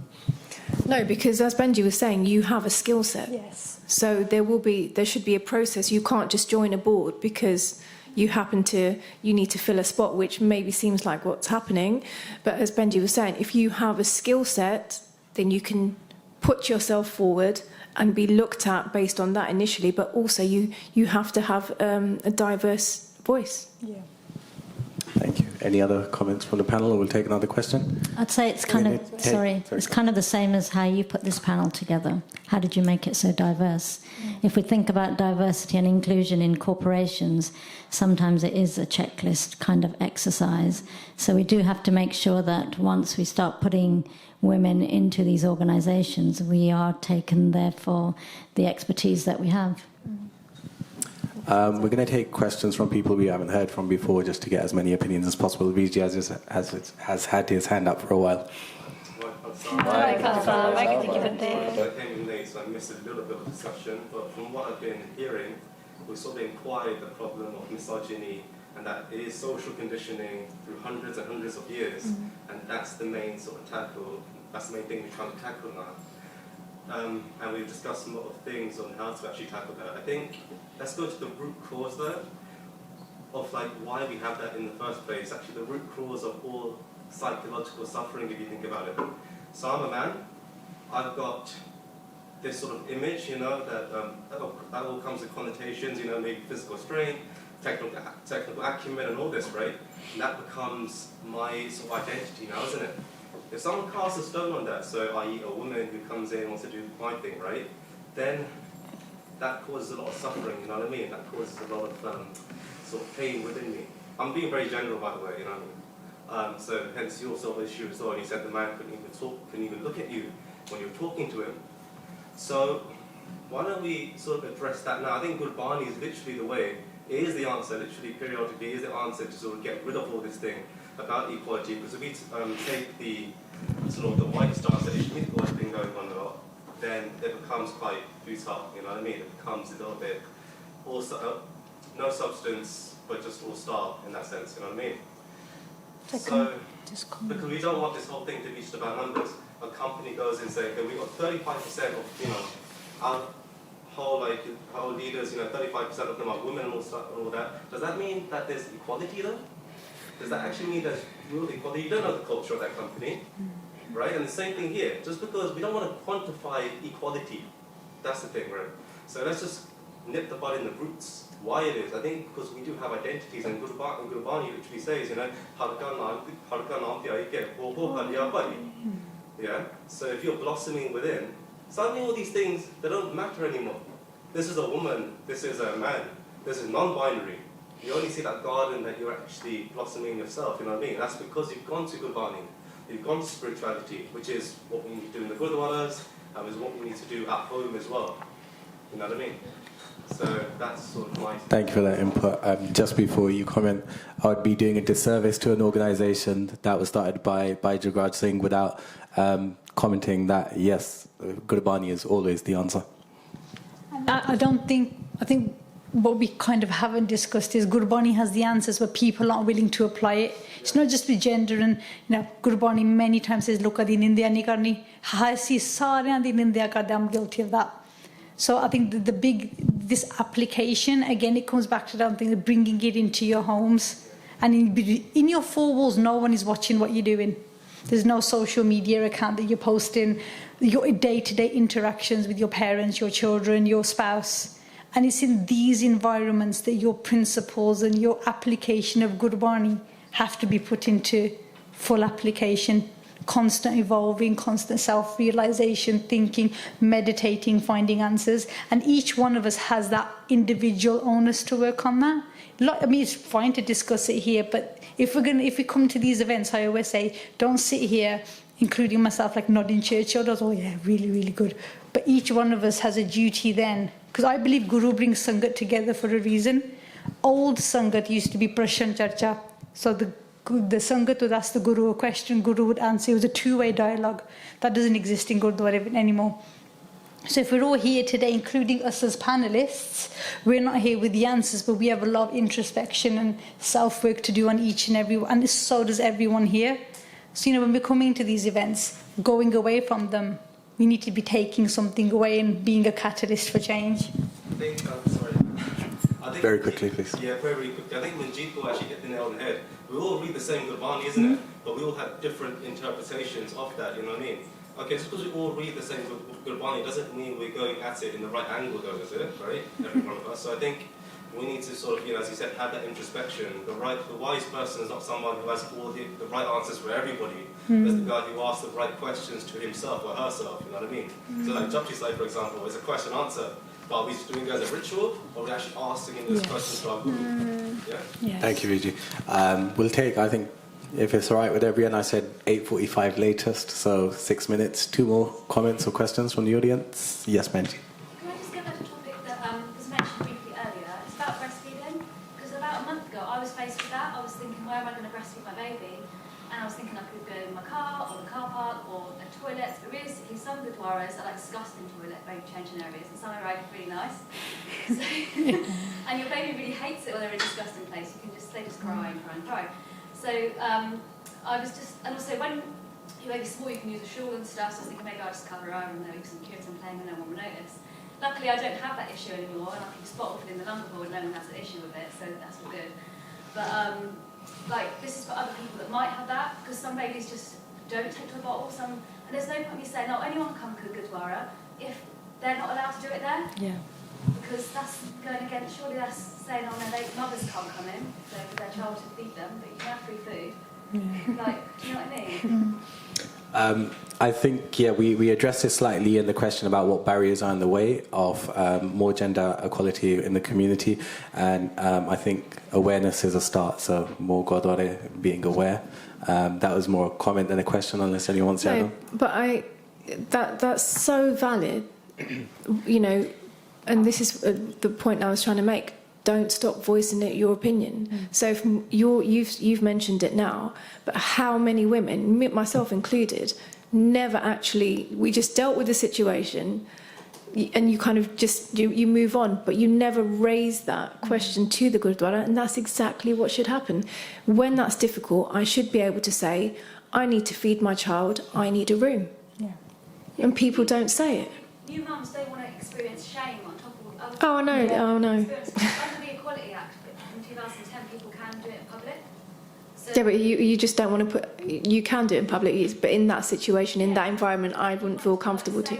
No, because as Benji was saying, you have a skill set. Yes. So there should be a process. You can't just join a board because you need to fill a spot, which maybe seems like what's happening. But as Benji was saying, if you have a skill set, then you can put yourself forward and be looked at based on that initially. But also you have to have a diverse voice. Yeah. Thank you. Any other comments from the panel, or we'll take another question? I'd say it's kind of, it's kind of the same as how you put this panel together. How did you make it so diverse? If we think about diversity and inclusion in corporations, sometimes it is a checklist kind of exercise. So we do have to make sure that once we start putting women into these organisations, we are taken there for the expertise that we have. We're going to take questions from people we haven't heard from before, just to get as many opinions as possible. Vijay has had his hand up for a while. Hi, Khalsa. I came in late, so I missed a little bit of discussion. But from what I've been hearing, we sort of inquired the problem of misogyny, and that it is social conditioning through hundreds and hundreds of years, and that's the main sort of tackle. That's the main thing we're trying to tackle now. And we've discussed a lot of things on how to actually tackle that. I think let's go to the root cause though, of like why we have that in the first place. Actually, the root cause of all psychological suffering, if you think about it. So I'm a man. I've got this sort of image, you know, that all comes with connotations, you know, maybe physical strength, technical acumen, and all this, right? And that becomes my sort of identity now, isn't it? If someone casts a stone on that, so i.e. a woman who comes in and wants to do my thing, right, then that causes a lot of suffering, you know what I mean? That causes a lot of sort of pain within me. I'm being very general, by the way, you know what I mean? So hence your sort of issue as well. And you said the man couldn't even talk, couldn't even look at you when you were talking to him. So why don't we sort of address that now? I think Gurbani is literally the way. It is the answer, literally, periodically, is the answer to sort of get rid of all this thing about equality. Because if we take the sort of the white stance that Eshmit Kaur has been going on a lot, then it becomes quite futile, you know what I mean? It becomes a little bit, also, no substance, but just all style in that sense, you know what I mean? So, because we don't want this whole thing to be just about numbers. A company goes and says, okay, we've got 35% of, you know, our whole leaders, you know, 35% of them are women and all that. Does that mean that there's equality though? Does that actually mean there's real equality? You don't know the culture of that company, right? And the same thing here. Just because we don't want to quantify equality, that's the thing, right? So let's just nip the bud in the roots. Why it is? I think because we do have identities, and Gurbani literally says, you know, yeah. So if you're blossoming within, suddenly all these things, they don't matter anymore. This is a woman. This is a man. This is non-binary. You only see that garden that you're actually blossoming yourself, you know what I mean? That's because you've gone to Gurbani, you've gone to spirituality, which is what we need to do in the Gurdwaras, and is what we need to do at home as well. You know what I mean? So that's sort of my... Thank you for that input. Just before you comment, I would be doing a disservice to an organisation that was started by Jagraj Singh without commenting that, yes, Gurbani is always the answer. I think what we kind of haven't discussed is Gurbani has the answers, but people aren't willing to apply it. It's not just with gender, and you know, Gurbani many times says, "Look at the India ni karni, hasi sare din India karde." I'm guilty of that. So I think this application again, it comes back to that thing of bringing it into your homes, and in your four walls, no one is watching what you're doing. There's no social media account that you're posting, your day-to-day interactions with your parents, your children, your spouse. And it's in these environments that your principles and your application of Gurbani have to be put into full application, constant evolving, constant self-realization, thinking, meditating, finding answers. And each one of us has that individual onus to work on that. I mean, it's fine to discuss it here, but if we come to these events, I always say, don't sit here, including myself, like nodding church shoulders, oh yeah, really, really good. But each one of us has a duty then, because I believe Guru brings Sangat together for a reason. old Sangat used to be Prashan Charcha. So the Sangat would ask the Guru a question, Guru would answer. It was a two-way dialogue. That doesn't exist in Gurdwara anymore. So if we're all here today, including us as panellists, we're not here with the answers, but we have a lot of introspection and self-work to do on each and every one, and so does everyone here. So, when we're coming to these events, going away from them, we need to be taking something away and being a catalyst for change. I think, very quickly, please. Yeah, very quickly. I think Manjit Kaur actually hit the nail on the head. We all read the same Gurbani, isn't it? But we all have different interpretations of that, you know what I mean? Okay, just because we all read the same Gurbani doesn't mean we're going at it in the right angle, though, is it? Right? Every one of us. So I think we need to sort of, as you said, have that introspection. The wise person is not someone who has all the right answers for everybody. There's the guy who asks the right questions to himself or herself, you know what I mean? So like Japji Sai, for example, is a question answer. But are we doing it as a ritual, or are we actually asking those questions to our Guru? Yeah? Thank you, Viji. We'll take, I think, if it's all right with everyone, I said 8:45 latest, so 6 minutes. 2 more comments or questions from the audience. Yes, Manjit. Can I just go back to a topic that was mentioned briefly earlier? It's about breastfeeding. Because about a month ago, I was faced with that. I was thinking, where am I going to breastfeed my baby? And I was thinking I could go in my car, or the car park, or a toilet. But realistically, some Gurdwaras are like disgusting toilet, very changing areas, and some are like really nice. So, and your baby really hates it when they're in a disgusting place. They just cry and cry and cry. So I was just, and also when your baby's small, you can use a shawl and stuff. So I was thinking maybe I'll just cover her eye and there'll be some kids and playing and no one will notice. Luckily, I don't have that issue anymore, and I can spot within the lumber board, no one has an issue with it, so that's all good. But like this is for other people that might have that, because some babies just don't take to a bottle. And there's no point me saying, oh, anyone can come to Gurdwara if they're not allowed to do it there. Yeah. Because that's going against, surely that's saying, oh no, mothers can't come in, so for their child to feed them, but you can have free food. Yeah. Like, do you know what I mean? I think, we addressed it slightly in the question about what barriers are in the way of more gender equality in the community, and I think awareness is a start, so more Gurdwara being aware. That was more a comment than a question, unless anyone wants to add on. But that's so valid, and this is the point I was trying to make. Don't stop voicing your opinion. So you've mentioned it now, but how many women, myself included, never actually, we just dealt with the situation and you kind of just, you move on, but you never raise that question to the Gurdwara, and that's exactly what should happen. When that's difficult, I should be able to say, I need to feed my child, I need a room. Yeah. And people don't say it. New mums don't want to experience shame on top of other Oh, no, oh, no. Under the Equality Act in 2010, people can do it in public. So Yeah, but you just don't want to put... You can do it in public, but in that situation, in that environment, I wouldn't feel comfortable to.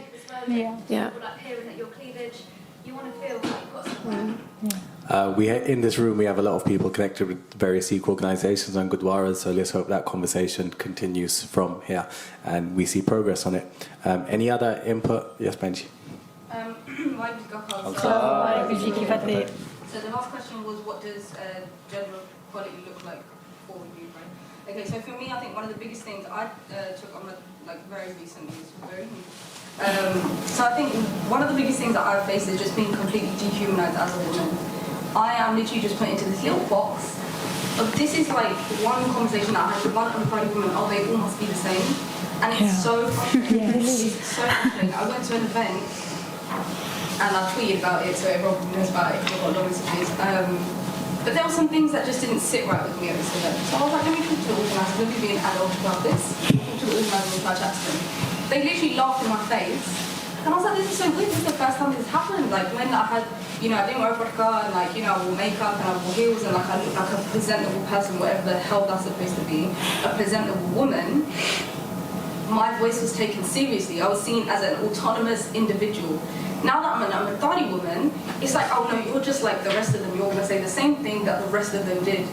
Yeah. People like peering at your cleavage, you want to feel like you've got something. In this room, we have a lot of people connected with various Sikh organisations and Gurdwaras, so let's hope that conversation continues from here and we see progress on it. Any other input? Yes, Binti. So the last question was, what does gender equality look like for you, right? Okay, so for me, I think one of the biggest things I took on very recently is so I think one of the biggest things that I've faced is just being completely dehumanized as a woman. I am literally just put into this little box. This is like one conversation that I had with one unemployed woman, oh, they all must be the same. And it's so frustrating. It's so frustrating. I went to an event and I tweeted about it so everyone knows about it because I've got long messages. But there were some things that just didn't sit right with me at this event. So I was like, let me talk to the organisers, let me be an adult about this. Talk to the organisers and try to chat to them. They literally laughed in my face. And I was like, this is so weird, this is the first time this happened. Like when I had, I didn't wear a burqa and I wore makeup and I wore heels and I looked like a presentable person, whatever the hell that's supposed to be, a presentable woman, my voice was taken seriously. I was seen as an autonomous individual. Now that I'm a Thadi woman, it's like, oh no, you're just like the rest of them. You're going to say the same thing that the rest of them did.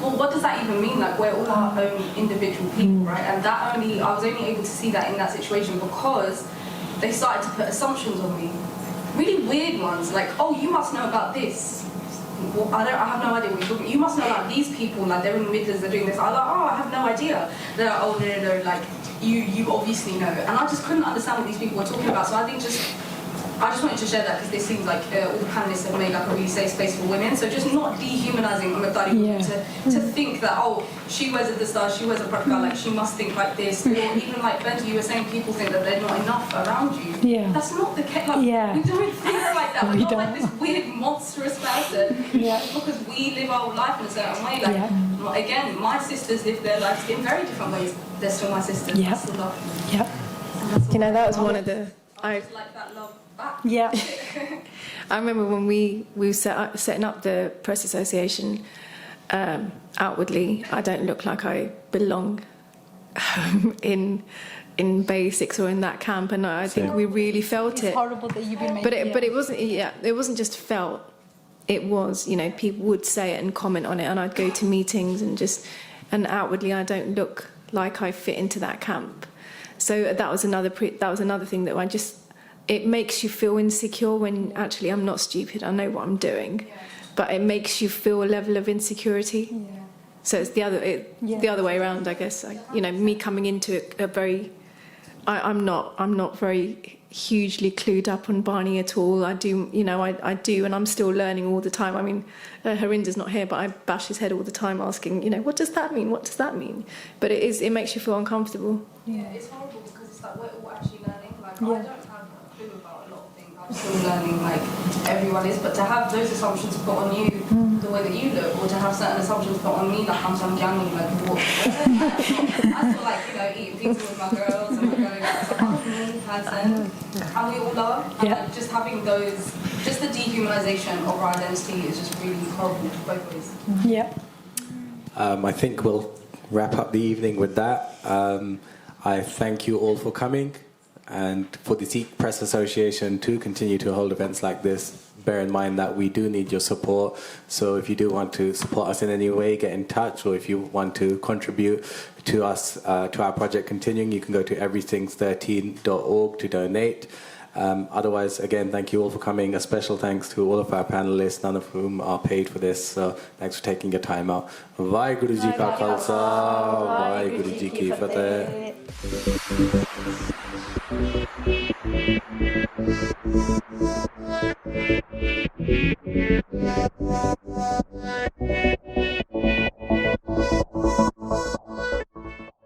Well, what does that even mean? Like, we're all our own individual people, right? And I was only able to see that in that situation because they started to put assumptions on me. Really weird ones, like, oh, you must know about this. Well, I have no idea what you're talking about. You must know about these people, like, they're in the Midlands, they're doing this. I was like, oh, I have no idea. They're like, oh, no, like, you obviously know. And I just couldn't understand what these people were talking about. So I think just I just wanted to share that because this seems like all the panelists have made like a really safe space for women. So just not dehumanising to think that, oh, she wears a distance, she wears a prakka, like she must think like this. Or even like Binti, you were saying people think that they're not enough around you. Yeah. That's not the case. Like, we don't think like that. We're not like this weird monstrous person. Just because we live our life in a certain way. Like again, my sisters live their lives in very different ways. They're still my sisters. Yeah. I still love them. Yep. You know, that was one of the... I like that love back. Yeah. I remember when we were setting up the Press Association, outwardly, I don't look like I belong in basics or in that camp, and I think we really felt it. It's horrible that you've been made. But it wasn't. Yeah, it wasn't just felt. It was. You know, people would say it and comment on it, and I'd go to meetings and outwardly, I don't look like I fit into that camp. So that was another thing that it makes you feel insecure when actually I'm not stupid. I know what I'm doing, but it makes you feel a level of insecurity. Yeah. So it's the other way around, I guess. Me coming into a very, I'm not very hugely clued up on Barney at all. I do, I do, and I'm still learning all the time. I mean, Harinder's not here, but I bash his head all the time asking, what does that mean? What does that mean? But it makes you feel uncomfortable. Yeah, it's horrible because it's like we're all actually learning. Like I don't have a clue about a lot of things. I'm still learning, like everyone is. But to have those assumptions put on you, the way that you look, or to have certain assumptions put on me, like I'm some young, like what? I feel like eating pizza with my girls and we're going out as a person, and we all are. And like, just having those, just the dehumanization of our identity is just really horrible both ways. Yeah. I think we'll wrap up the evening with that. I thank you all for coming, and for the Sikh Press Association to continue to hold events like this. Bear in mind that we do need your support, so if you do want to support us in any way, get in touch, or if you want to contribute to us, to our project continuing, you can go to everything's13.org to donate. Otherwise, again, thank you all for coming. A special thanks to all of our panelists, none of whom are paid for this, so thanks for taking your time out. Vaheguru Ji Ka Khalsa, Vaheguru Ji Ki Fateh.